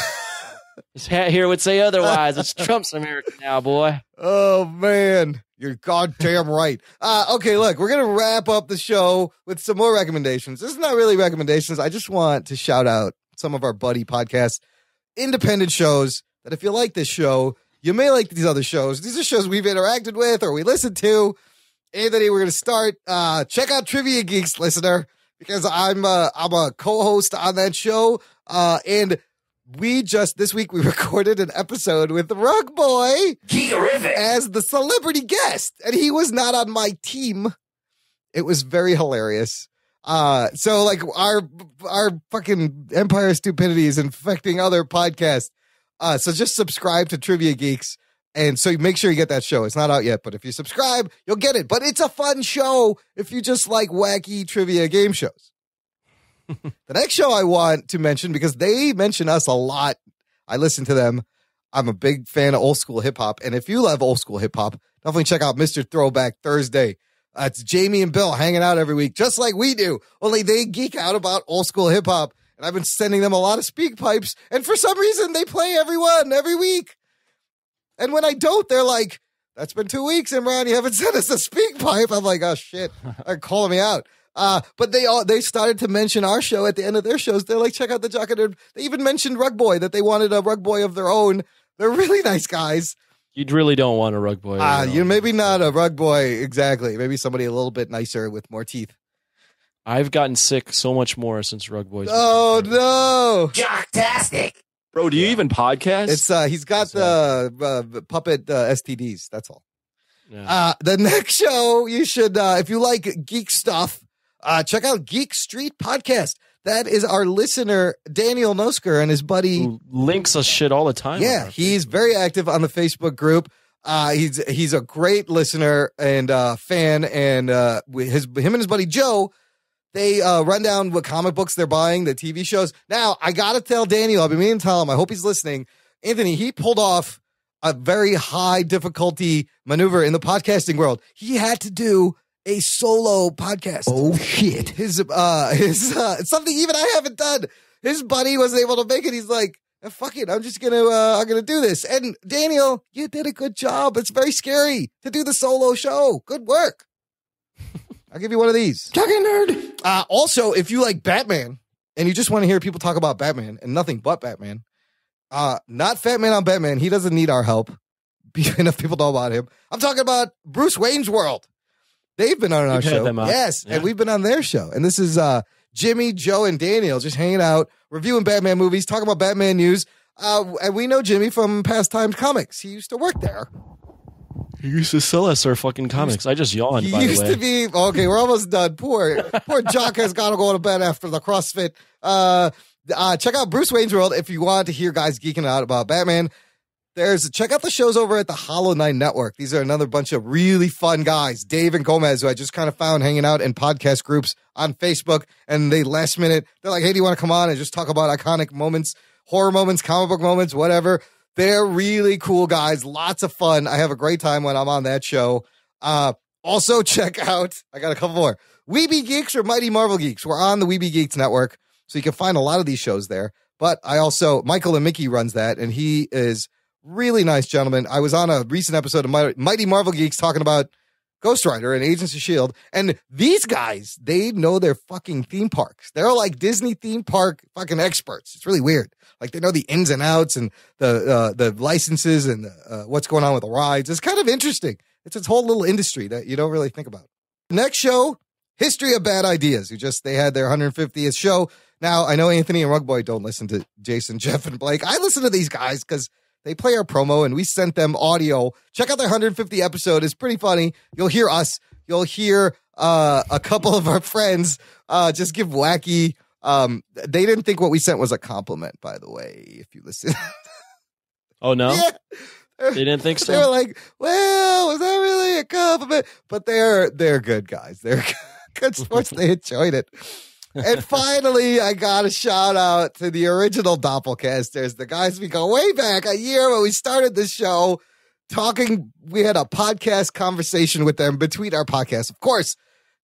[SPEAKER 4] His hat here would say otherwise. It's Trump's America now, boy.
[SPEAKER 1] Oh, man. You're goddamn right. Okay, look, we're going to wrap up the show with some more recommendations. This is not really recommendations. I just want to shout out some of our buddy podcasts, independent shows that if you like this show, you may like these other shows. These are shows we've interacted with or we listened to. Anthony, we're going to start. Check out Trivia Geeks, listener, because I'm a co-host on that show. And this week we recorded an episode with the Rug Boy as the celebrity guest, and he was not on my team. It was very hilarious. So like our fucking empire stupidity is infecting other podcasts. So just subscribe to Trivia Geeks. And so make sure you get that show. It's not out yet, but if you subscribe, you'll get it. But it's a fun show if you just like wacky trivia game shows. The next show I want to mention, because they mention us a lot, I listen to them, I'm a big fan of old school hip hop. And if you love old school hip hop, definitely check out Mr. Throwback Thursday. It's Jamie and Bill hanging out every week, just like we do. Only they geek out about old school hip hop. And I've been sending them a lot of speak pipes. And for some reason, they play every week. And when I don't, they're like, that's been 2 weeks, Imran. You haven't sent us a speak pipe. I'm like, oh, shit. They're calling me out. But they started to mention our show at the end of their shows. They're like, check out the Jock and Nerd. They even mentioned Rug Boy, that they wanted a Rug Boy of their own. They're really nice guys.
[SPEAKER 4] You really don't want a Rug Boy.
[SPEAKER 1] Maybe not a Rug Boy. Exactly. Maybe somebody a little bit nicer with more teeth.
[SPEAKER 4] I've gotten sick so much more since Rug Boy's.
[SPEAKER 1] Oh, no.
[SPEAKER 5] Jocktastic.
[SPEAKER 4] Bro, do you even podcast?
[SPEAKER 1] It's he's got the puppet STDs. That's all.
[SPEAKER 4] Yeah.
[SPEAKER 1] The next show you should, if you like geek stuff, check out Geek Street Podcast. That is our listener Daniel Nosker and his buddy.
[SPEAKER 4] Who links us shit all the time.
[SPEAKER 1] Yeah, he's very active on the Facebook group. He's a great listener and fan, and him and his buddy Joe. They run down what comic books they're buying, the TV shows. Now, I got to tell Daniel, I've been meaning to tell him, I hope he's listening. Anthony, he pulled off a very high difficulty maneuver in the podcasting world. He had to do a solo podcast.
[SPEAKER 5] Oh, shit.
[SPEAKER 1] His something even I haven't done. His buddy wasn't able to make it. He's like, fuck it, I'm just I'm gonna do this. And Daniel, you did a good job. It's very scary to do the solo show. Good work. I'll give you one of these.
[SPEAKER 5] Jock and Nerd.
[SPEAKER 1] Also, if you like Batman and you just want to hear people talk about Batman and nothing but Batman, not Fat Man on Batman. He doesn't need our help. Enough people know about him. I'm talking about Bruce Wayne's World. They've been on our show. Yes, yeah. And we've been on their show. And this is Jimmy, Joe, and Daniel just hanging out, reviewing Batman movies, talking about Batman news. And we know Jimmy from Past Times Comics. He used to work there.
[SPEAKER 4] He used to sell us our fucking comics. I just yawned, by the way.
[SPEAKER 1] He used to be... Okay, we're almost done. Poor Jock has got to go to bed after the CrossFit. Check out Bruce Wayne's World if you want to hear guys geeking out about Batman. Check out the shows over at the Hollow Knight Network. These are another bunch of really fun guys. Dave and Gomez, who I just kind of found hanging out in podcast groups on Facebook. And they last minute, they're like, hey, do you want to come on and just talk about iconic moments, horror moments, comic book moments, whatever. They're really cool guys. Lots of fun. I have a great time when I'm on that show. Also, check out, I got a couple more. Weeby Geeks or Mighty Marvel Geeks. We're on the Weeby Geeks Network, so you can find a lot of these shows there. But Michael and Mickey runs that, and he is really nice gentleman. I was on a recent episode of Mighty Marvel Geeks talking about Ghost Rider and Agents of S.H.I.E.L.D. And these guys, they know their fucking theme parks. They're like Disney theme park fucking experts. It's really weird. Like they know the ins and outs and the licenses and what's going on with the rides. It's kind of interesting. It's its whole little industry that you don't really think about. Next show, History of Bad Ideas. They had their 150th show. Now, I know Anthony and Rugboy don't listen to Jason, Jeff, and Blake. I listen to these guys because they play our promo, and we sent them audio. Check out their 150 episode. It's pretty funny. You'll hear us. You'll hear a couple of our friends just give wacky. They didn't think what we sent was a compliment, by the way, if you listen.
[SPEAKER 4] Oh, no?
[SPEAKER 1] Yeah.
[SPEAKER 4] They didn't think so?
[SPEAKER 1] They were like, well, was that really a compliment? But they're good guys. They're good sports. They enjoyed it. And finally, I got a shout out to the original Doppelcasters, the guys we go way back a year when we started this show talking. We had a podcast conversation with them between our podcasts. Of course,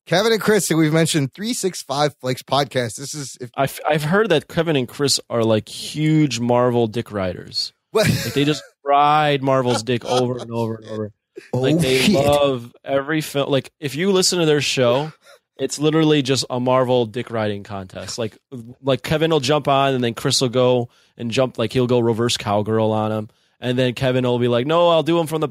[SPEAKER 1] Kevin and Chris, who we've mentioned 365 Flakes podcast. This is
[SPEAKER 4] I've heard that Kevin and Chris are like huge Marvel dick riders. Like they just ride Marvel's dick over and over and over. Like they love every film. Like if you listen to their show, it's literally just a Marvel dick riding contest. Like Kevin will jump on and then Chris will go and jump. Like he'll go reverse cowgirl on him, and then Kevin will be like, "No, I'll do him from the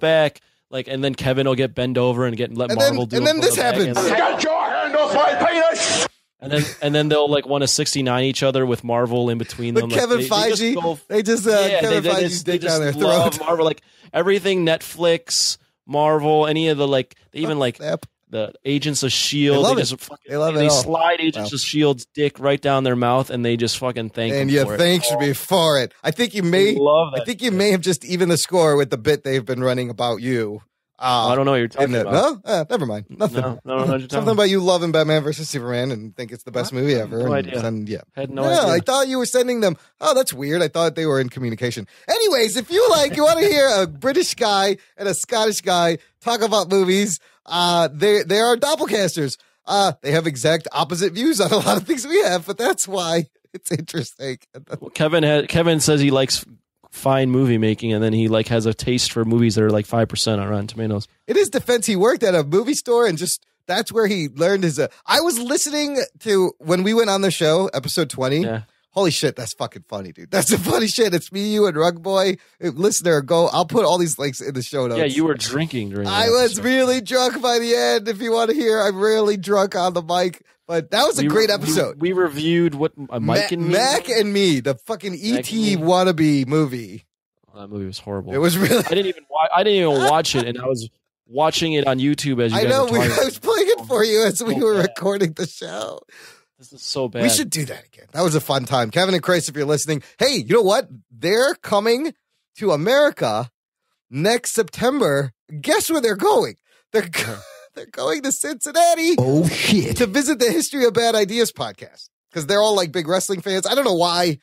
[SPEAKER 4] let and then Kevin will get bend over and let Marvel do.
[SPEAKER 1] And then this happens.
[SPEAKER 2] Get your hand off my penis!
[SPEAKER 4] And then they'll like want to 69 each other with Marvel in between them.
[SPEAKER 1] Like Kevin Feige, Kevin Feige's dick down their throat.
[SPEAKER 4] Marvel, like everything Netflix, Marvel, any of the they even the Agents of S.H.I.E.L.D. They slide Agents of S.H.I.E.L.D.'s dick right down their mouth, and they just fucking thank them for it.
[SPEAKER 1] Thanks me for it. I think you may have just evened the score with the bit they've been running about you
[SPEAKER 4] I don't know what you're talking about.
[SPEAKER 1] No? Never mind. Nothing.
[SPEAKER 4] No, I don't know what you're talking
[SPEAKER 1] Something about you loving Batman versus Superman and think it's the best movie ever.
[SPEAKER 4] No
[SPEAKER 1] and
[SPEAKER 4] idea.
[SPEAKER 1] Then,
[SPEAKER 4] Had no idea.
[SPEAKER 1] I thought you were sending them. Oh, that's weird. I thought they were in communication. Anyways, if you want to hear a British guy and a Scottish guy talk about movies, they are doppelgangers. They have exact opposite views on a lot of things we have, but that's why it's interesting.
[SPEAKER 4] Well, Kevin says he likes fine movie making, and then he has a taste for movies that are 5% on Rotten Tomatoes.
[SPEAKER 1] In his defense, he worked at a movie store and that's where he learned his. I was listening to when we went on the show, episode 20.
[SPEAKER 4] Yeah.
[SPEAKER 1] Holy shit, that's fucking funny, dude. That's some funny shit. It's me, you, and Rug Boy. Listener, I'll put all these links in the show notes.
[SPEAKER 4] Yeah, you were drinking during that
[SPEAKER 1] I was
[SPEAKER 4] episode.
[SPEAKER 1] really drunk by the end. If you want to hear, I'm really drunk on the mic. But that was a great episode.
[SPEAKER 4] We reviewed what Mike and me.
[SPEAKER 1] Mac and Me, the fucking E.T. wannabe movie.
[SPEAKER 4] Oh, that movie was horrible.
[SPEAKER 1] It was really.
[SPEAKER 4] I didn't even watch it, and I was watching it on YouTube as you guys were talking.
[SPEAKER 1] I was playing it for you as we were recording the show.
[SPEAKER 4] This is so bad.
[SPEAKER 1] We should do that again. That was a fun time. Kevin and Chris, if you're listening, hey, you know what? They're coming to America next September. Guess where they're going? They're going to Cincinnati.
[SPEAKER 5] Oh, shit.
[SPEAKER 1] To visit the History of Bad Ideas podcast because they're all big wrestling fans. I don't know why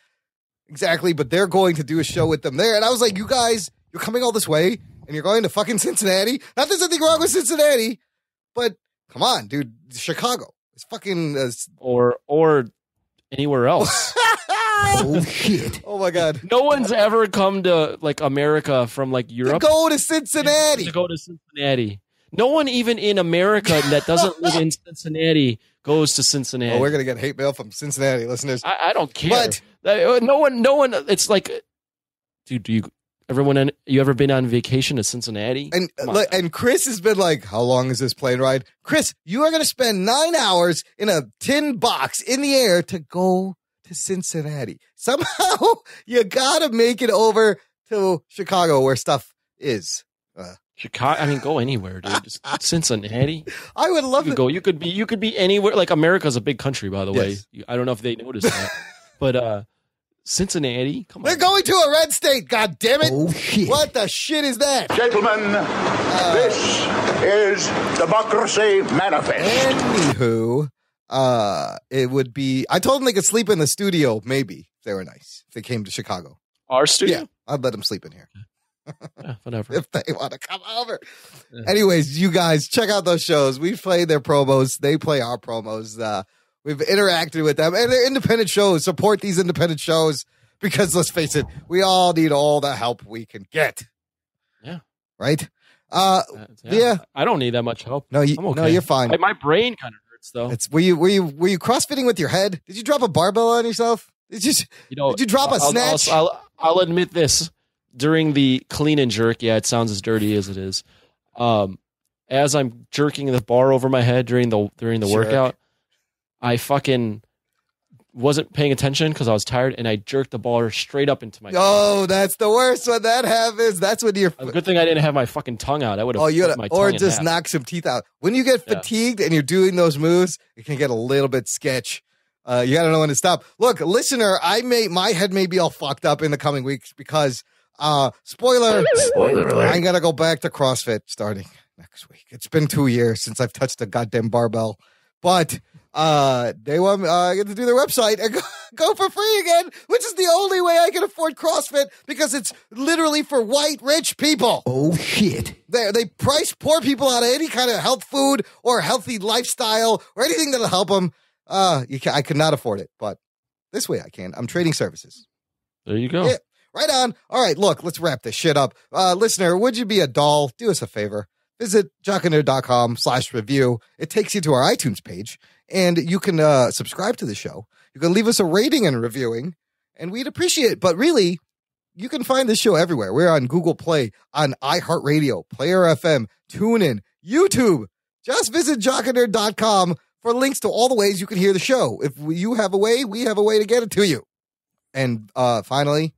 [SPEAKER 1] exactly, but they're going to do a show with them there. And I was like, you guys, you're coming all this way and you're going to fucking Cincinnati. Not there's anything wrong with Cincinnati, but come on, dude. Chicago. It's fucking
[SPEAKER 4] or anywhere else.
[SPEAKER 5] Oh shit!
[SPEAKER 1] Oh my god!
[SPEAKER 4] No one's ever come to America from Europe.
[SPEAKER 1] To go to Cincinnati.
[SPEAKER 4] To go to Cincinnati. No one even in America that doesn't live in Cincinnati goes to Cincinnati.
[SPEAKER 1] Oh, we're gonna get hate mail from Cincinnati listeners.
[SPEAKER 4] I don't care. But no one. It's dude, you ever been on vacation to Cincinnati?
[SPEAKER 1] And Chris has been like, how long is this plane ride? Chris, you are going to spend 9 hours in a tin box in the air to go to Cincinnati. Somehow you got to make it over to Chicago where stuff is.
[SPEAKER 4] Chicago. I mean, go anywhere, dude. Just Cincinnati.
[SPEAKER 1] I would love to
[SPEAKER 4] go. You could be anywhere. America's a big country, by the way. I don't know if they noticed that, but Cincinnati. Come on.
[SPEAKER 1] They're going to a red state. God damn it!
[SPEAKER 5] Oh shit!
[SPEAKER 1] What the shit is that,
[SPEAKER 2] Gentlemen? This is Democracy Manifest.
[SPEAKER 1] Anywho, it would be. I told them they could sleep in the studio. Maybe if they were nice. If they came to Chicago,
[SPEAKER 4] our studio.
[SPEAKER 1] Yeah, I'd let them sleep in here.
[SPEAKER 4] Yeah, whatever.
[SPEAKER 1] If they want to come over. Yeah. Anyways, you guys check out those shows. We play their promos. They play our promos. We've interacted with them, and they're independent shows. Support these independent shows because let's face it, we all need all the help we can get.
[SPEAKER 4] Yeah.
[SPEAKER 1] Right?
[SPEAKER 4] Yeah. I don't need that much help.
[SPEAKER 1] No,
[SPEAKER 4] I'm okay.
[SPEAKER 1] No, you're fine.
[SPEAKER 4] My brain kind of hurts though.
[SPEAKER 1] Were you crossfitting with your head? Did you drop a barbell on yourself? Did you drop a snatch?
[SPEAKER 4] I'll admit this. During the clean and jerk, yeah, it sounds as dirty as it is. As I'm jerking the bar over my head during the workout, I fucking wasn't paying attention because I was tired, and I jerked the bar straight up into my.
[SPEAKER 1] Oh, that's the worst when that happens. That's when you're.
[SPEAKER 4] Good thing I didn't have my fucking tongue out. I would have. My tongue
[SPEAKER 1] or just knock some teeth out. When you get fatigued and you're doing those moves, it can get a little bit sketch. You got to know when to stop. Look, listener, my head may be all fucked up in the coming weeks because. Spoiler alert. I got to go back to CrossFit starting next week. It's been 2 years since I've touched a goddamn barbell, but they want I get to do their website and go for free again, which is the only way I can afford CrossFit because it's literally for white rich people.
[SPEAKER 5] Oh shit!
[SPEAKER 1] They price poor people out of any kind of health food or healthy lifestyle or anything that'll help them. I could not afford it, but this way I can. I'm trading services.
[SPEAKER 4] There you go.
[SPEAKER 1] Yeah. Right on. All right, look, let's wrap this shit up. Listener, would you be a doll? Do us a favor. Visit jockandnerd.com/review. It takes you to our iTunes page, and you can subscribe to the show. You can leave us a rating and reviewing, and we'd appreciate it. But really, you can find this show everywhere. We're on Google Play, on iHeartRadio, Player FM, TuneIn, YouTube. Just visit jockandnerd.com for links to all the ways you can hear the show. If you have a way, we have a way to get it to you. And finally...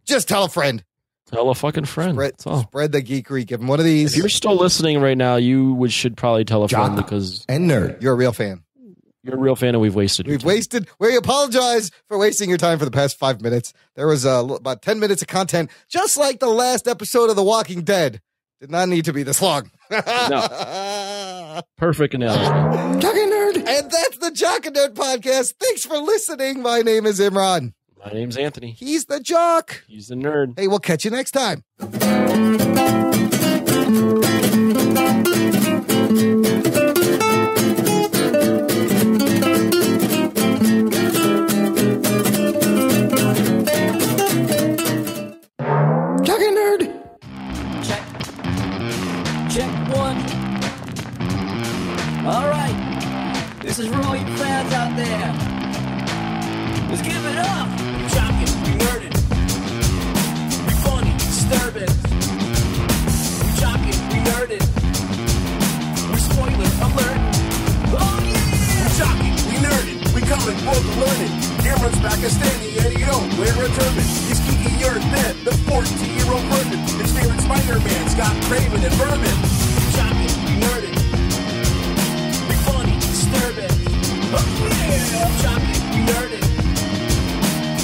[SPEAKER 1] just tell a friend.
[SPEAKER 4] Tell a fucking friend.
[SPEAKER 1] Spread the geekery. Give them one of these.
[SPEAKER 4] If you're still listening right now, you should probably tell a friend because...
[SPEAKER 1] and nerd. You're a real fan.
[SPEAKER 4] You're a real fan and we've wasted your time.
[SPEAKER 1] We apologize for wasting your time for the past 5 minutes. There was about 10 minutes of content, just like the last episode of The Walking Dead. Did not need to be this long.
[SPEAKER 4] No. Perfect analogy.
[SPEAKER 1] Jock and Nerd. And that's the Jock and Nerd podcast. Thanks for listening. My name is Imran.
[SPEAKER 4] My name's Anthony.
[SPEAKER 1] He's the jock.
[SPEAKER 4] He's the nerd.
[SPEAKER 1] Hey, we'll catch you next time. Jock and Nerd.
[SPEAKER 3] Check one. All right. This is for all you fans out there. Let's give it up. We jockin', we nerdin'. We funny, disturbing. We jockin', we nerdin'. We're spoiler alert. Oh yeah!
[SPEAKER 16] We jockin', we nerdin'. We comin' for the learning. Imran's back and standing, and yo, we're returning. He's geeky nerd man, the 14-year-old virgin. His favorite Spider-Man, Scott Craven and Berman.
[SPEAKER 3] We jockin', we nerdin'. We funny, disturbing. Oh yeah! We jockin', we nerdin'.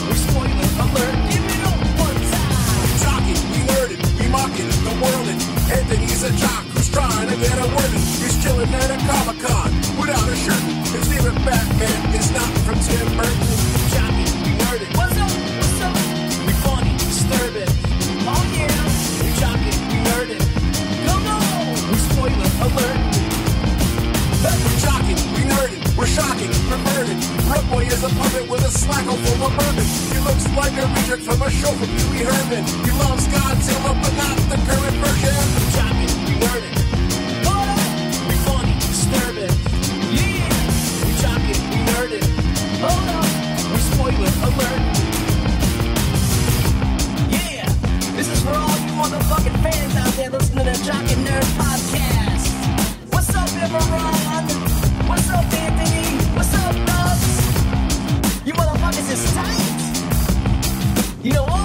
[SPEAKER 3] We're spoiler alert. Give it up one time.
[SPEAKER 16] We jockin', we nerdin'. We mockin' the world. And Anthony's a jock who's trying to get a word in. He's chillin' at a Comic-Con without a shirt. His favorite Batman is not from Tim Burton.
[SPEAKER 3] Jockin', we nerdin'. What's up? What's up? We funny, disturbing. Oh yeah. We jockin', we nerdin'. Come on. We spoiler alert.
[SPEAKER 16] We're jockin', we nerdin'. We're shocking, perverted. Rugboy is a puppet with a slackle full of bourbon. He looks like a reject from a show from Pee Wee Herman. He loves Godzilla, but not the current version.
[SPEAKER 3] We jockin', we nerdin'. Hold up. We funny, disturbing. Yeah. We jockin', we nerdin'. Hold up. We spoiler alert. Yeah. This is for all you motherfucking fans out there listening to Jock and Nerd podcast. What's up, Imran? What's up, Anthony? What's up, Nubs? You motherfuckers is tight. You know what?